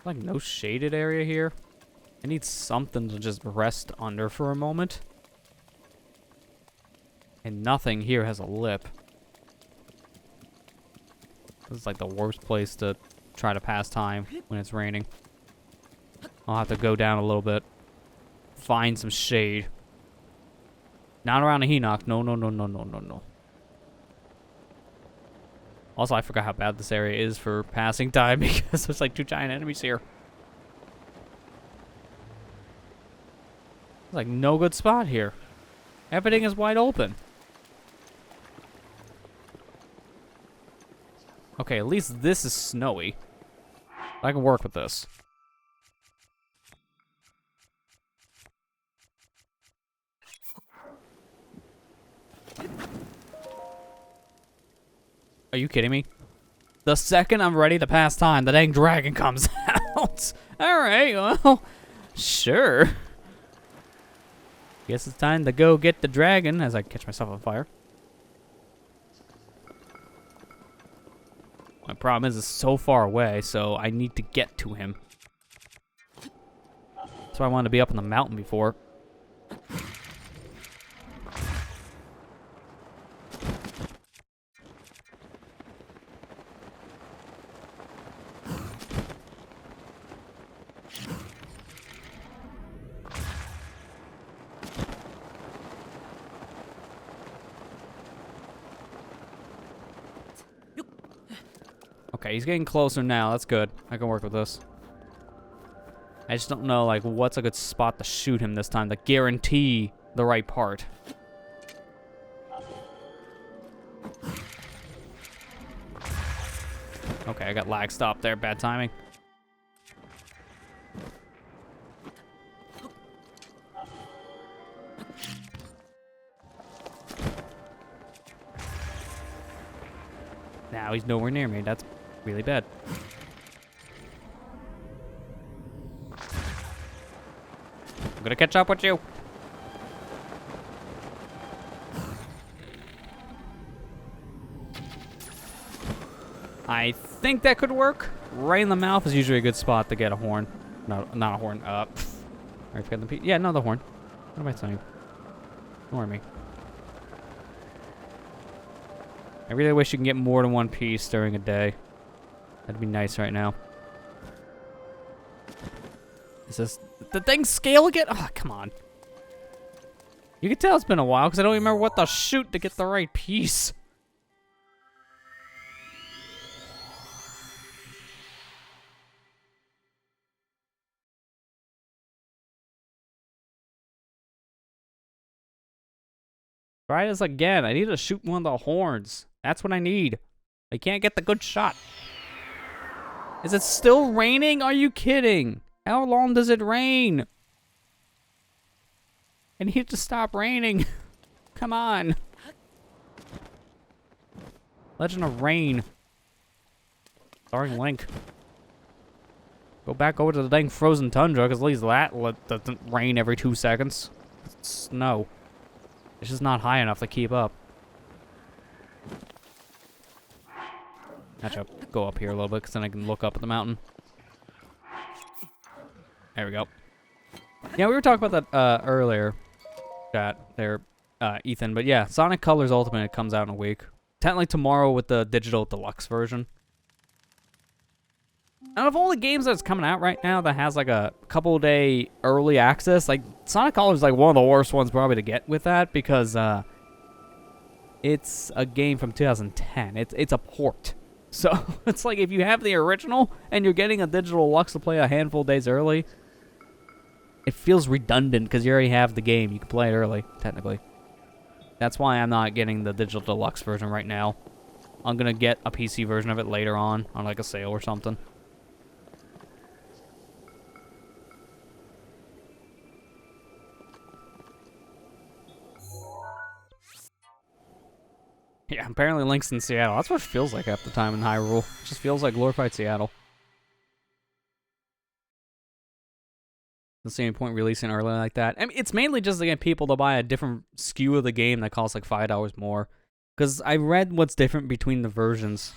Like no shaded area here. I need something to just rest under for a moment. And nothing here has a lip. This is like the worst place to try to pass time when it's raining. I'll have to go down a little bit. Find some shade. Not around the Hinoc. No, no, no, no, no, no, no. Also, I forgot how bad this area is for passing time because there's like 2 giant enemies here. There's like no good spot here. Everything is wide open. Okay, at least this is snowy. I can work with this. Are you kidding me? The second I'm ready to pass time, the dang dragon comes out. Alright, well, sure. Guess it's time to go get the dragon as I catch myself on fire. My problem is it's so far away, so I need to get to him. That's why I wanted to be up on the mountain before. Okay, he's getting closer now. That's good. I can work with this. I just don't know, like, what's a good spot to shoot him this time to guarantee the right part. Okay, I got lag stop there. Bad timing. Now he's nowhere near me. That's really bad. I'm gonna catch up with you. I think that could work. Right in the mouth is usually a good spot to get a horn. No, not a horn. I forgot the yeah, no, the horn. What am I saying? Ignore me. I really wish you can get more than one piece during a day. That'd be nice right now. Is this the thing scale again? Oh, come on. You can tell it's been a while because I don't remember what to shoot to get the right piece. Try this again. I need to shoot one of the horns. That's what I need. I can't get the good shot. Is it still raining? Are you kidding? How long does it rain? I need it to stop raining. Come on. Legend of Rain. Starring Link. Go back over to the dang frozen tundra, because at least that doesn't rain every 2 seconds. It's snow. It's just not high enough to keep up. Actually, I'll go up here a little bit, because then I can look up at the mountain. There we go. Yeah, we were talking about that earlier. Ethan. But yeah, Sonic Colors Ultimate comes out in a week. Technically tomorrow with the digital deluxe version. Out of all the games that's coming out right now that has like a couple day early access, like Sonic Colors is like one of the worst ones probably to get with that because it's a game from 2010. It's a port. So it's like if you have the original and you're getting a digital deluxe to play a handful of days early, it feels redundant because you already have the game. You can play it early, technically. That's why I'm not getting the digital deluxe version right now. I'm going to get a PC version of it later on like a sale or something. Yeah, apparently Link's in Seattle. That's what it feels like half the time in Hyrule. It just feels like glorified Seattle. Don't see any point releasing early like that. I mean, it's mainly just to get people to buy a different SKU of the game that costs like $5 more. Because I read what's different between the versions.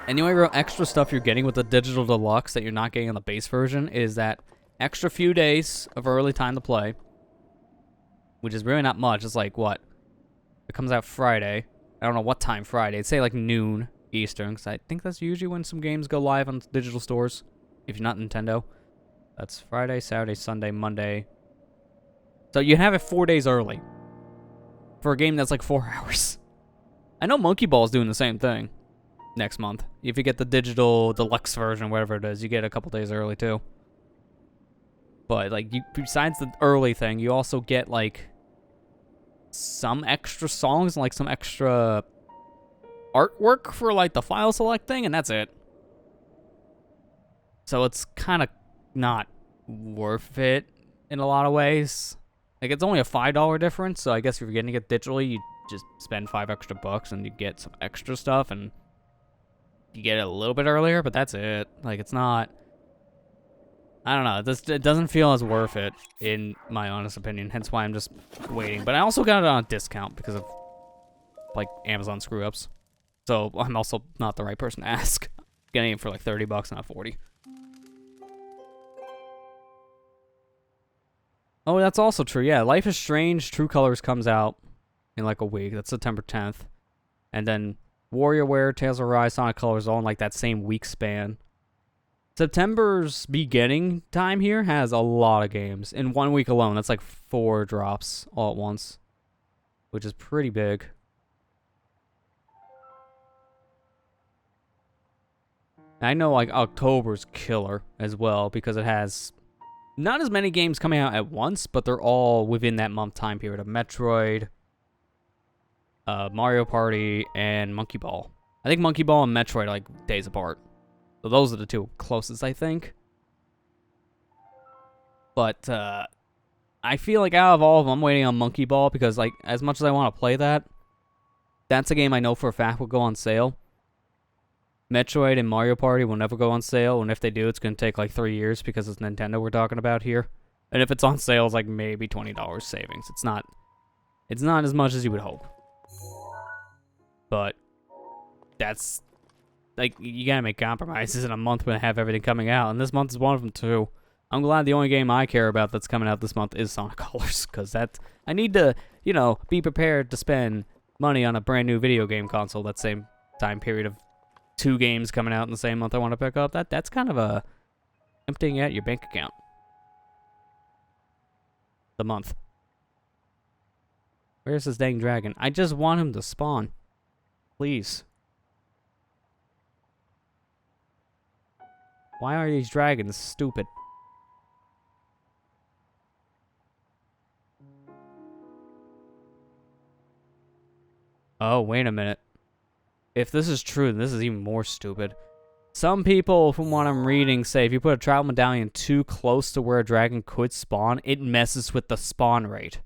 And the only real extra stuff you're getting with the digital deluxe that you're not getting on the base version is that extra few days of early time to play. Which is really not much. It's like, what? It comes out Friday. I don't know what time Friday. It'd say like noon Eastern. Because I think that's usually when some games go live on digital stores. If you're not Nintendo. That's Friday, Saturday, Sunday, Monday. So you have it 4 days early. For a game that's like 4 hours. I know Monkey Ball is doing the same thing. Next month. If you get the digital deluxe version, whatever it is, you get a couple days early too. But like, besides the early thing, you also get like some extra songs and like some extra artwork for like the file select thing, and that's it. So it's kind of not worth it in a lot of ways. Like, it's only a $5 difference, so I guess if you're getting it digitally, you just spend $5 extra and you get some extra stuff, and you get it a little bit earlier, but that's it. Like, it's not I don't know. It doesn't feel as worth it, in my honest opinion. Hence why I'm just waiting. But I also got it on a discount because of, like, Amazon screw-ups. So I'm also not the right person to ask. Getting it for like $30, not 40. Oh, that's also true. Yeah, Life is Strange True Colors comes out in like a week. That's September 10th. And then WarioWare, Tales of Arise, Sonic Colors all in like that same week span. September's beginning time here has a lot of games. In 1 week alone, that's like 4 drops all at once, which is pretty big. I know like October's killer as well because it has not as many games coming out at once, but they're all within that month time period of Metroid, Mario Party, and Monkey Ball. I think Monkey Ball and Metroid are like days apart. So those are the two closest, I think. But I feel like out of all of them, I'm waiting on Monkey Ball because, like, as much as I want to play that, that's a game I know for a fact will go on sale. Metroid and Mario Party will never go on sale, and if they do, it's going to take like 3 years because it's Nintendo we're talking about here. And if it's on sale, it's like maybe $20 savings. It's not as much as you would hope. But that's, like, you gotta make compromises in a month when I have everything coming out, and this month is one of them too. I'm glad the only game I care about that's coming out this month is Sonic Colors, because I need to, you know, be prepared to spend money on a brand new video game console that same time period of 2 games coming out in the same month I want to pick up. That's kind of a emptying out your bank account. The month. Where's this dang dragon? I just want him to spawn. Please. Why are these dragons stupid? Oh, wait a minute. If this is true, this is even more stupid. Some people, from what I'm reading, say if you put a travel medallion too close to where a dragon could spawn, it messes with the spawn rate.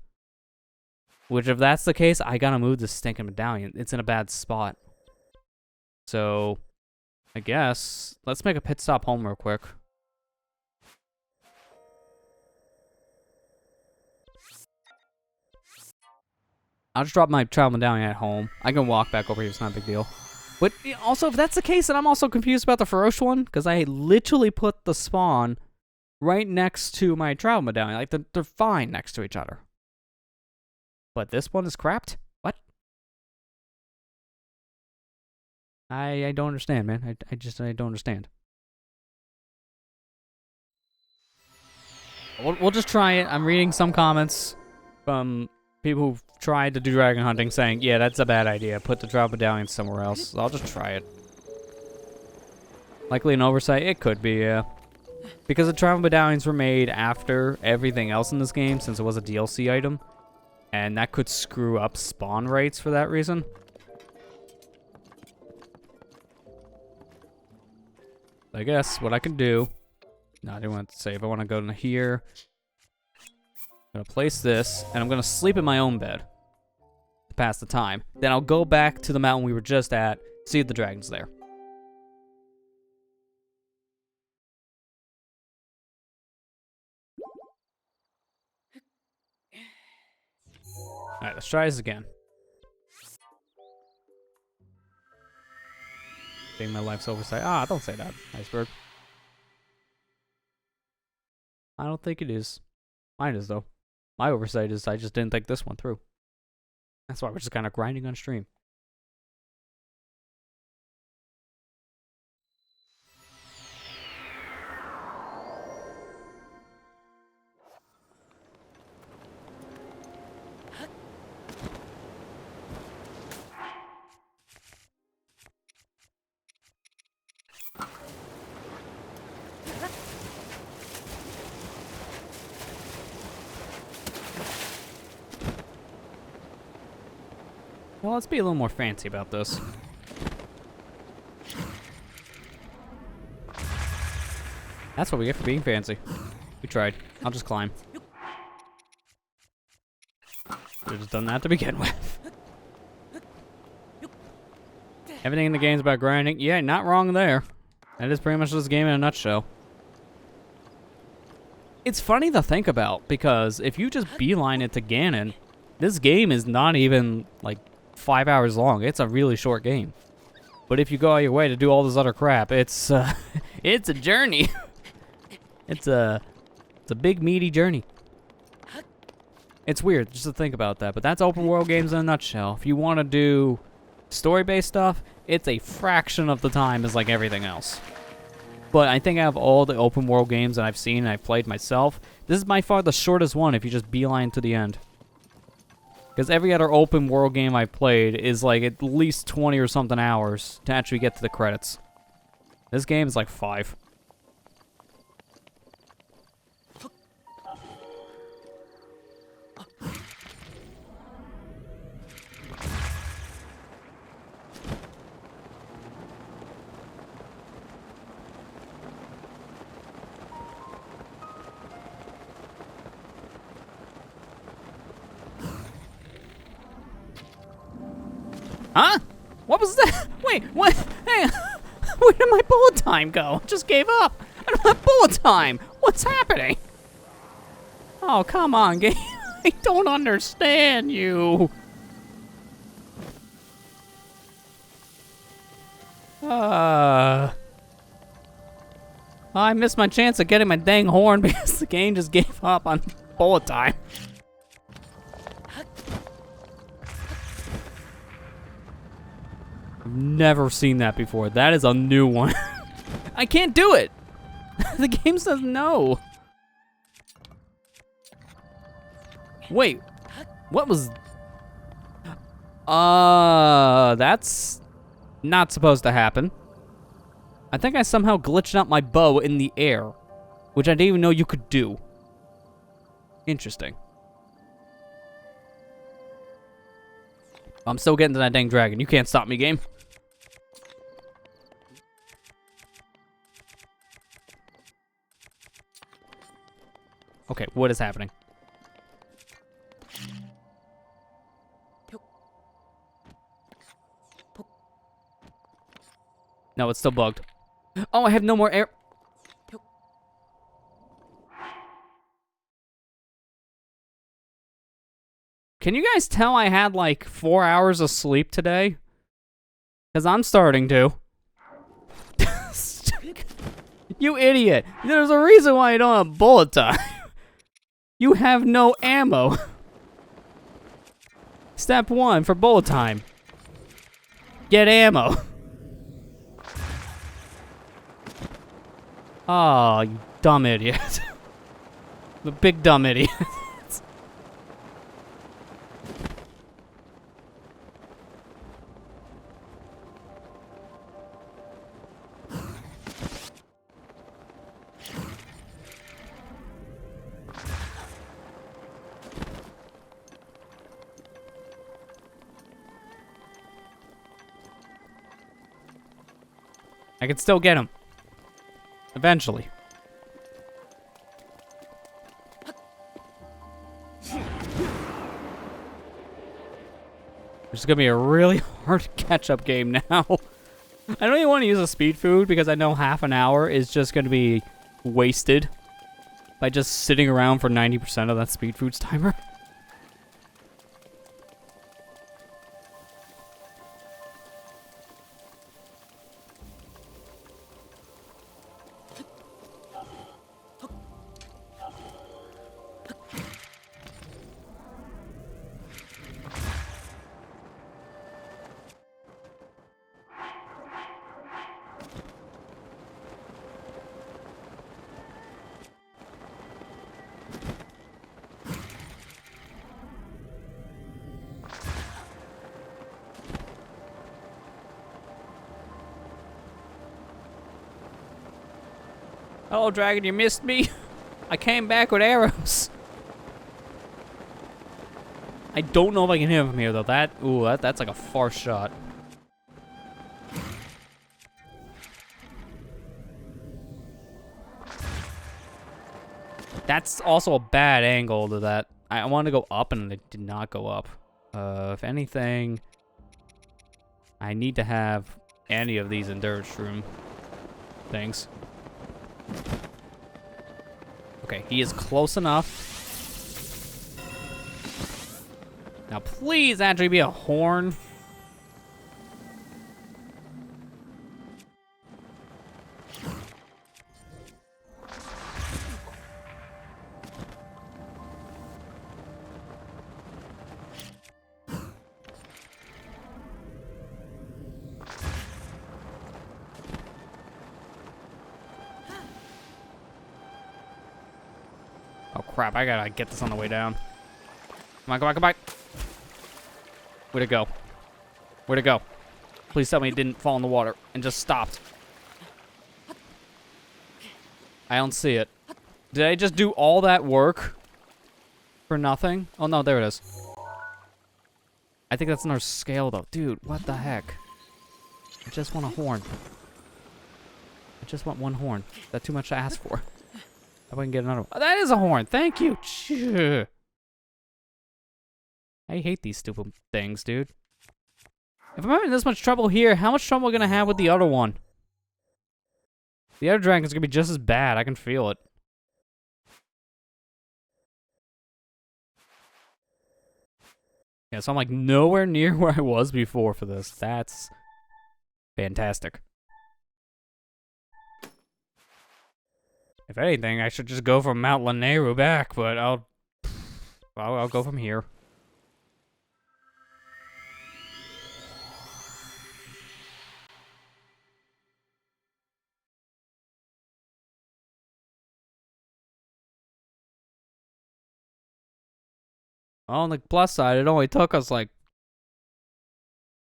Which, if that's the case, I gotta move this stinking medallion. It's in a bad spot. So, I guess, let's make a pit stop home real quick. I'll just drop my travel medallion at home. I can walk back over here, it's not a big deal. But also, if that's the case, then I'm also confused about the Feroce one, because I literally put the spawn right next to my travel medallion. Like, they're fine next to each other. But this one is crapped? What? I don't understand, man. I don't understand. We'll just try it. I'm reading some comments from people who've tried to do dragon hunting saying, yeah, that's a bad idea. Put the travel medallion somewhere else. I'll just try it. Likely an oversight? It could be, yeah. Because the travel medallions were made after everything else in this game, since it was a DLC item. And that could screw up spawn rates for that reason. I guess what I can do... No, I didn't want to save. I want to go to here. I'm going to place this, and I'm going to sleep in my own bed to pass the time. Then I'll go back to the mountain we were just at, see if the dragon's there. Alright, let's try this again. Being my life's oversight. Ah, don't say that, iceberg. I don't think it is. Mine is, though. My oversight is I just didn't think this one through. That's why we're just kind of grinding on stream. Well, let's be a little more fancy about this. That's what we get for being fancy. We tried. I'll just climb. Should've just done that to begin with. Everything in the game's about grinding. Yeah, not wrong there. That is pretty much this game in a nutshell. It's funny to think about, because if you just beeline it to Ganon, this game is not even, like, 5 hours long. It's a really short game. But if you go out your way to do all this other crap, it's it's a journey. It's a big, meaty journey. It's weird just to think about that, but that's open world games in a nutshell. If you want to do story-based stuff, it's a fraction of the time as, like, everything else. But I think out of all the open world games that I've seen and I've played myself, this is by far the shortest one if you just beeline to the end. Because every other open world game I've played is like at least 20 or something hours to actually get to the credits. This game is like 5. Huh? What was that? Wait, what? Hey, where did my bullet time go? I just gave up. I don't have bullet time. What's happening? Oh, come on, game. I don't understand you. I missed my chance of getting my dang horn because the game just gave up on bullet time. Never seen that before. That is a new one. I can't do it. The game says no. Wait, what was... that's not supposed to happen. I think I somehow glitched out my bow in the air, which I didn't even know you could do. Interesting. I'm still getting to that dang dragon. You can't stop me, game. Okay, what is happening? No, it's still bugged. Oh, I have no more air. Can you guys tell I had like 4 hours of sleep today? Because I'm starting to. You idiot. There's a reason why you don't have bullet time. You have no ammo. Step 1 for bullet time. Get ammo. Oh, you dumb idiot. The big dumb idiot. I can still get him. Eventually. This is gonna be a really hard catch-up game now. I don't even want to use a speed food because I know half an hour is just gonna be wasted by just sitting around for 90% of that speed foods timer. Hello, dragon, you missed me? I came back with arrows. I don't know if I can hit him from here, though. That's like a far shot. That's also a bad angle to that. I wanted to go up, and it did not go up. If anything, I need to have any of these endurance room things. Okay, he is close enough. Now, please actually be a horn. Oh crap, I gotta get this on the way down. Come on, come on, come on. Where'd it go? Where'd it go? Please tell me it didn't fall in the water and just stopped. I don't see it. Did I just do all that work for nothing? Oh no, there it is. I think that's another scale though. Dude, what the heck? I just want a horn. I just want one horn. Is that too much to ask for? If I can get another one. Oh, that is a horn. Thank you. I hate these stupid things, dude. If I'm having this much trouble here, how much trouble am I gonna have with the other one? The other dragon's gonna be just as bad. I can feel it. Yeah, so I'm like nowhere near where I was before for this. That's fantastic. If anything, I should just go from Mount Lanayru back, but I'll go from here. On the plus side, it only took us like,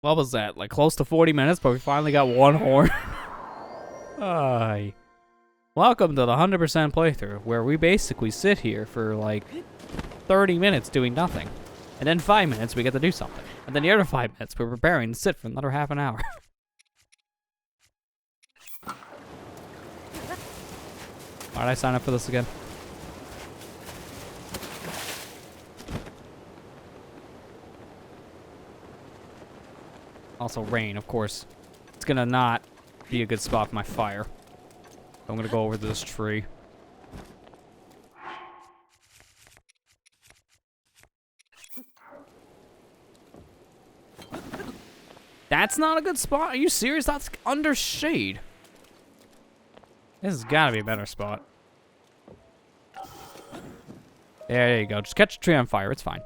what was that? Like close to 40 minutes, but we finally got one horn. Hi. Welcome to the 100% playthrough, where we basically sit here for like 30 minutes doing nothing. And then 5 minutes we get to do something. And then the other 5 minutes we're preparing to sit for another half an hour. Why did I sign up for this again? Also rain, of course. It's gonna not be a good spot for my fire. I'm gonna go over this tree. That's not a good spot? Are you serious? That's under shade. This has gotta be a better spot. There you go. Just catch a tree on fire. It's fine.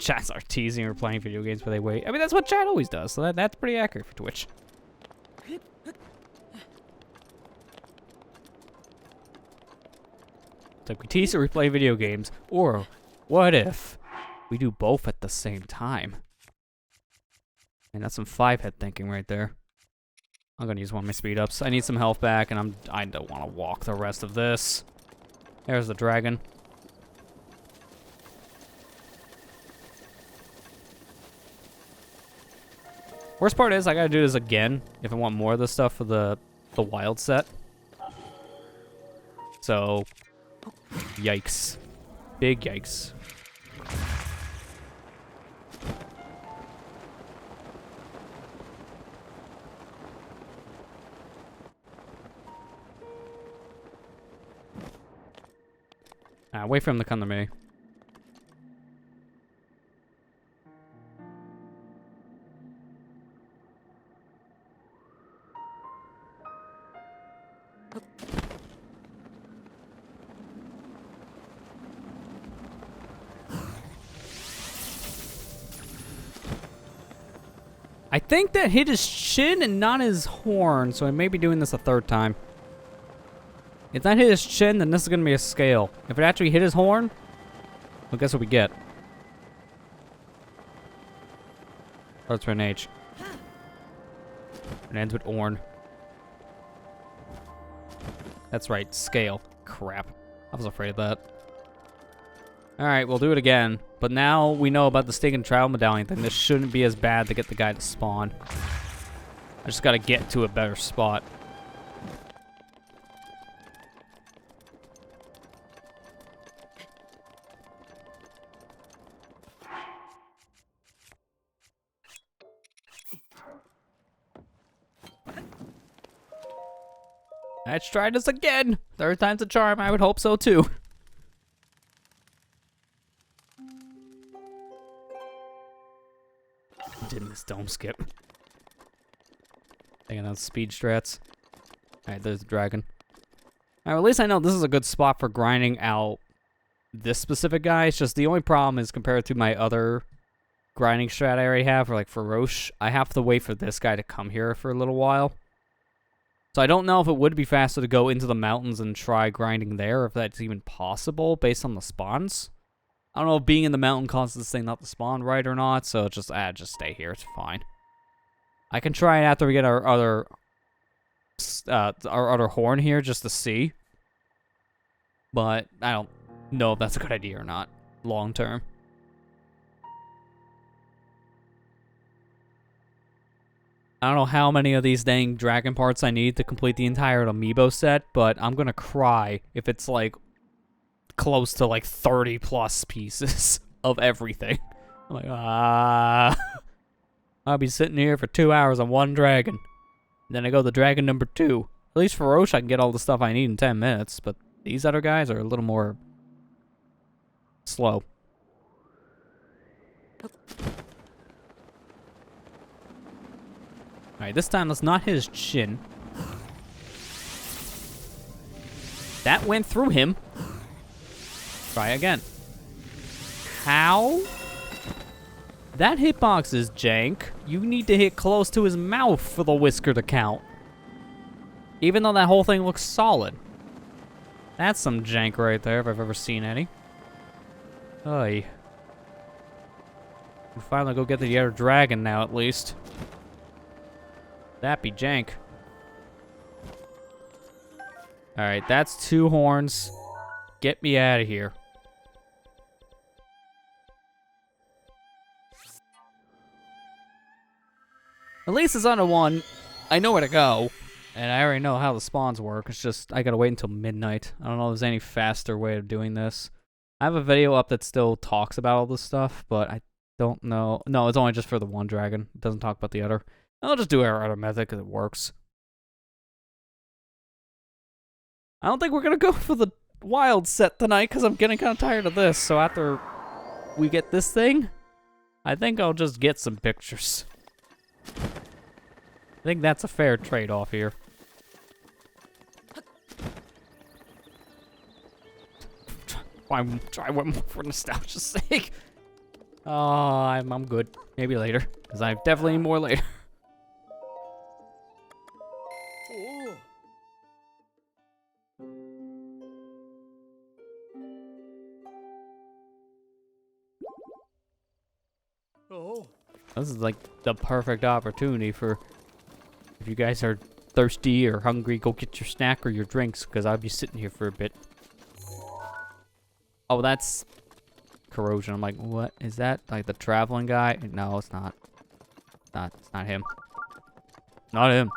Chats are teasing or playing video games but they wait. I mean, that's what chat always does, so that's pretty accurate for Twitch. It's like we tease or we play video games, or what if we do both at the same time? And that's some 5-head thinking right there. I'm gonna use one of my speed ups. I need some health back, and I don't want to walk the rest of this. There's the dragon. Worst part is I gotta do this again if I want more of this stuff for the wild set. So, yikes. Big yikes. Wait for him to come to me. I think that hit his chin and not his horn, so I may be doing this a third time. If that hit his chin, then this is gonna be a scale. If it actually hit his horn, well, guess what we get? Starts with an H. And ends with Orn. That's right, scale. Crap. I was afraid of that. Alright, we'll do it again. But now we know about the stake and trial medallion thing. This shouldn't be as bad to get the guy to spawn. I just gotta get to a better spot. Let's try this again. Third time's a charm. I would hope so too. Didn't this dome skip? Taking out speed strats. Alright, there's the dragon. Alright, well, at least I know this is a good spot for grinding out this specific guy. It's just the only problem is compared to my other grinding strat I already have, for like Faroche, I have to wait for this guy to come here for a little while. So I don't know if it would be faster to go into the mountains and try grinding there, if that's even possible based on the spawns. I don't know if being in the mountain causes this thing not to spawn right or not, so just stay here, it's fine. I can try it after we get our other horn here just to see. But I don't know if that's a good idea or not, long term. I don't know how many of these dang dragon parts I need to complete the entire amiibo set, but I'm gonna cry if it's like close to like 30 plus pieces of everything. I'm like, I'll be sitting here for 2 hours on one dragon. Then I go to dragon number 2. At least for Roche, I can get all the stuff I need in 10 minutes, but these other guys are a little more slow. Alright, this time let's not hit his chin. That went through him. Try again. How? That hitbox is jank. You need to hit close to his mouth for the whisker to count. Even though that whole thing looks solid. That's some jank right there, if I've ever seen any. Oy. We finally go get the other dragon now, at least. That be jank. Alright, that's 2 horns. Get me out of here. At least it's under 1. I know where to go. And I already know how the spawns work. It's just, I gotta wait until midnight. I don't know if there's any faster way of doing this. I have a video up that still talks about all this stuff, but I don't know. No, it's only just for the one dragon. It doesn't talk about the other. I'll just do our other method because it works. I don't think we're gonna go for the wild set tonight because I'm getting kind of tired of this. So after we get this thing, I think I'll just get some pictures. I think that's a fair trade-off here. Try one more for nostalgia's sake. Oh, I'm good. Maybe later, because I definitely need more later. Oh. Oh. This is like the perfect opportunity for, if you guys are thirsty or hungry, go get your snack or your drinks, because I'll be sitting here for a bit. Oh, that's corrosion. I'm like, what is that? Like the traveling guy? No, it's not. It's not him. Not him.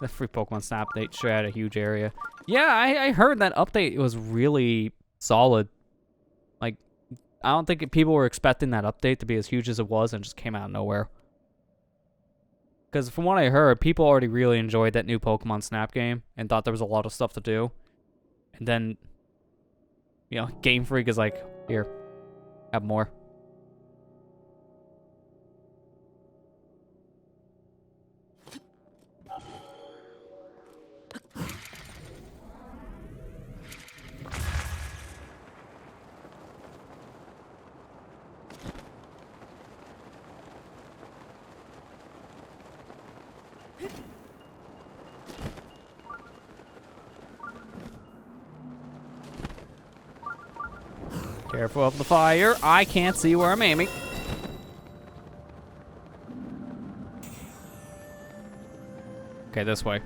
The free Pokemon Snap update sure had a huge area. Yeah, I heard that update was really solid. Like, I don't think people were expecting that update to be as huge as it was and just came out of nowhere. Because from what I heard, people already really enjoyed that new Pokemon Snap game and thought there was a lot of stuff to do. And then, you know, Game Freak is like, here, have more. Careful of the fire. I can't see where I'm aiming. Okay, this way.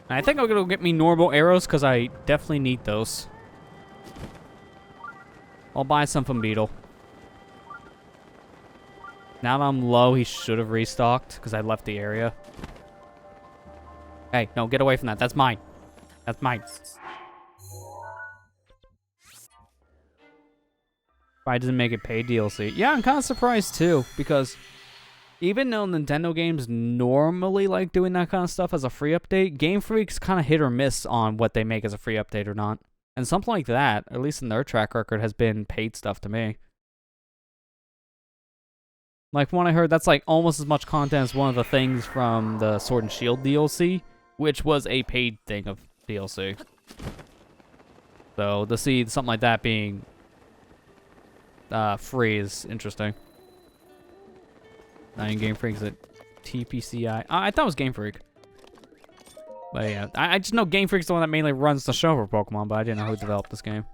I think I'm gonna get me normal arrows because I definitely need those. I'll buy some from Beetle. Now that I'm low, he should have restocked because I left the area. Hey, no, get away from that. That's mine. That's mine. I didn't make it paid DLC. Yeah, I'm kind of surprised too, because even though Nintendo games normally like doing that kind of stuff as a free update, Game Freak's kind of hit or miss on what they make as a free update or not. And something like that, at least in their track record, has been paid stuff to me. Like, when I heard that's like almost as much content as one of the things from the Sword and Shield DLC, which was a paid thing of DLC. So to see something like that being free is interesting. Not in Game Freak, is it TPCI? I thought it was Game Freak. But yeah, I just know Game Freak's the one that mainly runs the show for Pokemon, but I didn't know who developed this game.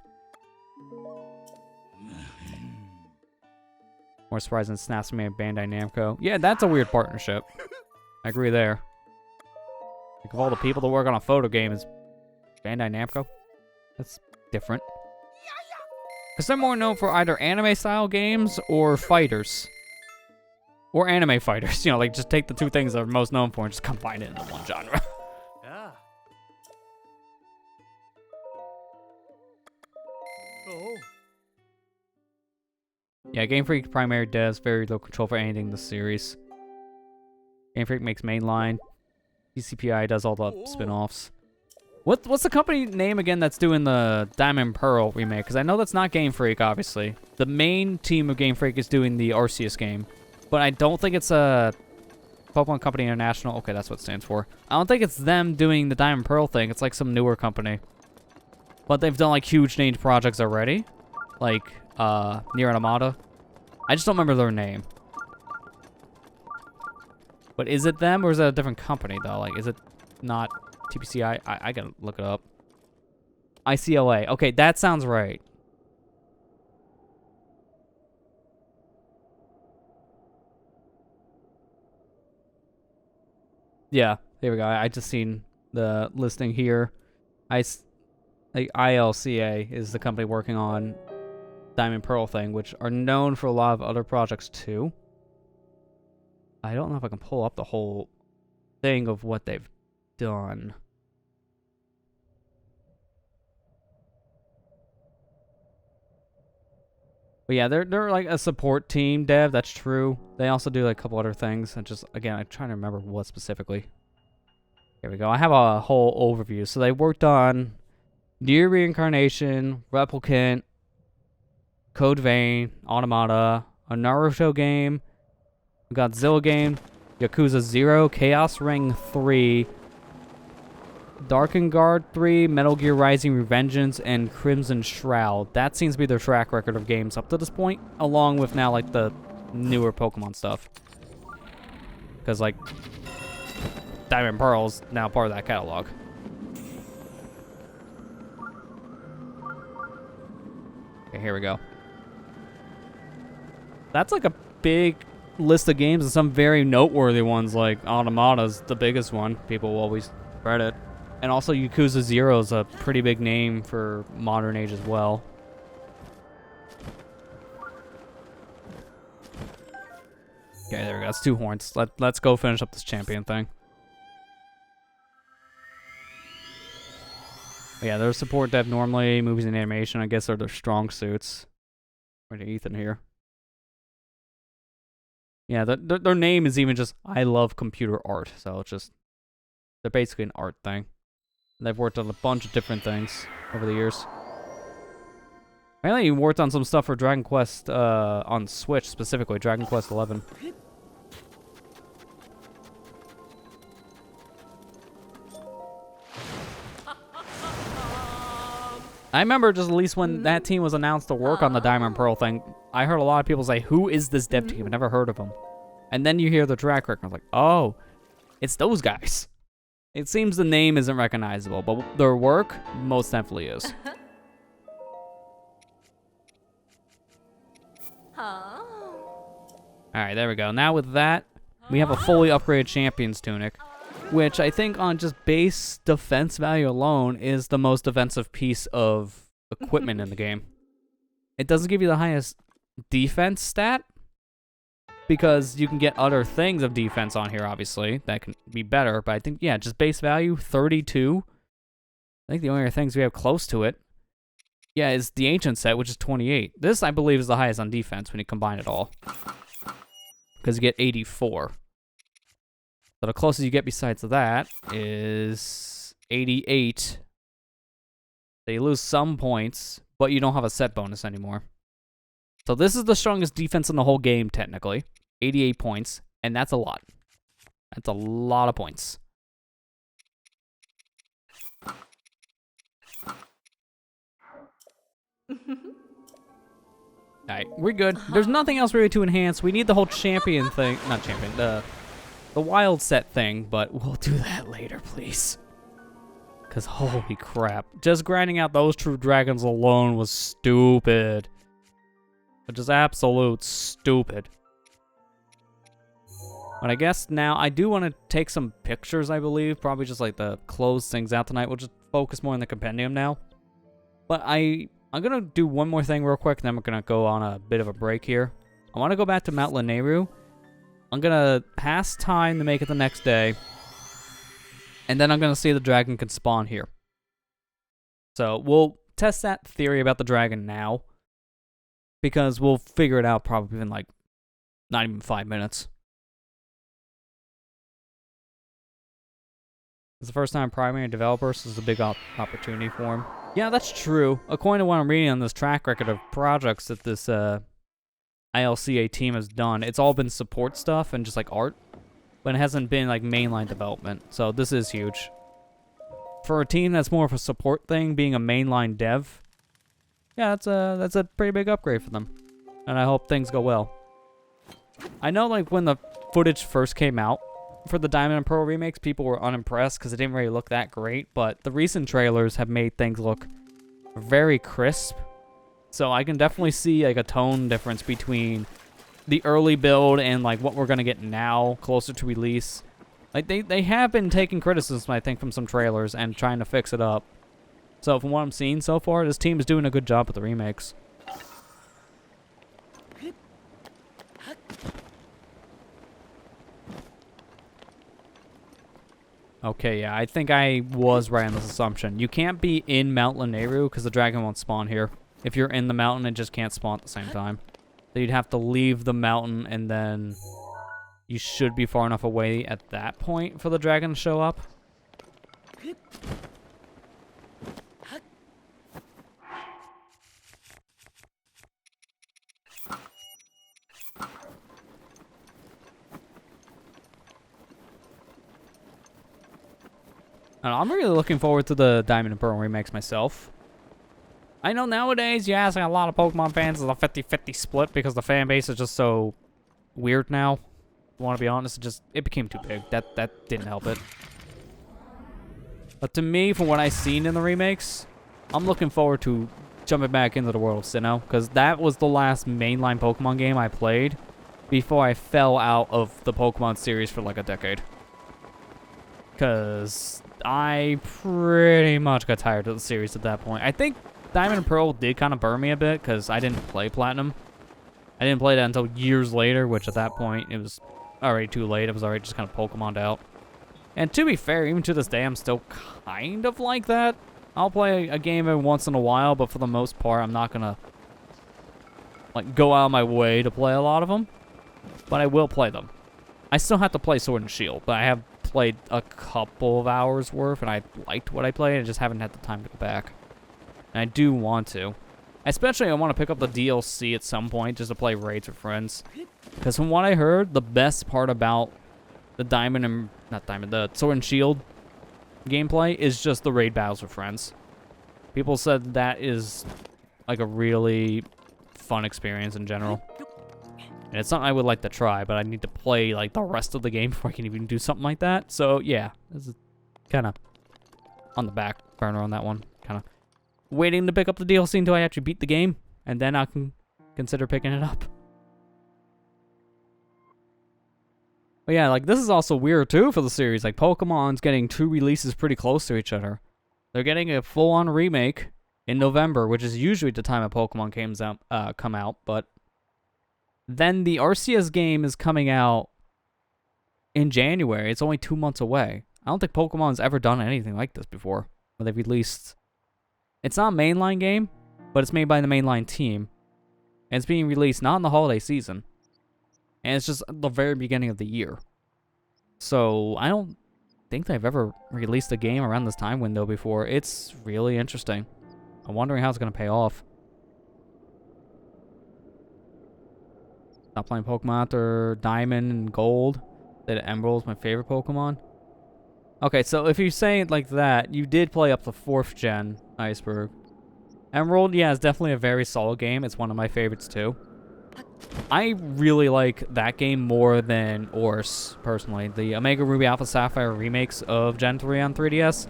More surprising Snaps made Bandai Namco. Yeah, that's a weird partnership. I agree there. Like, of all the people that work on a photo game, is Bandai Namco? That's different. Because they're more known for either anime-style games or fighters. Or anime fighters. You know, like, just take the two things they're most known for and just combine it into one genre. Yeah. Oh. Yeah, Game Freak's primary devs, very low control for anything in the series. Game Freak makes mainline. DCPI does all the spin-offs. What's the company name again that's doing the Diamond Pearl remake? Because I know that's not Game Freak, obviously. The main team of Game Freak is doing the Arceus game. But I don't think it's a Pokemon Company International. Okay, that's what it stands for. I don't think it's them doing the Diamond Pearl thing. It's like some newer company. But they've done like huge named projects already. Like Nier Automata. I just don't remember their name. But is it them or is it a different company though? Like, is it not TPCI? I gotta look it up. ICLA. Okay, that sounds right. Yeah, there we go. I just seen the listing here. Like ILCA is the company working on Diamond Pearl thing, which are known for a lot of other projects too. I don't know if I can pull up the whole thing of what they've done. But yeah, they're like a support team dev, that's true. They also do like a couple other things. And just, again, I'm trying to remember what specifically. Here we go. I have a whole overview. So they worked on Nier Reincarnation, Replicant, Code Vein, Automata, a Naruto game, a Godzilla game, Yakuza 0, Chaos Ring 3, Darkengard 3, Metal Gear Rising Revengeance, and Crimson Shroud. That seems to be their track record of games up to this point, along with now, like, the newer Pokemon stuff. Because, like, Diamond Pearl's now part of that catalog. Okay, here we go. That's, like, a big list of games, and some very noteworthy ones, like Automata's the biggest one. People will always credit. And also Yakuza 0 is a pretty big name for modern age as well. Okay, there we go. That's 2 horns. Let's go finish up this champion thing. But yeah, they're support dev normally. Movies and animation, I guess, are their strong suits. Right to Ethan here. Yeah, their name is even just I love computer art. So it's just, they're basically an art thing. They've worked on a bunch of different things over the years. Apparently, he worked on some stuff for Dragon Quest on Switch, specifically Dragon Quest XI. I remember just at least when that team was announced to work on the Diamond Pearl thing, I heard a lot of people say, "Who is this dev team? I've never heard of them." And then you hear the track record, and I was like, "Oh, it's those guys." It seems the name isn't recognizable, but their work most definitely is. Alright, there we go. Now with that, we have a fully upgraded Champion's Tunic, which I think on just base defense value alone is the most defensive piece of equipment in the game. It doesn't give you the highest defense stat, because you can get other things of defense on here, obviously, that can be better. But I think, yeah, just base value, 32. I think the only other things we have close to it Yeah, it's the ancient set, which is 28. This, I believe, is the highest on defense when you combine it all. Because you get 84. So the closest you get besides that is 88. So you lose some points, but you don't have a set bonus anymore. So this is the strongest defense in the whole game, technically. 88 points, and that's a lot. That's a lot of points. Alright, we're good. There's nothing else really to enhance. We need the whole champion thing. Not champion, the wild set thing, but we'll do that later, please. Because holy crap. Just grinding out those true dragons alone was stupid. Just absolute stupid. But I guess now I do want to take some pictures, I believe. Probably just like the close things out tonight. We'll just focus more on the compendium now. But I'm going to do one more thing real quick, and then we're going to go on a bit of a break here. I want to go back to Mount Lanayru. I'm going to pass time to make it the next day. And then I'm going to see if the dragon can spawn here. So we'll test that theory about the dragon now. Because we'll figure it out probably in like not even 5 minutes. It's the first time primary developers, so this is a big opportunity for him. Yeah, that's true. According to what I'm reading on this track record of projects that this ILCA team has done, it's all been support stuff and just like art, but it hasn't been like mainline development. So this is huge. For a team that's more of a support thing, being a mainline dev, yeah, that's a pretty big upgrade for them. And I hope things go well. I know like when the footage first came out for the Diamond and Pearl remakes, people were unimpressed because it didn't really look that great, but the recent trailers have made things look very crisp. So I can definitely see like a tone difference between the early build and like what we're gonna get now, closer to release. Like they have been taking criticism, I think, from some trailers and trying to fix it up. So from what I'm seeing so far, this team is doing a good job with the remakes. Okay, yeah, I think I was right on this assumption. You can't be in Mount Lanayru because the dragon won't spawn here. If you're in the mountain, it just can't spawn at the same time. So you'd have to leave the mountain, and then you should be far enough away at that point for the dragon to show up. I'm really looking forward to the Diamond and Pearl remakes myself. I know nowadays you're asking a lot of Pokemon fans is a 50-50 split because the fan base is just so weird now. I want to be honest, it became too big. That didn't help it. But to me, from what I've seen in the remakes, I'm looking forward to jumping back into the world of Sinnoh, because that was the last mainline Pokemon game I played before I fell out of the Pokemon series for like a decade. Because I pretty much got tired of the series at that point. I think Diamond and Pearl did kind of burn me a bit because I didn't play Platinum. I didn't play that until years later, which at that point, it was already too late. It was already just kind of Pokemon'd out. And to be fair, even to this day, I'm still kind of like that. I'll play a game every once in a while, but for the most part, I'm not going to like go out of my way to play a lot of them. But I will play them. I still have to play Sword and Shield, but I have played a couple of hours worth, and I liked what I played. I just haven't had the time to go back. And I do want to. Especially, I want to pick up the DLC at some point just to play raids with friends. Because from what I heard, the best part about the the Sword and Shield gameplay is just the raid battles with friends. People said that is like a really fun experience in general. And it's something I would like to try, but I need to play like the rest of the game before I can even do something like that. So yeah, this is kind of on the back burner on that one. Kind of waiting to pick up the DLC until I actually beat the game, and then I can consider picking it up. But yeah, like this is also weird too for the series. Like Pokemon's getting 2 releases pretty close to each other. They're getting a full-on remake in November, which is usually the time a Pokemon games come out, but then the Arceus game is coming out in January. It's only 2 months away. I don't think Pokemon's ever done anything like this before. Where they've released... It's not a mainline game, but it's made by the mainline team. And it's being released not in the holiday season. And it's just the very beginning of the year. So I don't think they've ever released a game around this time window before. It's really interesting. I'm wondering how it's going to pay off. Not playing Pokemon after Diamond and Gold. That Emerald's my favorite Pokemon. Okay, so if you say it like that, you did play up to 4th gen Iceberg. Emerald, yeah, is definitely a very solid game. It's one of my favorites too. I really like that game more than Ors, personally. The Omega Ruby Alpha Sapphire remakes of Gen 3 on 3DS,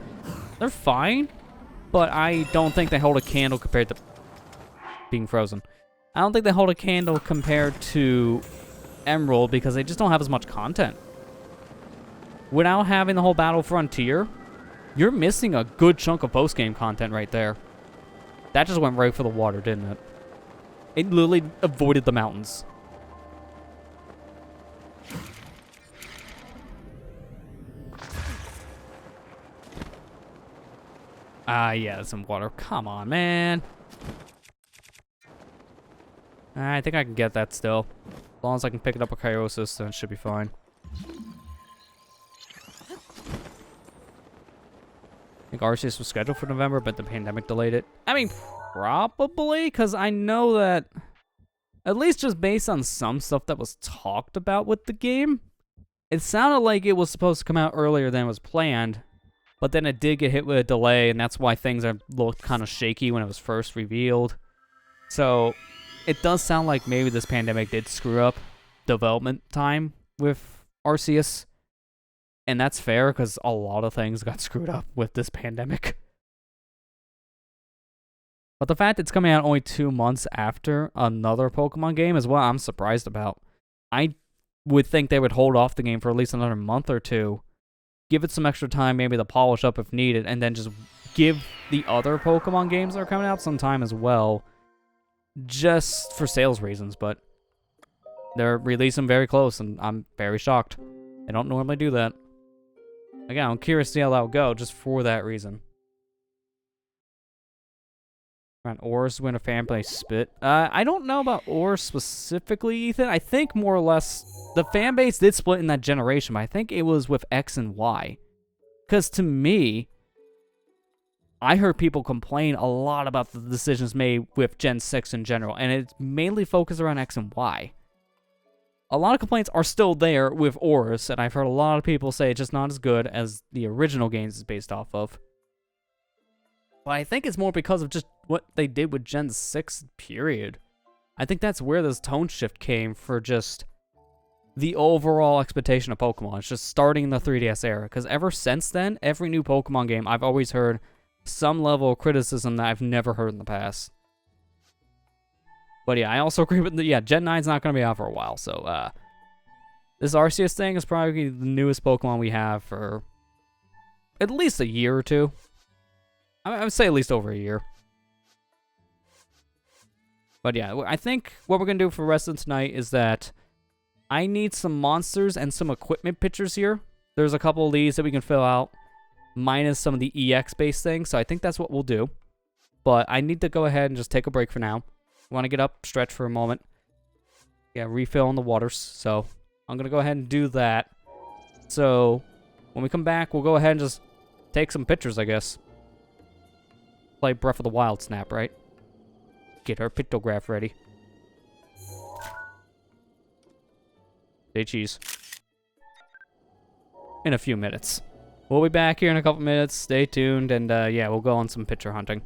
they're fine, but I don't think they hold a candle compared to being frozen. I don't think they hold a candle compared to Emerald because they just don't have as much content. Without having the whole Battle Frontier, you're missing a good chunk of post-game content right there. That just went right for the water, didn't it? It literally avoided the mountains. Yeah, that's some water. Come on, man. I think I can get that still. As long as I can pick it up with Kyosis, then it should be fine. I think Arceus was scheduled for November, but the pandemic delayed it. I mean, probably, because I know that, at least just based on some stuff that was talked about with the game, it sounded like it was supposed to come out earlier than was planned, but then it did get hit with a delay, and that's why things are looked kind of shaky when it was first revealed. So, it does sound like maybe this pandemic did screw up development time with Arceus. And that's fair, because a lot of things got screwed up with this pandemic. But the fact it's coming out only 2 months after another Pokemon game is what I'm surprised about. I would think they would hold off the game for at least another month or two, give it some extra time maybe to polish up if needed, and then just give the other Pokemon games that are coming out some time as well, just for sales reasons. But they're releasing very close, and I'm very shocked. They don't normally do that. Again, I'm curious to see how that will go, just for that reason. Around Ors, when a fan base split. I don't know about Ors specifically, Ethan. I think more or less the fan base did split in that generation, but I think it was with X and Y. Because to me, I heard people complain a lot about the decisions made with Gen 6 in general, and it's mainly focused around X and Y. A lot of complaints are still there with Ors, and I've heard a lot of people say it's just not as good as the original games is based off of. But I think it's more because of just what they did with Gen 6, period. I think that's where this tone shift came for just the overall expectation of Pokemon. It's just starting in the 3DS era, because ever since then, every new Pokemon game, I've always heard some level of criticism that I've never heard in the past. But yeah, I also agree with Gen 9's not going to be out for a while, so this Arceus thing is probably the newest Pokemon we have for at least a year or two. I would say at least over a year. But yeah, I think what we're going to do for the rest of tonight is that I need some monsters and some equipment pictures here. There's a couple of these that we can fill out, minus some of the EX-based things, so I think that's what we'll do. But I need to go ahead and just take a break for now. Want to get up, stretch for a moment. Yeah, refill in the waters. So I'm going to go ahead and do that. So when we come back, we'll go ahead and just take some pictures, I guess. Play Breath of the Wild snap, right? Get our pictograph ready. Say cheese. In a few minutes. We'll be back here in a couple minutes. Stay tuned, and yeah, we'll go on some picture hunting.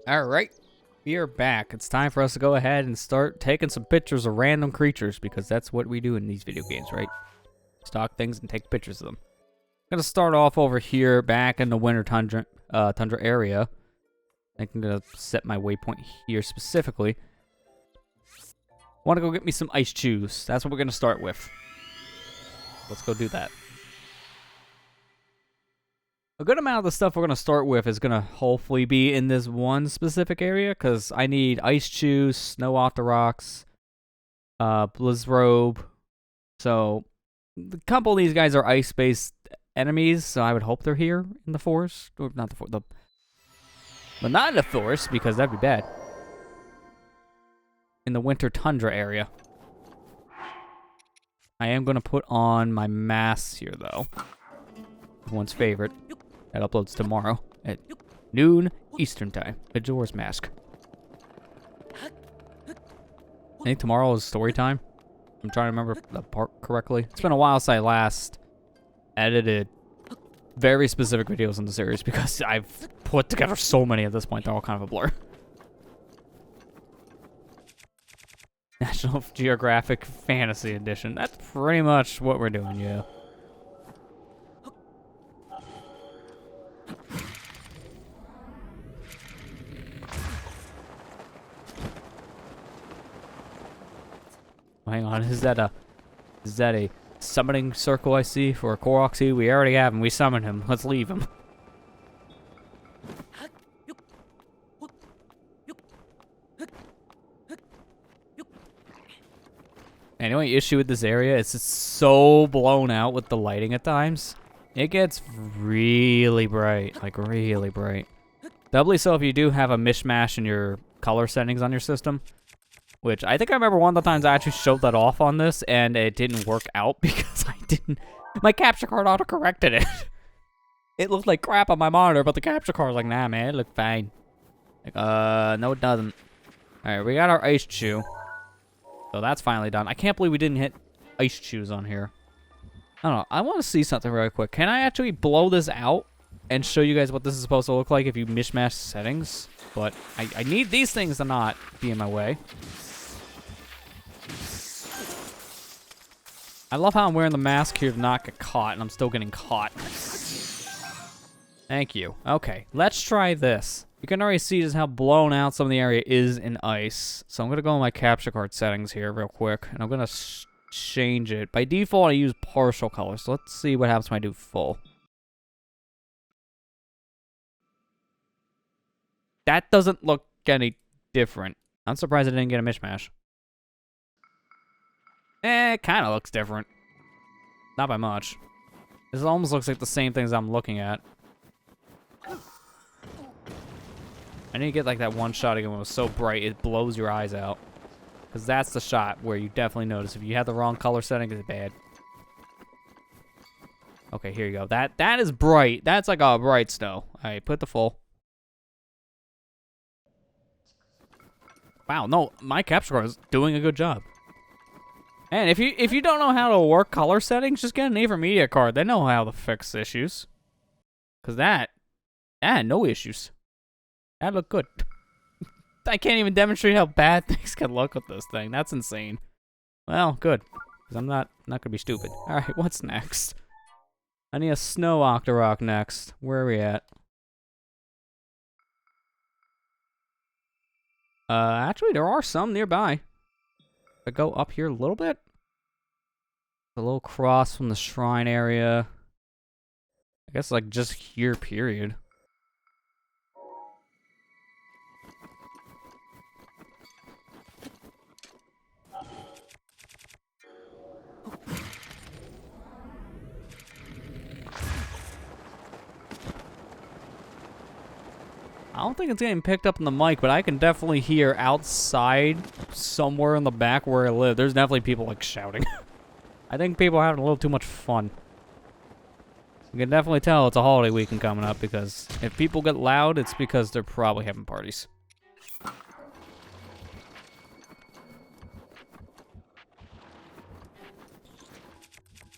Alright, we are back. It's time for us to go ahead and start taking some pictures of random creatures, because that's what we do in these video games, right? Stock things and take pictures of them. I'm going to start off over here, back in the Winter Tundra area. I think I'm going to set my waypoint here specifically. Want to go get me some ice chews. That's what we're going to start with. Let's go do that. A good amount of the stuff we're going to start with is going to hopefully be in this one specific area, because I need Ice Chew, Snow Off the Rocks, Blizzrobe. So, a couple of these guys are ice-based enemies, so I would hope they're here in the forest. Or not the forest, But not in the forest, because that'd be bad. In the winter tundra area. I am going to put on my mask here, though. Everyone's favorite. That uploads tomorrow at noon Eastern Time. Majora's Mask. I think tomorrow is story time. I'm trying to remember the part correctly. It's been a while since I last edited very specific videos in the series because I've put together so many at this point, they're all kind of a blur. National Geographic Fantasy Edition. That's pretty much what we're doing, yeah. Hang on, is that a summoning circle I see for a Koroxy? We already have him. We summoned him. Let's leave him. And the only issue with this area is it's so blown out with the lighting at times. It gets really bright, like really bright. Doubly so if you do have a mishmash in your color settings on your system. Which I think I remember one of the times I actually showed that off on this and it didn't work out because my capture card auto-corrected it. It looked like crap on my monitor, but the capture card was like, nah man, it looked fine. Like, no it doesn't. Alright, we got our ice chew. So that's finally done. I can't believe we didn't hit ice chews on here. I don't know. I want to see something really quick. Can I actually blow this out and show you guys what this is supposed to look like if you mishmash settings? But I need these things to not be in my way. I love how I'm wearing the mask here to not get caught, and I'm still getting caught. Thank you. Okay, let's try this. You can already see just how blown out some of the area is in ice. So I'm going to go in my capture card settings here real quick, and I'm going to change it. By default, I use partial color, so let's see what happens when I do full. That doesn't look any different. I'm surprised I didn't get a mishmash. It kind of looks different. Not by much. This almost looks like the same things I'm looking at. I need to get like that one shot again when it was so bright it blows your eyes out. Because that's the shot where you definitely notice if you have the wrong color setting, it's bad. Okay, here you go. That is bright. That's like a bright snow. Alright, put the full. Wow, no, my capture card is doing a good job. And if you don't know how to work color settings, just get an AverMedia card. They know how to fix issues. Cause that had no issues. That looked good. I can't even demonstrate how bad things can look with this thing. That's insane. Well, good. Cause I'm not gonna be stupid. Alright, what's next? I need a snow Octorok next. Where are we at? Actually there are some nearby. I go up here a little bit. A little cross from the shrine area. I guess like just here, period. I don't think it's getting picked up in the mic, but I can definitely hear outside somewhere in the back where I live. There's definitely people like shouting. I think people are having a little too much fun. You can definitely tell it's a holiday weekend coming up because if people get loud, it's because they're probably having parties.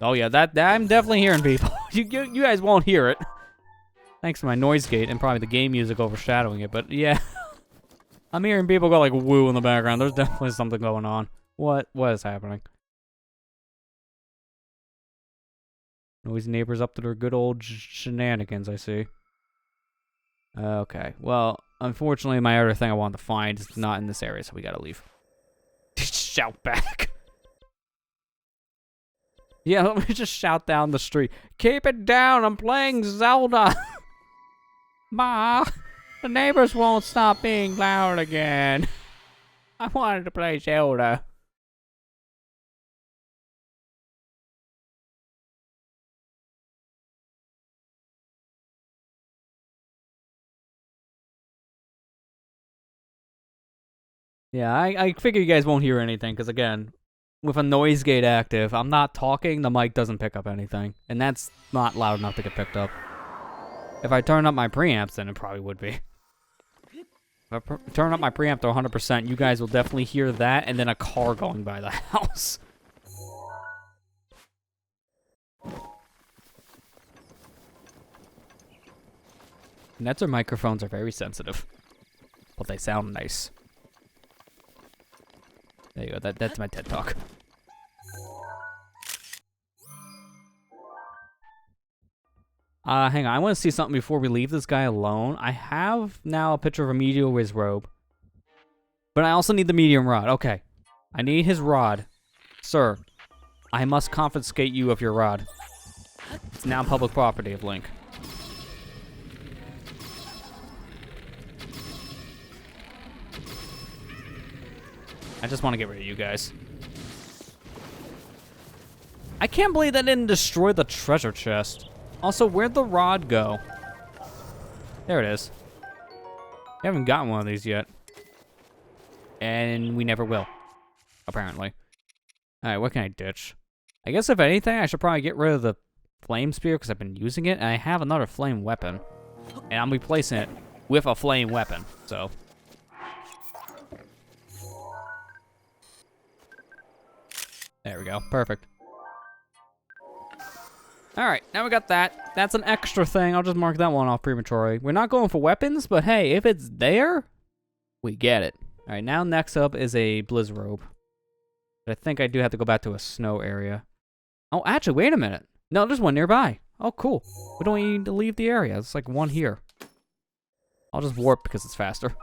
Oh yeah, that I'm definitely hearing people. You guys won't hear it. Thanks to my noise gate and probably the game music overshadowing it, but yeah. I'm hearing people go like woo in the background. There's definitely something going on. What is happening? Noisy neighbors up to their good old shenanigans, I see. Okay, well, unfortunately my other thing I wanted to find is not in this area, so we gotta leave. Shout back. Yeah, let me just shout down the street. Keep it down, I'm playing Zelda. Ma, the neighbors won't stop being loud again. I wanted to play Zelda. Yeah, I figure you guys won't hear anything, because again, with a noise gate active, I'm not talking, the mic doesn't pick up anything. And that's not loud enough to get picked up. If I turn up my preamps, then it probably would be. If I turn up my preamp to 100%, you guys will definitely hear that, and then a car going by the house. Netzer microphones are very sensitive, but they sound nice. There you go, that's my TED Talk. Hang on, I want to see something before we leave this guy alone. I have now a picture of a Meteor Wiz robe. But I also need the medium rod. Okay. I need his rod. Sir, I must confiscate you of your rod. It's now public property of Link. I just want to get rid of you guys. I can't believe that didn't destroy the treasure chest. Also, where'd the rod go? There it is. We haven't gotten one of these yet. And we never will. Apparently. Alright, what can I ditch? I guess if anything, I should probably get rid of the flame spear because I've been using it. And I have another flame weapon. And I'm replacing it with a flame weapon. So. There we go. Perfect. Alright, now we got that. That's an extra thing. I'll just mark that one off prematurely. We're not going for weapons, but hey, if it's there, we get it. Alright, now next up is a Blizz robe. But I think I do have to go back to a snow area. Oh, actually, wait a minute. No, there's one nearby. Oh, cool. We don't need to leave the area. It's like one here. I'll just warp because it's faster.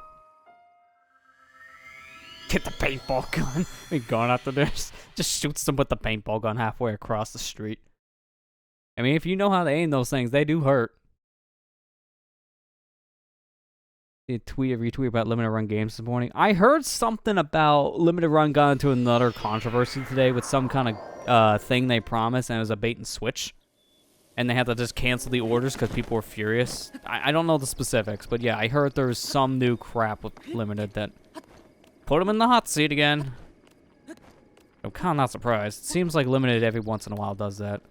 Get the paintball gun. We going after this. Just shoots them with the paintball gun halfway across the street. I mean, if you know how to aim those things, they do hurt. A retweet about limited run games this morning. I heard something about limited run got into another controversy today with some kind of thing they promised, and it was a bait and switch. And they had to just cancel the orders because people were furious. I don't know the specifics, but yeah, I heard there was some new crap with limited that put them in the hot seat again. I'm kind of not surprised. It seems like limited every once in a while does that.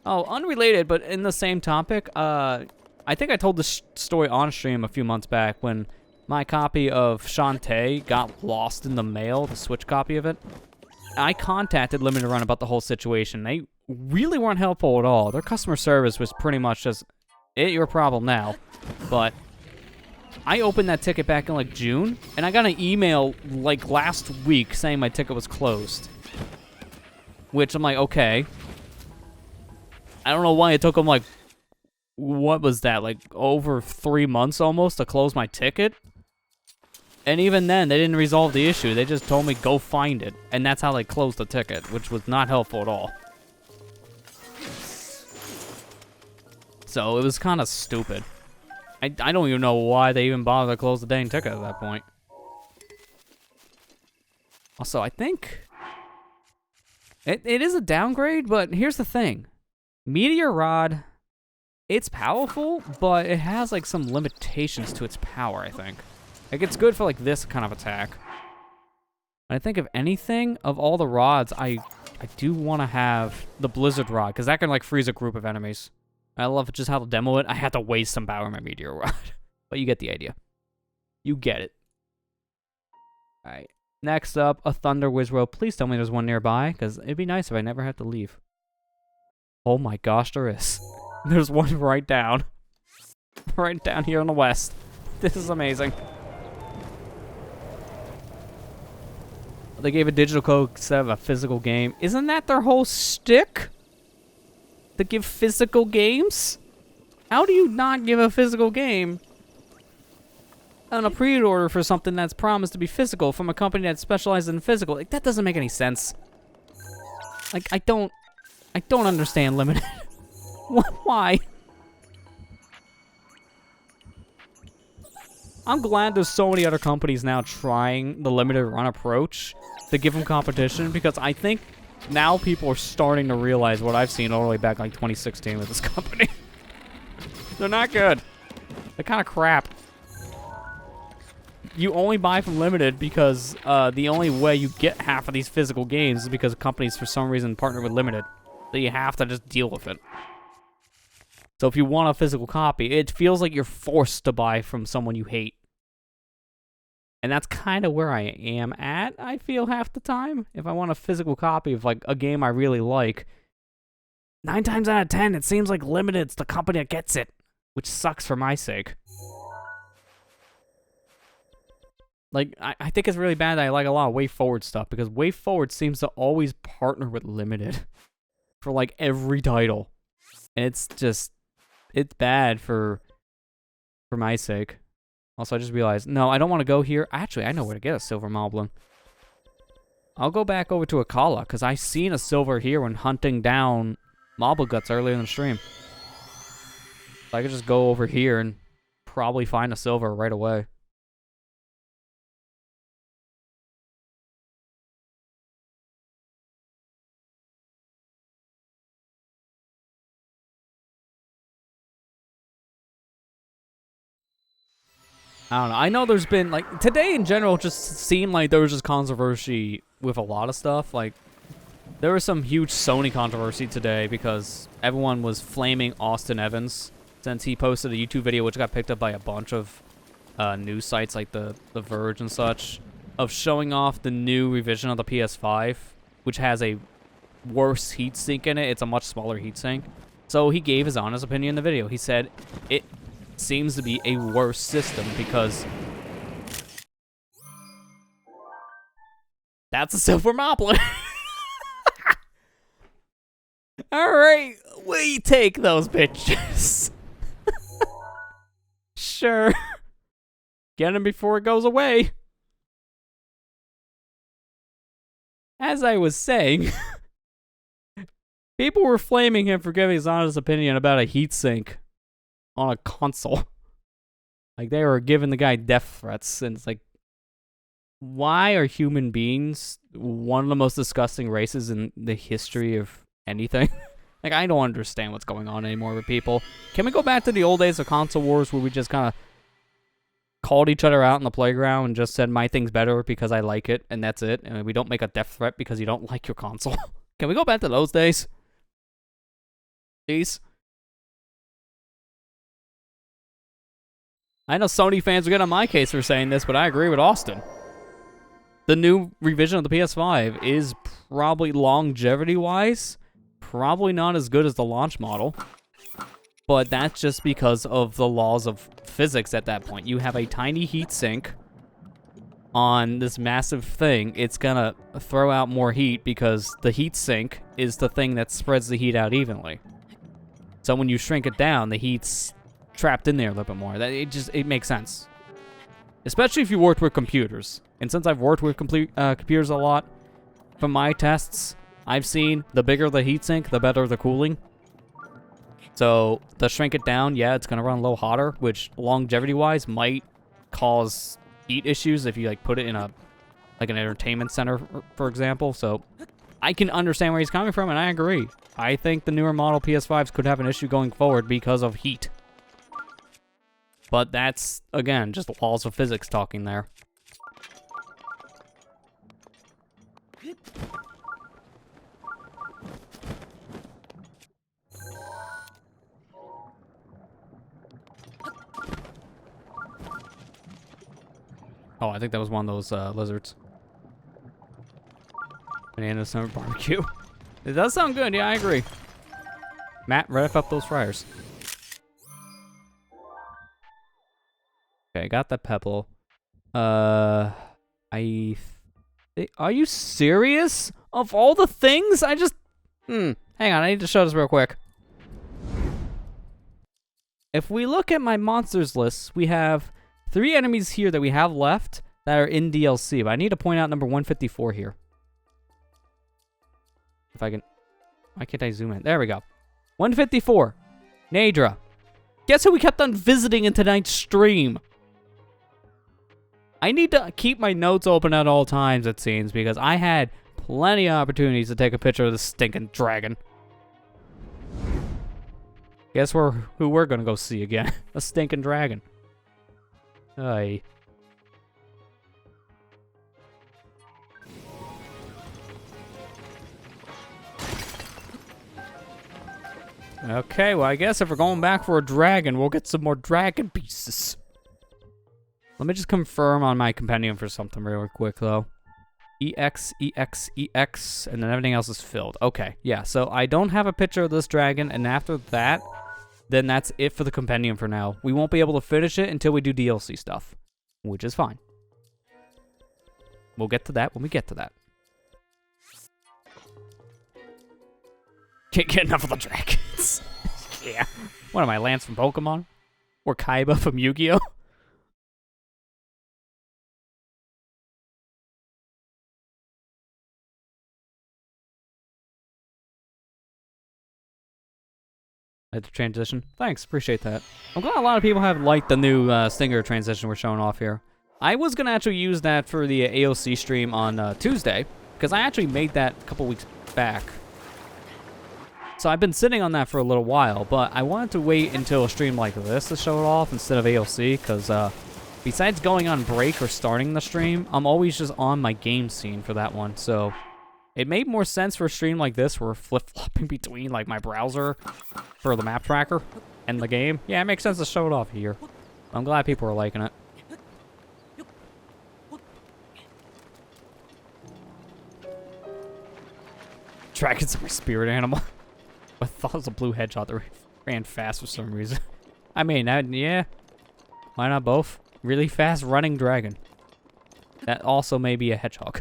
Oh, unrelated, but in the same topic, I think I told this story on stream a few months back when my copy of Shantae got lost in the mail, the Switch copy of it. I contacted Limited Run about the whole situation. They really weren't helpful at all. Their customer service was pretty much just, your problem now. But I opened that ticket back in like June, and I got an email like last week saying my ticket was closed. Which I'm like, okay. I don't know why it took them like, what was that, like over 3 months almost to close my ticket? And even then, they didn't resolve the issue. They just told me, go find it. And that's how they closed the ticket, which was not helpful at all. So it was kind of stupid. I don't even know why they even bothered to close the dang ticket at that point. Also, I think it is a downgrade, but here's the thing. Meteor Rod, it's powerful, but it has like some limitations to its power, I think. Like it's good for like this kind of attack. I think if anything, of all the rods, I do want to have the Blizzard Rod, because that can like freeze a group of enemies. I love just how to demo it. I had to waste some power in my Meteor Rod. But you get the idea. You get it. Alright. Next up, a Thunder Wiz robe. Please tell me there's one nearby, because it'd be nice if I never had to leave. Oh my gosh, there is. There's one right down. Right down here in the west. This is amazing. They gave a digital code instead of a physical game. Isn't that their whole shtick? To give physical games? How do you not give a physical game on a pre-order for something that's promised to be physical from a company that specializes in physical? Like, that doesn't make any sense. Like, I don't understand Limited. Why? I'm glad there's so many other companies now trying the limited run approach to give them competition, because I think now people are starting to realize what I've seen all the way back like 2016 with this company. They're not good. They're kind of crap. you only buy from Limited because the only way you get half of these physical games is because companies, for some reason, partner with Limited. So you have to just deal with it. So if you want a physical copy, it feels like you're forced to buy from someone you hate. And that's kind of where I am at, I feel, half the time. If I want a physical copy of, like, a game I really like, 9 times out of 10, it seems like Limited's the company that gets it, which sucks for my sake. Like, I think it's really bad that I like a lot of Way Forward stuff, because Way Forward seems to always partner with Limited for, like, every title. And it's just, it's bad for my sake. Also, I just realized, no, I don't want to go here. Actually, I know where to get a silver moblin. I'll go back over to Akala, because I seen a silver here when hunting down Marble Guts earlier in the stream. So I could just go over here and probably find a silver right away. I don't know. I know there's been, like, today in general just seemed like there was just controversy with a lot of stuff. Like, there was some huge Sony controversy today because everyone was flaming Austin Evans since he posted a YouTube video which got picked up by a bunch of news sites like The Verge and such, of showing off the new revision of the PS5, which has a worse heatsink in it. It's a much smaller heatsink. So he gave his honest opinion in the video. He said it seems to be a worse system because that's a silver moblin. Alright, we take those bitches. Sure. Get him before it goes away. As I was saying, people were flaming him for giving his honest opinion about a heatsink on a console. Like, they were giving the guy death threats, and it's like, why are human beings one of the most disgusting races in the history of anything? Like, I don't understand what's going on anymore with people. Can we go back to the old days of console wars where we just kind of called each other out in the playground and just said my thing's better because I like it, and that's it, and we don't make a death threat because you don't like your console? Can we go back to those days? Please? I know Sony fans will get on my case for saying this, but I agree with Austin. The new revision of the PS5 is probably longevity-wise, probably not as good as the launch model. But that's just because of the laws of physics at that point. You have a tiny heatsink on this massive thing. It's gonna throw out more heat because the heatsink is the thing that spreads the heat out evenly. So when you shrink it down, the heat's trapped in there a little bit more. It makes sense. Especially if you worked with computers. And since I've worked with computers a lot, from my tests, I've seen the bigger the heatsink, the better the cooling. So to shrink it down, yeah, it's gonna run a little hotter, which longevity-wise might cause heat issues if you like put it in an entertainment center, for example. So I can understand where he's coming from, and I agree. I think the newer model PS5s could have an issue going forward because of heat. But that's, again, just the laws of physics talking there. Oh, I think that was one of those lizards. Banana summer barbecue. It does sound good, yeah, I agree. Matt, rev up those fryers. Okay, I got that pebble. Are you serious? Of all the things? Hang on, I need to show this real quick. If we look at my monsters list, we have 3 enemies here that we have left that are in DLC, but I need to point out number 154 here. If I can... Why can't I zoom in? There we go. 154. Nadra. Guess who we kept on visiting in tonight's stream? I need to keep my notes open at all times, it seems, because I had plenty of opportunities to take a picture of this stinking dragon. Guess who we're gonna go see again? A stinking dragon. Aye. Okay, well, I guess if we're going back for a dragon, we'll get some more dragon pieces. Let me just confirm on my compendium for something real quick, though. EX, EX, EX, and then everything else is filled. Okay, yeah, so I don't have a picture of this dragon, and after that, then that's it for the compendium for now. We won't be able to finish it until we do DLC stuff, which is fine. We'll get to that when we get to that. Can't get enough of the dragons. Yeah. What am I, Lance from Pokemon? Or Kaiba from Yu-Gi-Oh? At the transition. Thanks, appreciate that. I'm glad a lot of people have liked the new Stinger transition we're showing off here. I was gonna actually use that for the AOC stream on Tuesday, because I actually made that a couple weeks back. So I've been sitting on that for a little while, but I wanted to wait until a stream like this to show it off instead of AOC, because besides going on break or starting the stream, I'm always just on my game scene for that one, so it made more sense for a stream like this where we're flip-flopping between like my browser for the map tracker and the game. Yeah, it makes sense to show it off here. I'm glad people are liking it. Dragon's my spirit animal. I thought it was a blue hedgehog that ran fast for some reason. I mean, yeah. Why not both? Really fast running dragon. That also may be a hedgehog.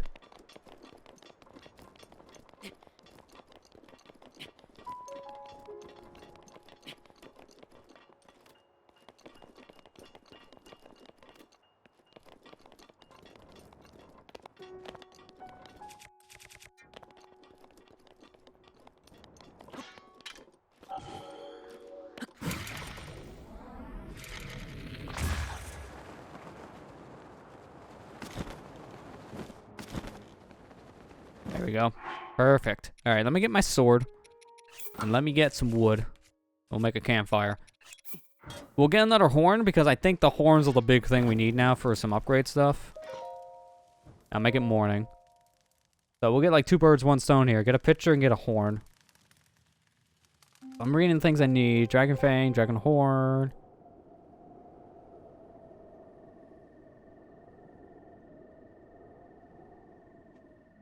There we go. Perfect. All right, let me get my sword. And let me get some wood. We'll make a campfire. We'll get another horn, because I think the horns are the big thing we need now for some upgrade stuff. I'll make it morning. So we'll get like 2 birds, 1 stone here. Get a pitcher and get a horn. I'm reading things I need. Dragon Fang, Dragon Horn.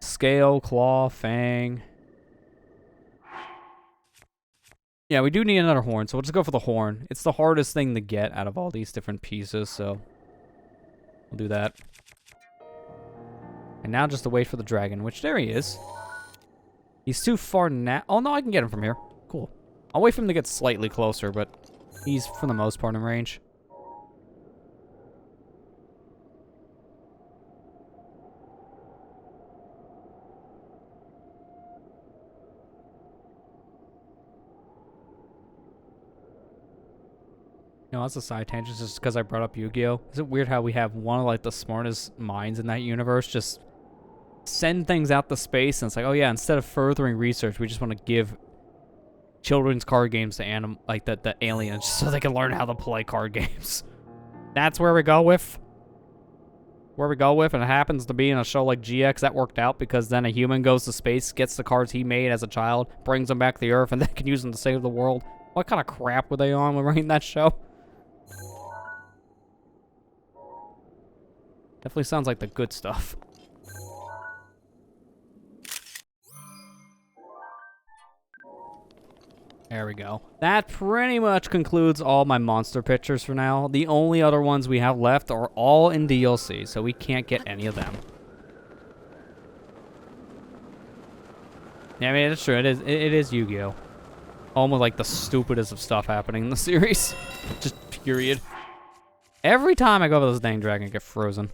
Scale, Claw, Fang. Yeah, we do need another horn, so we'll just go for the horn. It's the hardest thing to get out of all these different pieces, so we'll do that. And now just to wait for the dragon, which there he is. He's too far now. Oh, no, I can get him from here. Cool. I'll wait for him to get slightly closer, but he's, for the most part, in range. You know, that's a side tangent just because I brought up Yu-Gi-Oh! Is it weird how we have one of, like, the smartest minds in that universe just send things out to space, and it's like, oh yeah, instead of furthering research, we just want to give children's card games to the aliens so they can learn how to play card games. That's where we go with. And it happens to be in a show like GX that worked out because then a human goes to space, gets the cards he made as a child, brings them back to the Earth, and then can use them to save the world. What kind of crap were they on when writing that show? Definitely sounds like the good stuff. There we go. That pretty much concludes all my monster pictures for now. The only other ones we have left are all in DLC, so we can't get any of them. Yeah, I mean, it's true. It is Yu-Gi-Oh! Almost like the stupidest of stuff happening in the series. Just period. Every time I go over this dang dragon, I get frozen.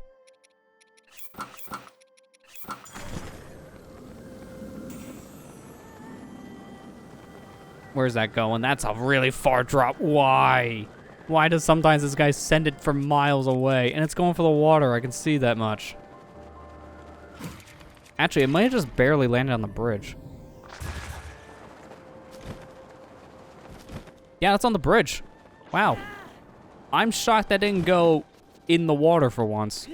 Where's that going? That's a really far drop. Why? Why does sometimes this guy send it from miles away? And it's going for the water. I can see that much. Actually, it might have just barely landed on the bridge. Yeah, it's on the bridge. Wow. I'm shocked that didn't go in the water for once.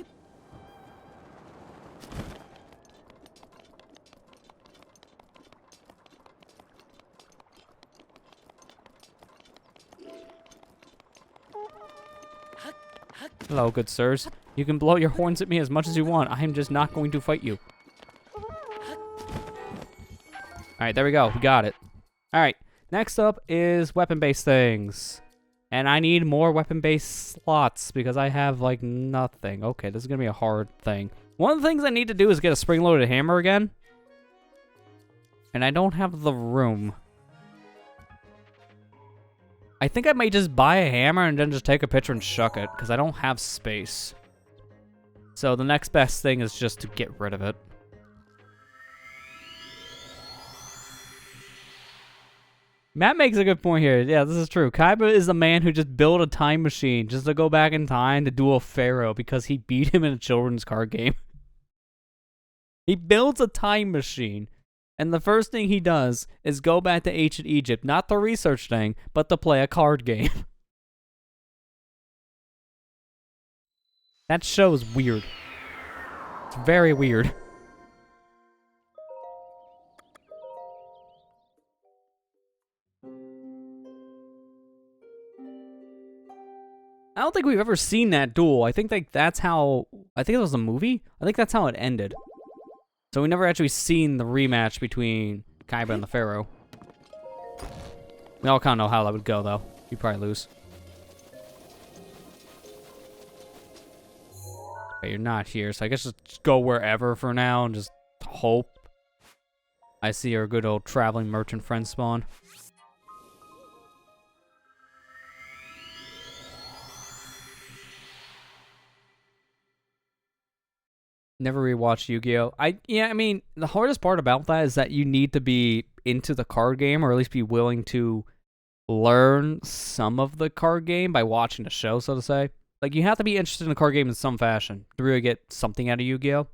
Hello, good sirs. You can blow your horns at me as much as you want. I am just not going to fight you. Alright, there we go. We got it. Alright, next up is weapon-based things. And I need more weapon-based slots because I have, like, nothing. Okay, this is going to be a hard thing. One of the things I need to do is get a spring-loaded hammer again. And I don't have the room. I think I might just buy a hammer and then just take a picture and chuck it, because I don't have space. So the next best thing is just to get rid of it. Matt makes a good point here. Yeah, this is true. Kaiba is the man who just built a time machine just to go back in time to duel Pharaoh because he beat him in a children's card game. He builds a time machine, and the first thing he does is go back to ancient Egypt, not the research thing, but to play a card game. That show is weird. It's very weird. I don't think we've ever seen that duel. I think that's how... I think it was a movie? I think that's how it ended. So we never actually seen the rematch between Kaiba and the Pharaoh. We all kind of know how that would go, though. You'd probably lose. Okay, you're not here, so I guess just go wherever for now and just hope I see our good old traveling merchant friend spawn. Never rewatched Yu-Gi-Oh! Yeah, I mean, the hardest part about that is that you need to be into the card game, or at least be willing to learn some of the card game by watching the show, so to say. Like, you have to be interested in the card game in some fashion to really get something out of Yu-Gi-Oh!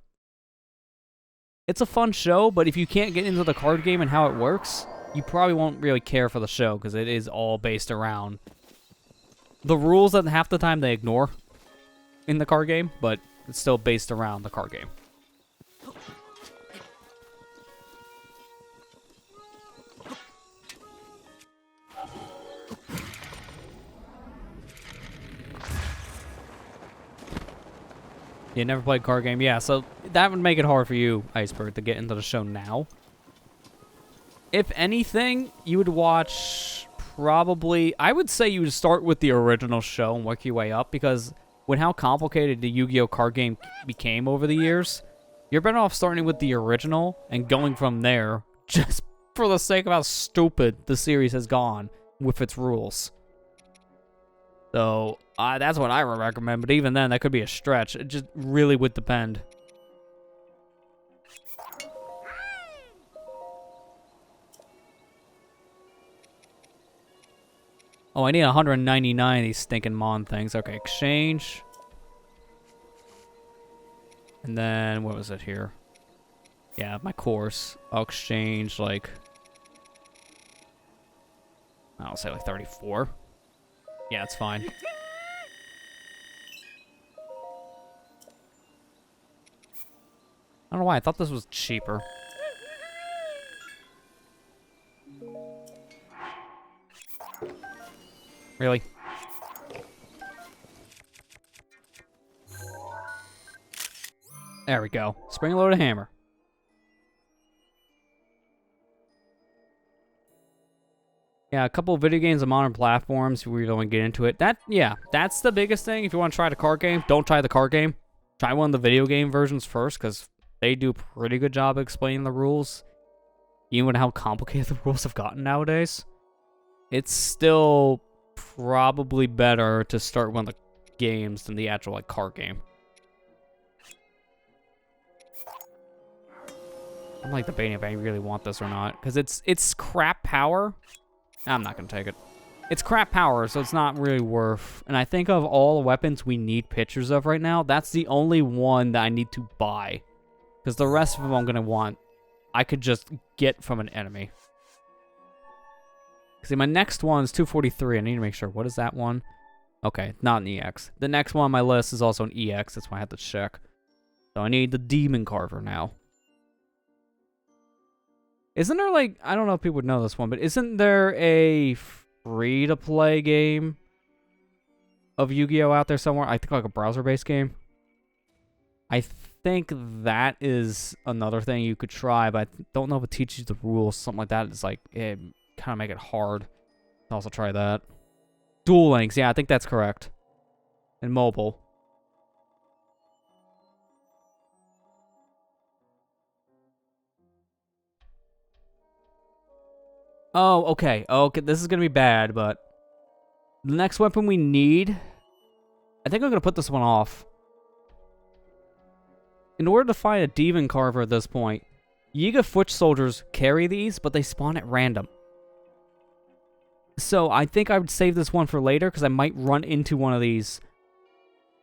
It's a fun show, but if you can't get into the card game and how it works, you probably won't really care for the show, because it is all based around the rules that half the time they ignore in the card game, but it's still based around the card game. You never played card game? Yeah, so that would make it hard for you, Iceberg, to get into the show now. If anything, you would watch probably... I would say you would start with the original show and work your way up, because with how complicated the Yu-Gi-Oh! Card game became over the years, you're better off starting with the original and going from there, just for the sake of how stupid the series has gone with its rules. So, that's what I would recommend, but even then, that could be a stretch. It just really would depend. Oh, I need 199 of these stinking Mon things. Okay, exchange. And then, what was it here? Yeah, my course. I'll exchange, like... I'll say, like, 34. Yeah, it's fine. I don't know why. I thought this was cheaper. Really? There we go. Spring-loaded hammer. Yeah, a couple of video games on modern platforms. We don't want to get into it. Yeah, that's the biggest thing. If you want to try the card game, don't try the card game. Try one of the video game versions first, because they do a pretty good job of explaining the rules. Even with how complicated the rules have gotten nowadays. It's still probably better to start one of the games than the actual, like, card game. I'm like debating if I really want this or not, because it's crap power. I'm not gonna take it. It's crap power, so it's not really worth. And I think of all the weapons we need pictures of right now, that's the only one that I need to buy, because the rest of them I'm gonna want. I could just get from an enemy. See, my next one is 243. I need to make sure. What is that one? Okay, not an EX. The next one on my list is also an EX. That's why I had to check. So I need the Demon Carver now. Isn't there, like... I don't know if people would know this one, but isn't there a free-to-play game of Yu-Gi-Oh out there somewhere. I think like a browser-based game. I think that is another thing you could try, but I don't know if it teaches you the rules. Something like that. It's like, it kind of make it hard. I'll also try that. Duel Links. Yeah, I think that's correct. And mobile. Oh, okay. Okay, this is going to be bad, but the next weapon we need, I think I'm going to put this one off. In order to find a demon carver at this point, Yiga foot soldiers carry these, but they spawn at random. So I think I would save this one for later, because I might run into one of these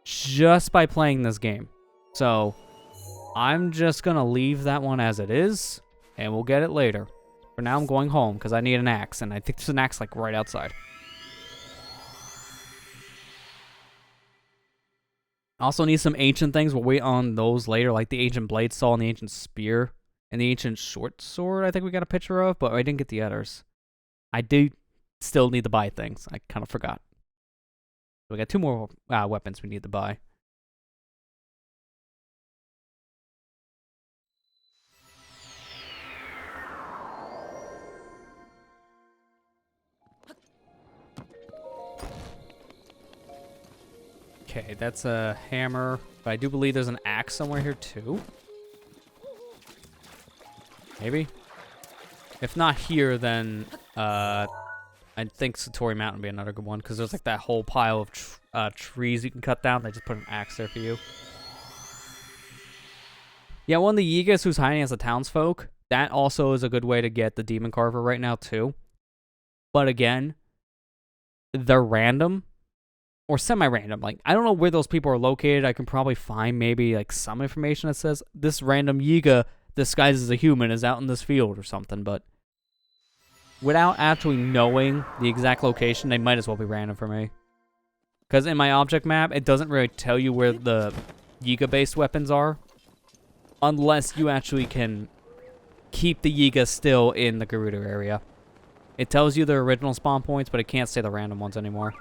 just by playing this game. So I'm just going to leave that one as it is, and we'll get it later. For now, I'm going home because I need an axe, and I think there's an axe like right outside. Also need some ancient things. We'll wait on those later, like the ancient blade saw and the ancient spear, and the ancient short sword. I think we got a picture of, but I didn't get the others. I do still need to buy things. I kind of forgot. We got 2 more weapons we need to buy. Okay, that's a hammer, but I do believe there's an axe somewhere here too. Maybe? If not here, then I think Satori Mountain would be another good one, because there's like that whole pile of trees you can cut down. They just put an axe there for you. Yeah, one of the Yigas who's hiding as a townsfolk, that also is a good way to get the Demon Carver right now too. But again, they're random. Or semi-random. Like, I don't know where those people are located. I can probably find maybe like some information that says this random Yiga disguised as a human is out in this field or something, but without actually knowing the exact location, they might as well be random for me. Because in my object map, it doesn't really tell you where the Yiga-based weapons are, unless you actually can keep the Yiga still in the Gerudo area. It tells you the original spawn points, but it can't say the random ones anymore.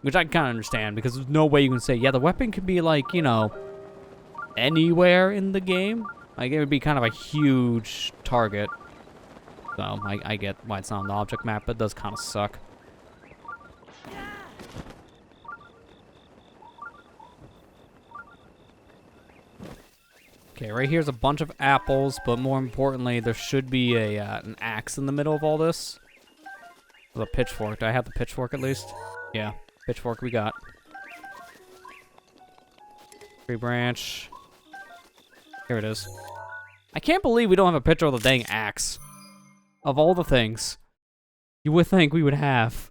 Which I can kind of understand, because there's no way you can say, yeah, the weapon could be, like, you know, anywhere in the game. Like, it would be kind of a huge target. So, I get why it's not on the object map, but it does kind of suck. Okay, right here's a bunch of apples, but more importantly, there should be an axe in the middle of all this. With a pitchfork. Do I have the pitchfork at least? Yeah. Pitchfork we got. Tree branch. Here it is. I can't believe we don't have a picture of the dang axe. Of all the things, you would think we would have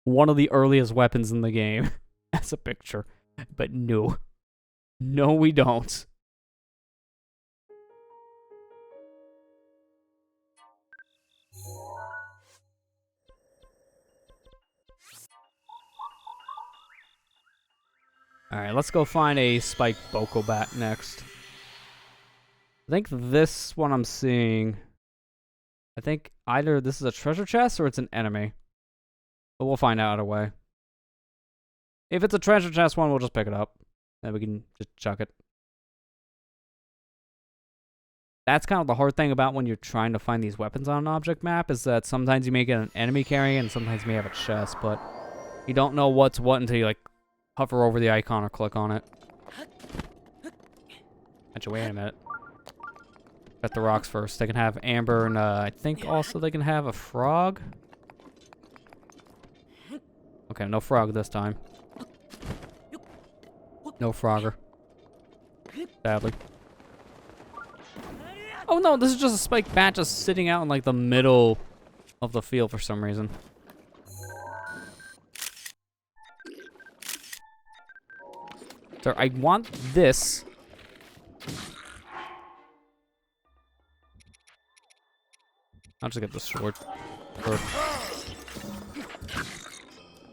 one of the earliest weapons in the game as a picture. But no. No, we don't. Alright, let's go find a spiked Boko Bat next. I think this one I'm seeing, I think either this is a treasure chest or it's an enemy. But we'll find out either way. If it's a treasure chest one, we'll just pick it up. Then we can just chuck it. That's kind of the hard thing about when you're trying to find these weapons on an object map, is that sometimes you may get an enemy carrying and sometimes you may have a chest, but you don't know what's what until you like hover over the icon or click on it. Actually, wait a minute. Got the rocks first. They can have amber and I think also they can have a frog. Okay, no frog this time. No frogger. Sadly. Oh no, this is just a spiked bat just sitting out in like the middle of the field for some reason. So I want this. I'll just get the sword.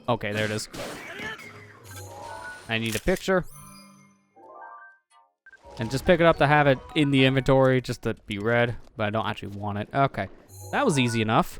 Okay, there it is. I need a picture. And just pick it up to have it in the inventory, just to be read, but I don't actually want it. Okay, that was easy enough.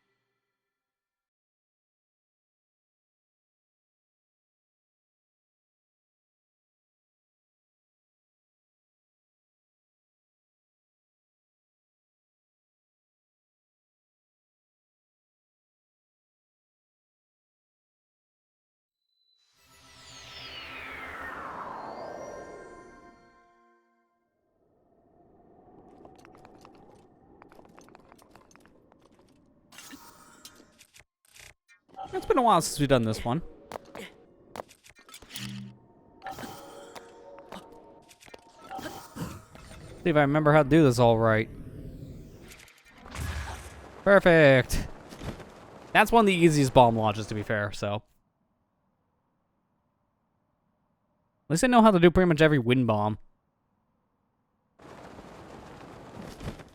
It's been a while since we've done this one. See if I remember how to do this all right. Perfect. That's one of the easiest bomb launches, to be fair, so. At least I know how to do pretty much every wind bomb.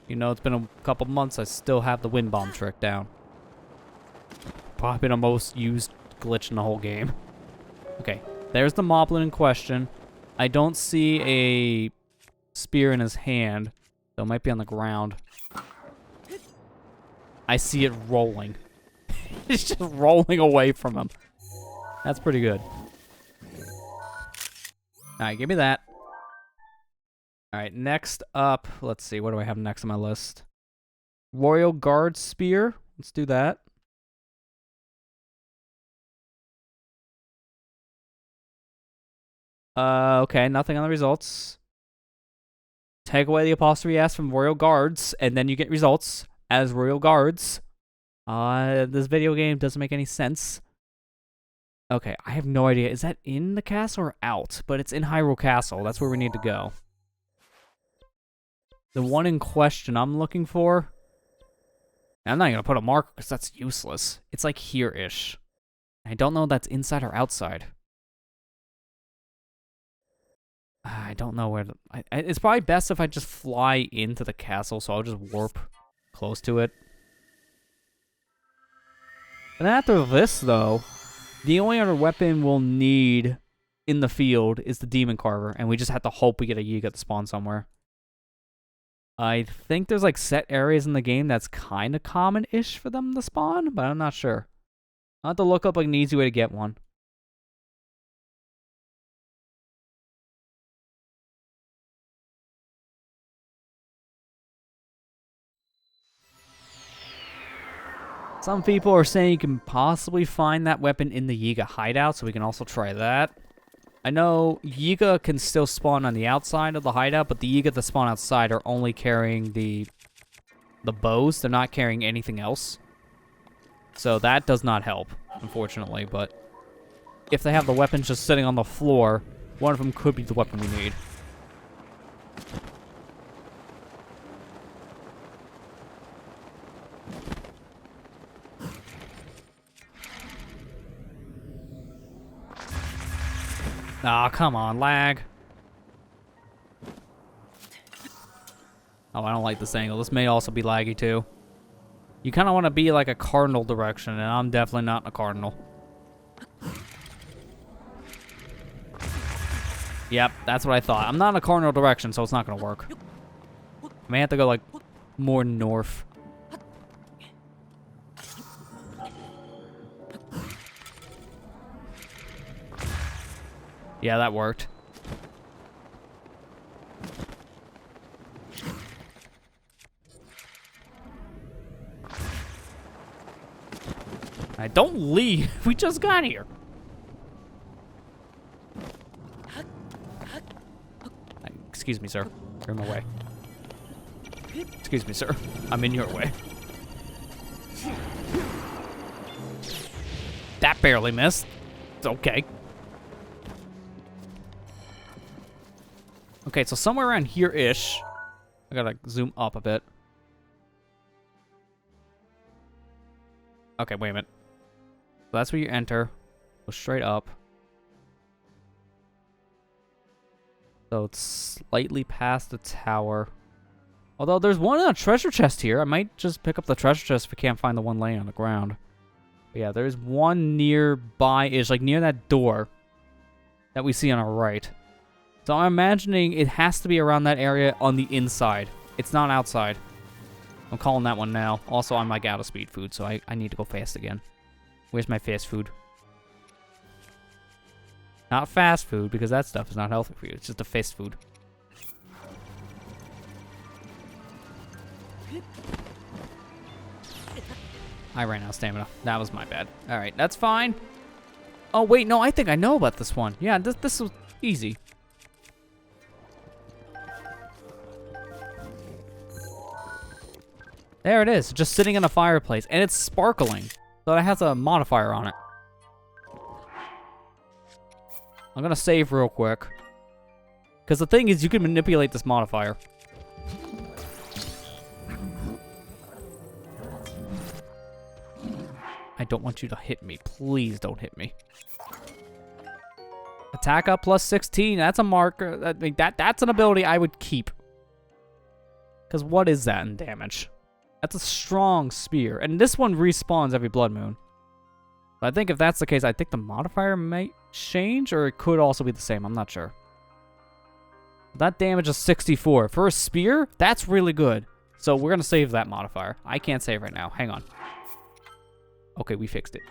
You know, it's been a couple months, I still have the wind bomb trick down. Probably the most used glitch in the whole game. Okay, there's the moblin in question. I don't see a spear in his hand, so it might be on the ground. I see it rolling. It's just rolling away from him. That's pretty good. Alright, give me that. Alright, next up, let's see, what do I have next on my list? Royal Guard Spear. Let's do that. Okay, nothing on the results. Take away the apostrophe S from Royal Guards, and then you get results as Royal Guards. This video game doesn't make any sense. Okay, I have no idea. Is that in the castle or out? But it's in Hyrule Castle. That's where we need to go. The one in question I'm looking for... I'm not going to put a marker because that's useless. It's like here-ish. I don't know if that's inside or outside. I don't know where... it's probably best if I just fly into the castle, so I'll just warp close to it. And after this, though, the only other weapon we'll need in the field is the Demon Carver, and we just have to hope we get a Yiga to spawn somewhere. I think there's like set areas in the game that's kind of common-ish for them to spawn, but I'm not sure. I'll have to look up like an easy way to get one. Some people are saying you can possibly find that weapon in the Yiga hideout, so we can also try that. I know Yiga can still spawn on the outside of the hideout, but the Yiga that spawn outside are only carrying the bows. They're not carrying anything else. So that does not help, unfortunately, but if they have the weapons just sitting on the floor, one of them could be the weapon we need. Aw, come on, lag. Oh, I don't like this angle. This may also be laggy, too. You kind of want to be like a cardinal direction, and I'm definitely not a cardinal. Yep, that's what I thought. I'm not in a cardinal direction, so it's not going to work. I may have to go, like, more north. Yeah, that worked. I don't leave. We just got here. Excuse me, sir. You're in my way. Excuse me, sir. I'm in your way. That barely missed. It's okay. Okay, so somewhere around here-ish. I gotta zoom up a bit. Okay, wait a minute. So that's where you enter. Go straight up. So it's slightly past the tower. Although there's one in a treasure chest here. I might just pick up the treasure chest if I can't find the one laying on the ground. But yeah, there's one nearby-ish, like near that door that we see on our right. So I'm imagining it has to be around that area on the inside. It's not outside. I'm calling that one now. Also, I'm like out of speed food, so I need to go fast again. Where's my fast food? Not fast food, because that stuff is not healthy for you. It's just a fast food. I ran out of stamina. That was my bad. Alright, that's fine. Oh, wait, no, I think I know about this one. Yeah, this was easy. There it is, just sitting in a fireplace, and it's sparkling. So that has a modifier on it. I'm gonna save real quick. Because the thing is, you can manipulate this modifier. I don't want you to hit me. Please don't hit me. Attack up plus 16. That's a marker. I mean, that's an ability I would keep. Because what is that in damage? That's a strong spear. And this one respawns every blood moon. But I think if that's the case, I think the modifier might change, or it could also be the same. I'm not sure. That damage is 64. For a spear, that's really good. So we're going to save that modifier. I can't save right now. Hang on. Okay, we fixed it.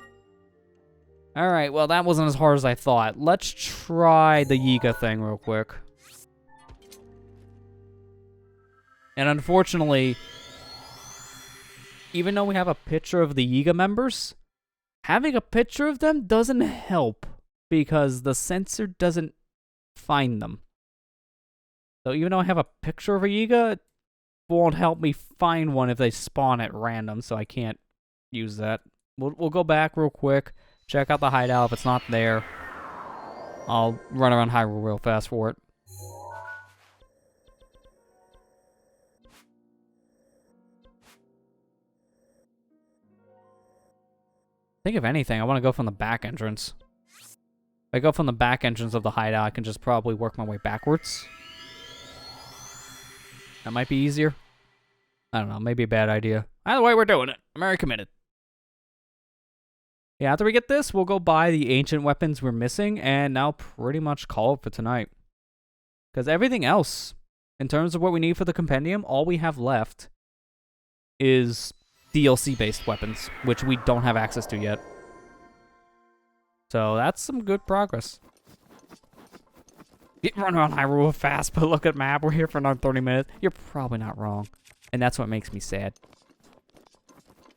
Alright, well, that wasn't as hard as I thought. Let's try the Yiga thing real quick. And unfortunately, even though we have a picture of the Yiga members, having a picture of them doesn't help because the sensor doesn't find them. So even though I have a picture of a Yiga, it won't help me find one if they spawn at random, so I can't use that. We'll go back real quick, check out the hideout. If it's not there, I'll run around Hyrule real fast for it. I think if anything, I want to go from the back entrance. If I go from the back entrance of the hideout, I can just probably work my way backwards. That might be easier. I don't know, maybe a bad idea. Either way, we're doing it. I'm very committed. Yeah, after we get this, we'll go buy the ancient weapons we're missing, and now pretty much call it for tonight. Because everything else, in terms of what we need for the compendium, all we have left is DLC-based weapons, which we don't have access to yet. So that's some good progress. Run around Hyrule fast, but look at map. We're here for another 30 minutes. You're probably not wrong. And that's what makes me sad.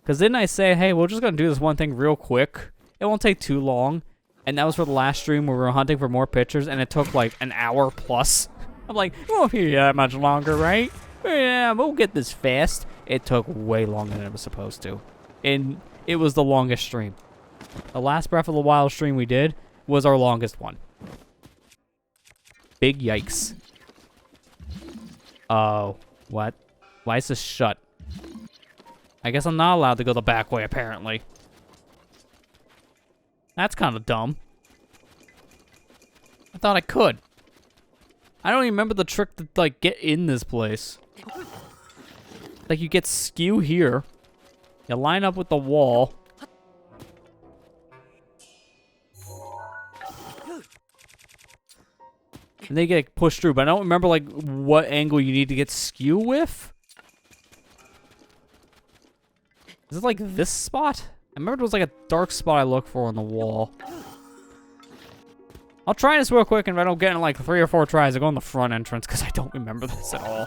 Because didn't I say, hey, we're just going to do this one thing real quick. It won't take too long. And that was for the last stream where we were hunting for more pictures, and it took like an hour plus. I'm like, it won't be that much longer, right? Yeah, we'll get this fast. It took way longer than it was supposed to. And it was the longest stream. The last Breath of the Wild stream we did was our longest one. Big yikes. Oh, what? Why is this shut? I guess I'm not allowed to go the back way, apparently. That's kind of dumb. I thought I could. I don't even remember the trick to, like, get in this place. Like, you get skew here. You line up with the wall. And they get pushed through, but I don't remember, like, what angle you need to get skew with. Is it like this spot? I remember it was like a dark spot I looked for on the wall. I'll try this real quick, and if I don't get in like 3 or 4 tries, I'll go in the front entrance, because I don't remember this at all.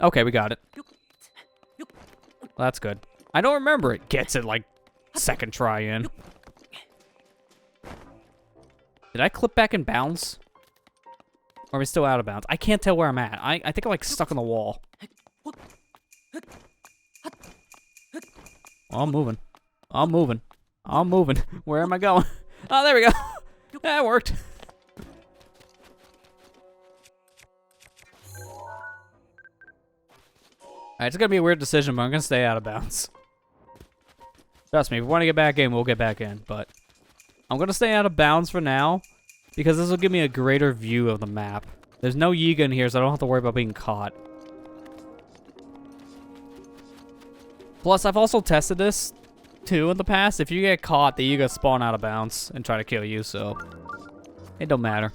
Okay, we got it. Well, that's good. I don't remember it gets it like second try in. Did I clip back in bounds? Or are we still out of bounds? I can't tell where I'm at. I think I'm like stuck on the wall. Oh, I'm moving. I'm moving. I'm moving. Where am I going? Oh, there we go. That worked. Alright, it's gonna be a weird decision, but I'm gonna stay out of bounds. Trust me, if we want to get back in, we'll get back in, but I'm gonna stay out of bounds for now, because this will give me a greater view of the map. There's no Yiga in here, so I don't have to worry about being caught. Plus, I've also tested this, too, in the past. If you get caught, the Yiga spawn out of bounds and try to kill you, so it don't matter.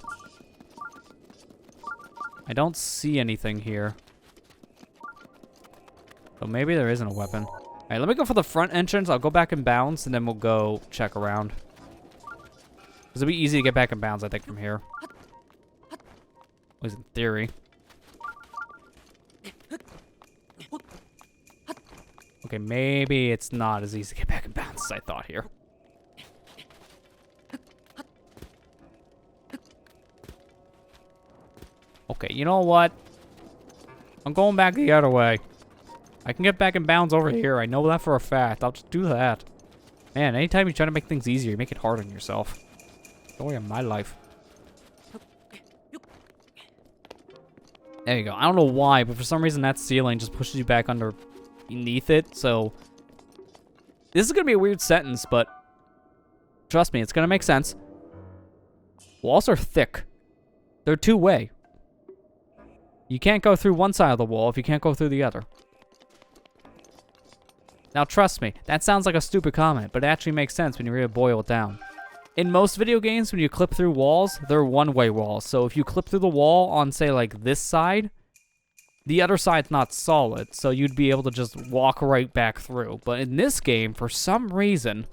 I don't see anything here. So maybe there isn't a weapon. Alright, let me go for the front entrance. I'll go back in bounds, and then we'll go check around. Because it'll be easy to get back in bounds, I think, from here. At least in theory. Okay, maybe it's not as easy to get back in bounds as I thought here. Okay, you know what? I'm going back the other way. I can get back in bounds over here. I know that for a fact. I'll just do that. Man, anytime you try to make things easier, you make it harder on yourself. Story of my life. There you go. I don't know why, but for some reason that ceiling just pushes you back underneath it, so... This is gonna be a weird sentence, but... Trust me, it's gonna make sense. Walls are thick. They're two-way. You can't go through one side of the wall if you can't go through the other. Now trust me, that sounds like a stupid comment, but it actually makes sense when you really boil it down. In most video games, when you clip through walls, they're one-way walls. So if you clip through the wall on, say, like this side, the other side's not solid, so you'd be able to just walk right back through. But in this game, for some reason,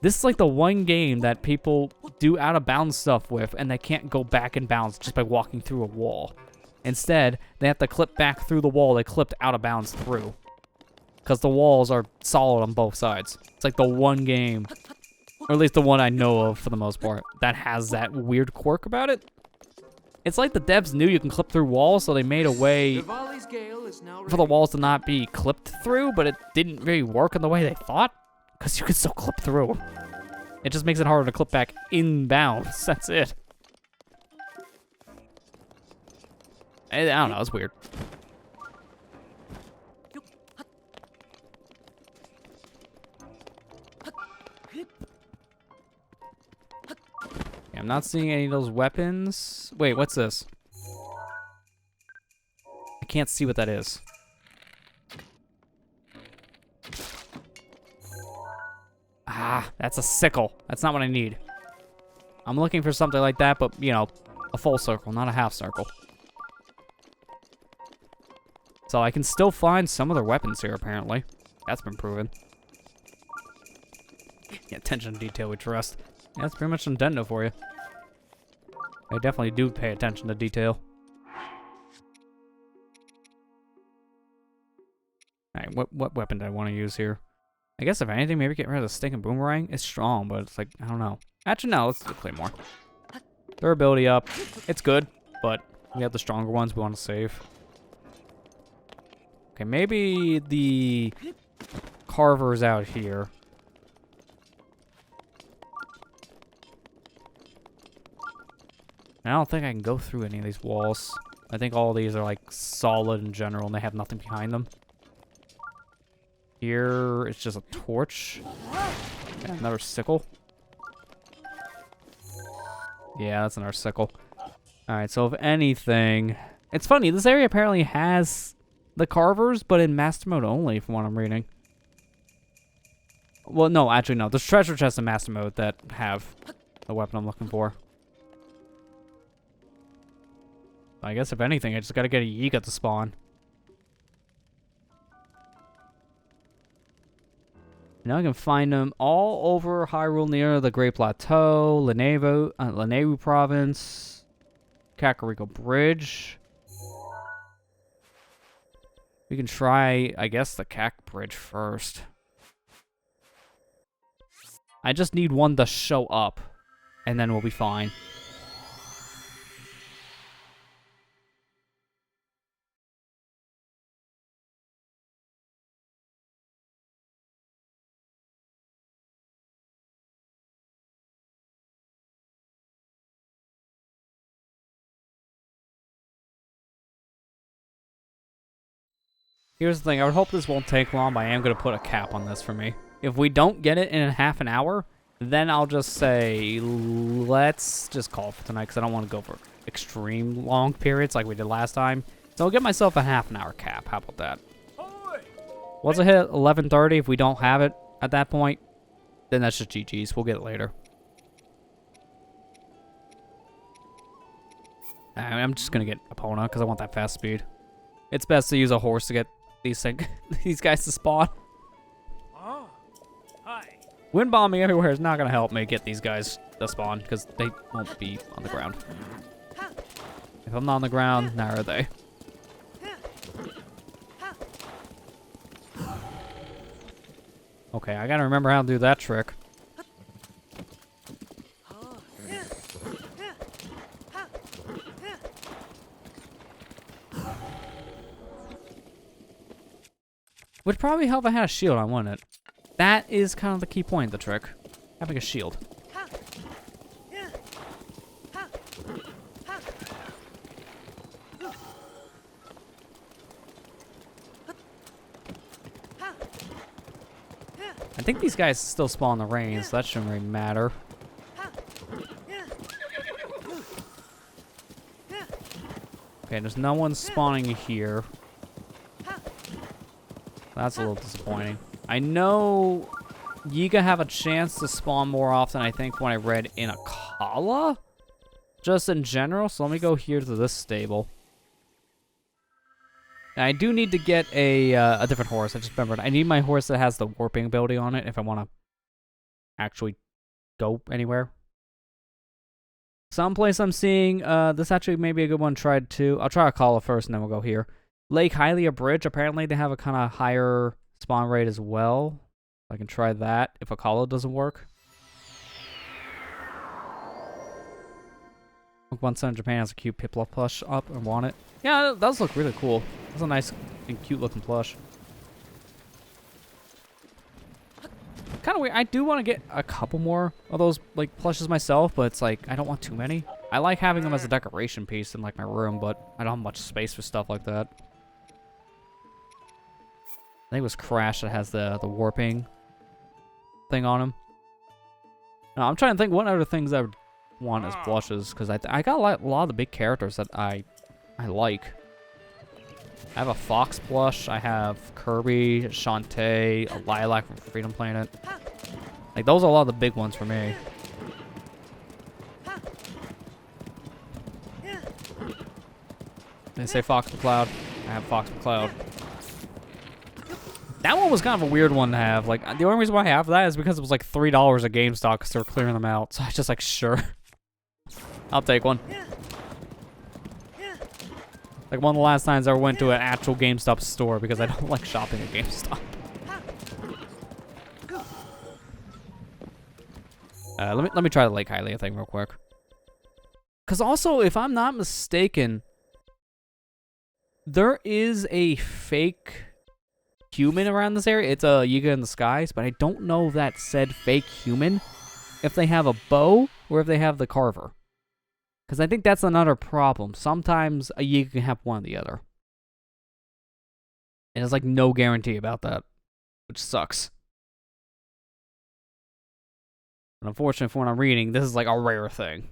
this is like the one game that people do out-of-bounds stuff with, and they can't go back in bounds just by walking through a wall. Instead, they have to clip back through the wall they clipped out-of-bounds through. Because the walls are solid on both sides. It's like the one game... Or at least the one I know of, for the most part, that has that weird quirk about it. It's like the devs knew you can clip through walls, so they made a way for the walls to not be clipped through, but it didn't really work in the way they thought, because you could still clip through. It just makes it harder to clip back in bounds. That's it. I don't know, it's weird. I'm not seeing any of those weapons. Wait, what's this? I can't see what that is. Ah, that's a sickle. That's not what I need. I'm looking for something like that, but, you know, a full circle, not a half circle. So I can still find some of their weapons here, apparently. That's been proven. Yeah, attention to detail we trust. Yeah, that's pretty much Nintendo for you. I definitely do pay attention to detail. Alright, what weapon do I want to use here? I guess if anything, maybe get rid of the stick and boomerang. It's strong, but it's like, I don't know. Actually, no, let's do Claymore. Durability up. It's good, but we have the stronger ones we want to save. Okay, maybe the carver's out here. I don't think I can go through any of these walls. I think all of these are like solid in general and they have nothing behind them. Here, it's just a torch. And another sickle. Yeah, that's another sickle. Alright, so if anything... It's funny, this area apparently has the carvers, but in master mode only, from what I'm reading. Well, no, actually no. There's treasure chests in master mode that have the weapon I'm looking for. I guess if anything, I just gotta get a Yiga to spawn. Now I can find them all over Hyrule near the Great Plateau, Lanayru Province, Kakariko Bridge. We can try, I guess, the Kak Bridge first. I just need one to show up, and then we'll be fine. Here's the thing, I would hope this won't take long, but I am going to put a cap on this for me. If we don't get it in half an hour, then I'll just say, let's just call it for tonight, because I don't want to go for extreme long periods like we did last time. So I'll give myself a half an hour cap. How about that? Once I hit 11:30, if we don't have it at that point, then that's just GG's. We'll get it later. I'm just going to get Epona, because I want that fast speed. It's best to use a horse to get these guys to spawn. Ah, hi. Wind bombing everywhere is not going to help me get these guys to spawn, because they won't be on the ground. If I'm not on the ground, now are they? Okay, I gotta remember how to do that trick. probably help if I had a shield on, wouldn't it? That is kind of the key point of the trick. Having a shield. I think these guys still spawn in the rain, so that shouldn't really matter. Okay, there's no one spawning here. That's a little disappointing. I know Yiga have a chance to spawn more often, I think, when I read in Akala. Just in general, so let me go here to this stable. And I do need to get a different horse. I just remembered. I need my horse that has the warping ability on it if I want to actually go anywhere. Someplace I'm seeing, this actually may be a good one to try too. I'll try Akala first and then we'll go here. Lake Hylia Bridge, apparently they have a kind of higher spawn rate as well. I can try that if Akala doesn't work. One son in Japan has a cute Piplup plush up and want it. Yeah, that does look really cool. That's a nice and cute looking plush. Kind of weird. I do want to get a couple more of those like plushes myself, but it's like I don't want too many. I like having them as a decoration piece in like my room, but I don't have much space for stuff like that. I think it was Crash that has the warping thing on him. Now, I'm trying to think what other things I would want as plushes, because I got a lot of the big characters that I like. I have a Fox plush, I have Kirby, Shantae, a Lilac from Freedom Planet. Like, those are a lot of the big ones for me. They say Fox McCloud. I have Fox McCloud. That one was kind of a weird one to have. Like, the only reason why I have that is because it was like $3 at GameStop because they were clearing them out. So I was just like, sure. I'll take one. Like one of the last times I ever went to an actual GameStop store because I don't like shopping at GameStop. Let me try the Lake Hylia thing real quick. Cause also, if I'm not mistaken, there is a fake human around this area. It's a Yiga in the Skies, but I don't know if that said fake human, if they have a bow or if they have the carver. Because I think that's another problem. Sometimes a Yiga can have one or the other. And there's like no guarantee about that, which sucks. And unfortunately, for what I'm reading, this is like a rare thing.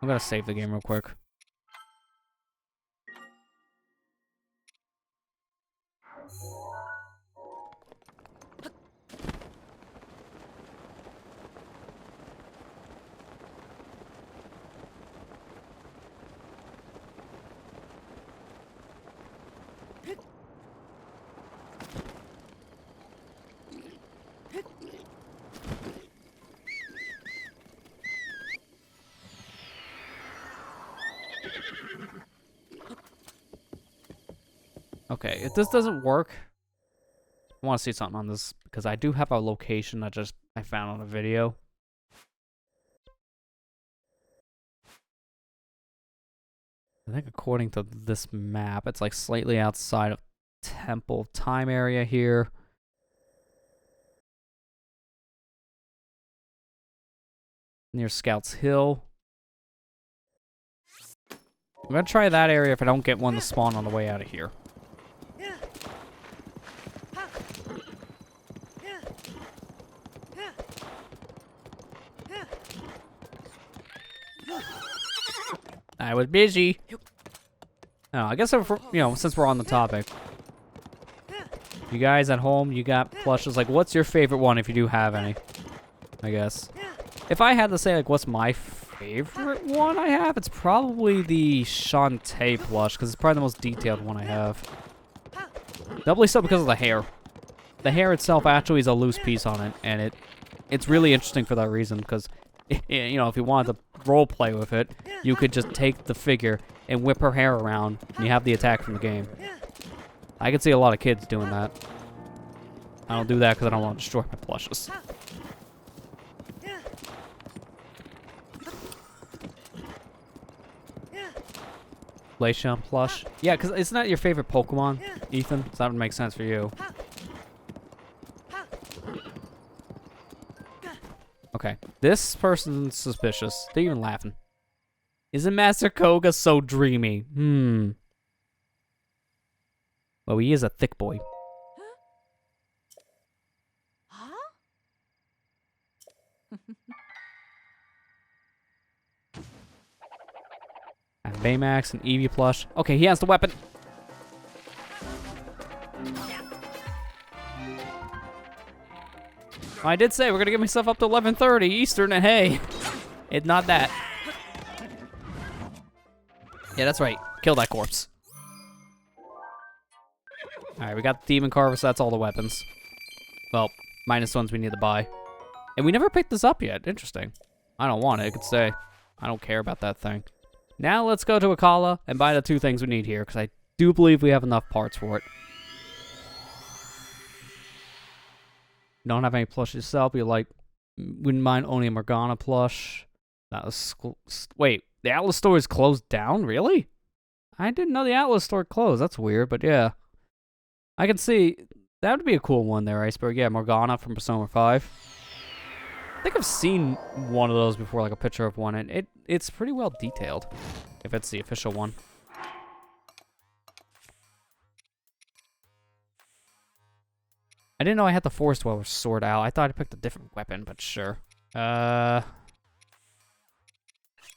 I'm gonna save the game real quick. Okay, if this doesn't work, I want to see something on this because I do have a location I found on a video. I think according to this map, it's like slightly outside of Temple Time area here. Near Scouts Hill. I'm gonna try that area if I don't get one to spawn on the way out of here. I was busy. Oh, I guess if since we're on the topic, you guys at home, you got plushes. Like, what's your favorite one if you do have any? I guess. If I had to say, like, what's my favorite one I have, it's probably the Shantae plush because it's probably the most detailed one I have. Doubly so because of the hair. The hair itself actually is a loose piece on it, and it's really interesting for that reason because, if you wanted to role play with it, you could just take the figure and whip her hair around, and you have the attack from the game. I could see a lot of kids doing that. I don't do that because I don't want to destroy my plushes. Glaceon plush. Yeah, because it's not your favorite Pokemon, Ethan. So that would make sense for you. Okay. This person's suspicious. They're even laughing. Isn't Master Koga so dreamy? Well, he is a thick boy. Huh? And Baymax and Eevee plush. Okay, he has the weapon. I did say we're gonna get myself up to 11:30 Eastern, and hey, it's not that. Yeah, that's right. Kill that corpse. Alright, we got the Demon Carver, so that's all the weapons. Well, minus ones we need to buy. And we never picked this up yet. Interesting. I don't want it. It could stay. I don't care about that thing. Now let's go to Akala and buy the 2 things we need here, because I do believe we have enough parts for it. Don't have any plush yourself. You like, wouldn't mind owning a Morgana plush. That was wait, the Atlas store is closed down? Really? I didn't know the Atlas store closed. That's weird, but yeah. I can see, that would be a cool one there, Iceberg. Yeah, Morgana from Persona 5. I think I've seen one of those before, like a picture of one, and it's pretty well detailed, if it's the official one. I didn't know I had the Forest Dweller sword out. I thought I picked a different weapon, but sure. I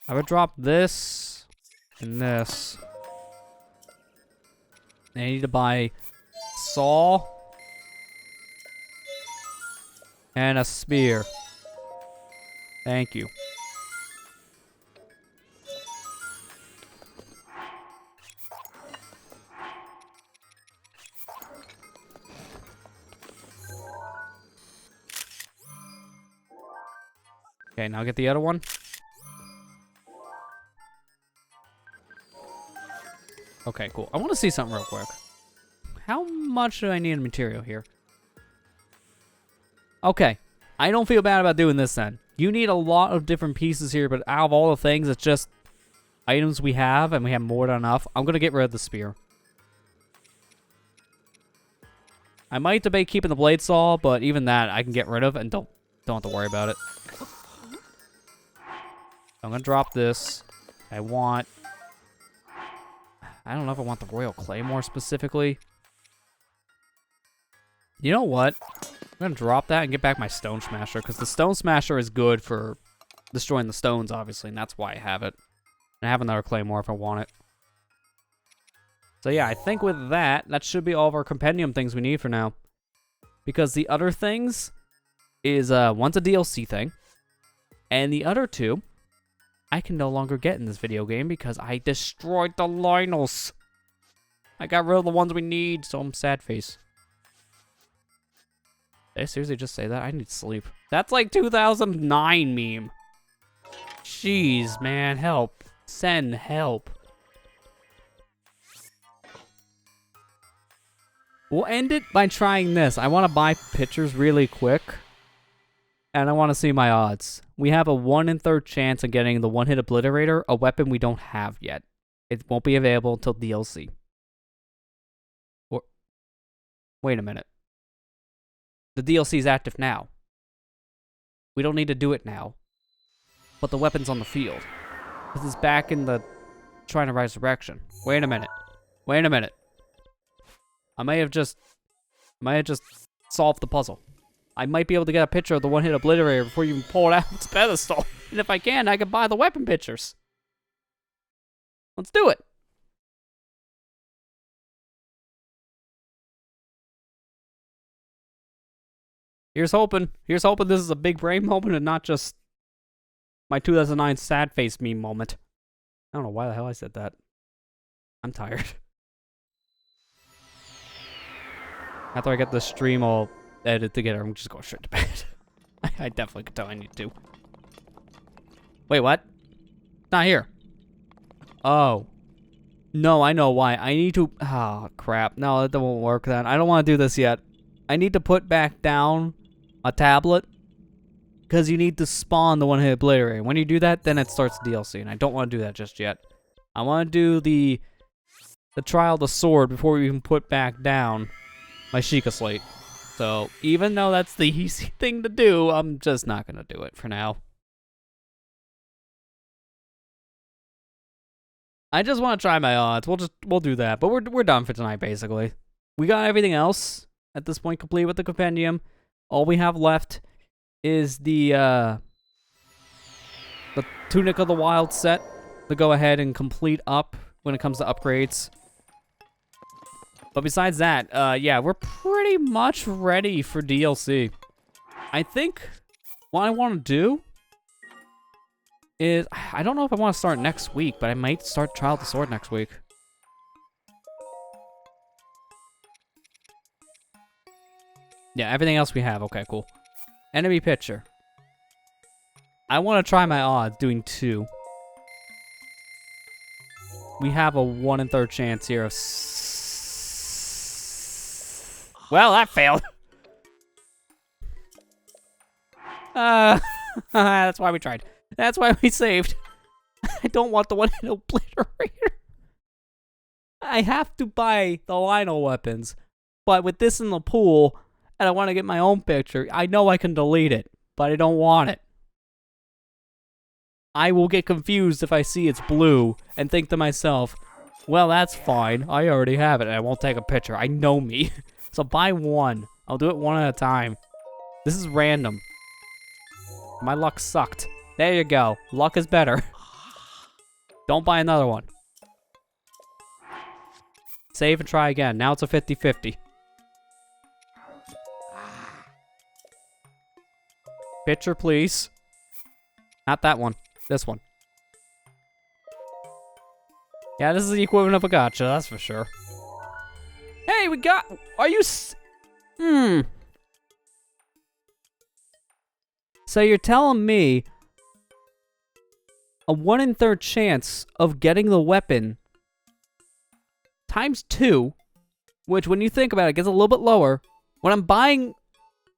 would drop this and this. I need to buy saw and a spear. Thank you. Okay, now get the other one. Okay, cool. I want to see something real quick. How much do I need in material here? Okay. I don't feel bad about doing this then. You need a lot of different pieces here, but out of all the things, it's just items we have, and we have more than enough. I'm going to get rid of the spear. I might debate keeping the blade saw, but even that I can get rid of and don't have to worry about it. I'm going to drop this. I don't know if I want the Royal Claymore specifically. You know what? I'm going to drop that and get back my Stone Smasher, because the Stone Smasher is good for destroying the stones, obviously, and that's why I have it. And I have another Claymore if I want it. So yeah, I think with that, that should be all of our compendium things we need for now. Because the other things is, one's a DLC thing, and the other 2, I can no longer get in this video game because I destroyed the Lionels. I got rid of the ones we need, so I'm sad face. Did I seriously just say that? I need sleep. That's like 2009 meme. Jeez, man, help. Send help. We'll end it by trying this. I want to buy pictures really quick. And I want to see my odds. We have a 1 in 3rd chance of getting the one-hit obliterator, a weapon we don't have yet. It won't be available until DLC. Or wait a minute. The DLC is active now. We don't need to do it now. But the weapon's on the field. This is back in the Shrine of Resurrection. Wait a minute. Wait a minute. I may have just solved the puzzle. I might be able to get a picture of the one-hit obliterator before you even pull it out of its pedestal. And if I can, I can buy the weapon pictures. Let's do it. Here's hoping. Here's hoping this is a big brain moment and not just my 2009 sad face meme moment. I don't know why the hell I said that. I'm tired. After I get the stream all edited together, I'm just going straight to bed. I definitely could tell I need to. Wait, what? Not here. Oh. No, I know why. I need to... Oh, crap. No, that won't work then. I don't want to do this yet. I need to put back down a tablet, because you need to spawn the one-hit obliterator. When you do that, then it starts DLC, and I don't want to do that just yet. I want to do the the Trial of the Sword before we even put back down my Sheikah Slate. So, even though that's the easy thing to do, I'm just not going to do it for now. I just want to try my odds. We'll do that. But we're done for tonight, basically. We got everything else at this point complete with the compendium. All we have left is the Tunic of the Wild set to go ahead and complete up when it comes to upgrades. But besides that, yeah, we're pretty much ready for DLC. I think what I want to do is, I don't know if I want to start next week, but I might start Trial of the Sword next week. Yeah, everything else we have. Okay, cool. Enemy picture. I want to try my odds doing 2. We have a 1 in 3 chance here of... Well, that failed. That's why we tried. That's why we saved. I don't want the one-hit obliterator. I have to buy the Lionel weapons, but with this in the pool, and I want to get my own picture, I know I can delete it, but I don't want it. I will get confused if I see it's blue and think to myself, well, that's fine. I already have it, and I won't take a picture. I know me. So buy 1. I'll do it 1 at a time. This is random. My luck sucked. There you go. Luck is better. Don't buy another one. Save and try again. Now it's a 50-50. Picture, please. Not that one. This one. Yeah, this is the equivalent of a gotcha, that's for sure. Hey, we got... Are you... So you're telling me a 1 in 3 chance of getting the weapon times 2, which when you think about it gets a little bit lower. When I'm buying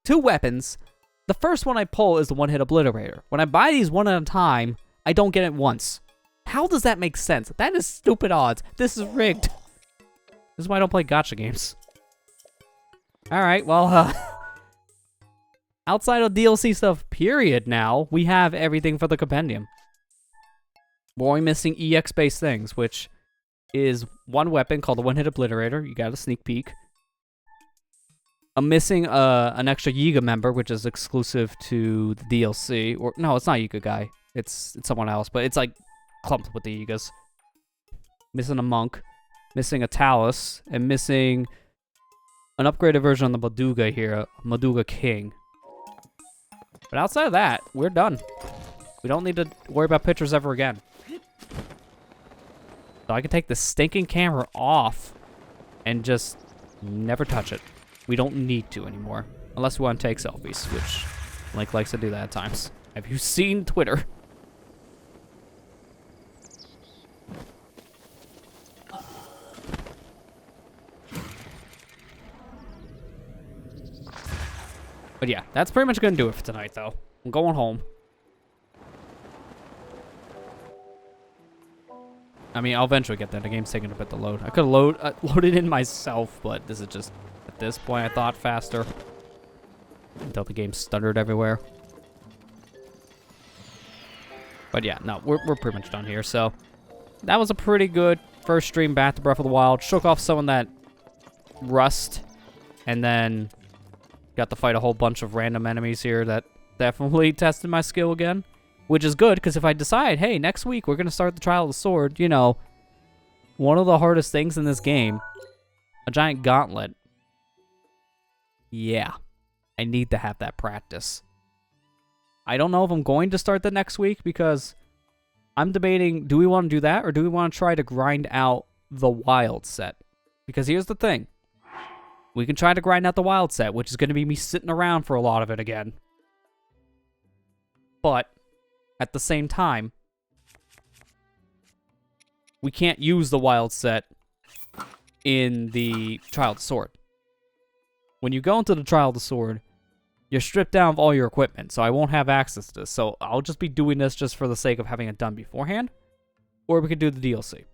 2 weapons, the first one I pull is the one-hit obliterator. When I buy these 1 at a time, I don't get it once. How does that make sense? That is stupid odds. This is rigged. This is why I don't play gacha games. Alright, well, outside of DLC stuff, period, now, we have everything for the compendium. We're only missing EX-based things, which is 1 weapon called the one-hit obliterator. You got a sneak peek. I'm missing an extra Yiga member, which is exclusive to the DLC. Or no, it's not Yiga guy. It's someone else, but it's like clumped with the Yigas. Missing a monk. Missing a Talus, and missing an upgraded version of the Maduga here, Maduga King. But outside of that, we're done. We don't need to worry about pictures ever again. So I can take the stinking camera off and just never touch it. We don't need to anymore. Unless we want to take selfies, which Link likes to do that at times. Have you seen Twitter? But yeah, that's pretty much going to do it for tonight, though. I'm going home. I mean, I'll eventually get there. The game's taking a bit to load. I could have loaded in myself, but this is just, at this point, I thought faster. Until the game stuttered everywhere. But yeah, no, we're pretty much done here. So, that was a pretty good first stream back to Breath of the Wild. Shook off some of that rust. And then... got to fight a whole bunch of random enemies here that definitely tested my skill again. Which is good, because if I decide, hey, next week we're going to start the Trial of the Sword, you know, one of the hardest things in this game, a giant gauntlet. Yeah, I need to have that practice. I don't know if I'm going to start the next week, because I'm debating, do we want to do that, or do we want to try to grind out the Wild set? Because here's the thing. We can try to grind out the Wild set, which is going to be me sitting around for a lot of it again. But, at the same time, we can't use the Wild set in the Trial of the Sword. When you go into the Trial of the Sword, you're stripped down of all your equipment, so I won't have access to this. So I'll just be doing this just for the sake of having it done beforehand. Or we could do the DLC.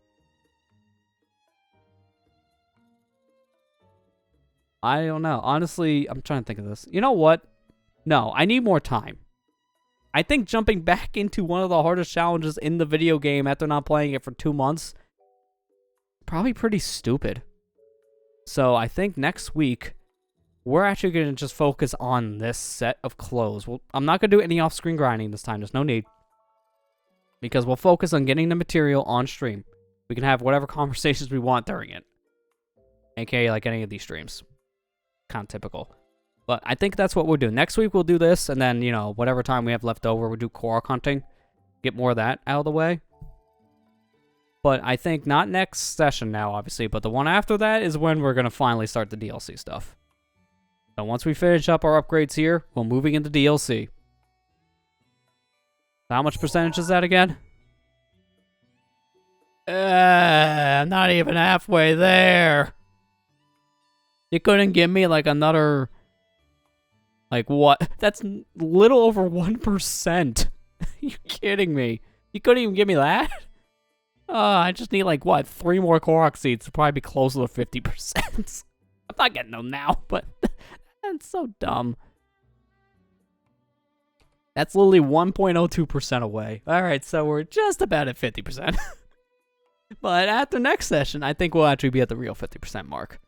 I don't know. Honestly, I'm trying to think of this. You know what? No, I need more time. I think jumping back into one of the hardest challenges in the video game after not playing it for 2 months, probably pretty stupid. So I think next week, we're actually going to just focus on this set of clothes. Well, I'm not going to do any off-screen grinding this time. There's no need. Because we'll focus on getting the material on stream. We can have whatever conversations we want during it. AKA like any of these streams. Kind of typical. But I think that's what we'll do. Next week we'll do this, and then, you know, whatever time we have left over, we'll do Korok hunting. Get more of that out of the way. But I think not next session now, obviously, but the one after that is when we're going to finally start the DLC stuff. So once we finish up our upgrades here, we're moving into DLC. How much percentage is that again? I'm not even halfway there. You couldn't give me like another... Like what? That's little over 1%. You kidding me? You couldn't even give me that? I just need like, what, 3 more Korok seeds to probably be closer to 50%. I'm not getting them now, but that's so dumb. That's literally 1.02% away. Alright, so we're just about at 50%. But after next session, I think we'll actually be at the real 50% mark.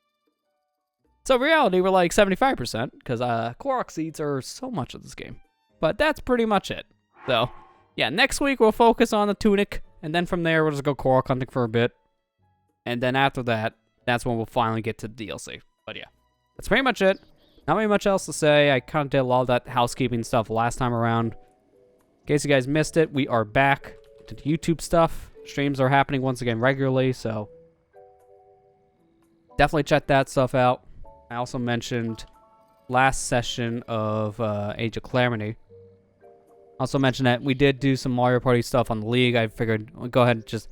So in reality, we're like 75%, because Korok seeds are so much of this game. But that's pretty much it. So, yeah, next week we'll focus on the tunic, and then from there we'll just go Korok hunting for a bit. And then after that, that's when we'll finally get to the DLC. But yeah, that's pretty much it. Not really much else to say. I kind of did a lot of that housekeeping stuff last time around. In case you guys missed it, we are back to the YouTube stuff. Streams are happening once again regularly, so definitely check that stuff out. I also mentioned last session of Age of Calamity. Also mentioned that we did do some Mario Party stuff on the League. I figured I'd go ahead and just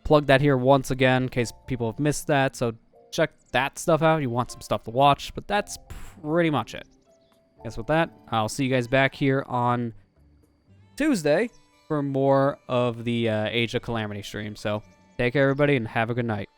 plug that here once again in case people have missed that. So check that stuff out. You want some stuff to watch, but that's pretty much it. Guess with that, I'll see you guys back here on Tuesday for more of the Age of Calamity stream. So take care, everybody, and have a good night.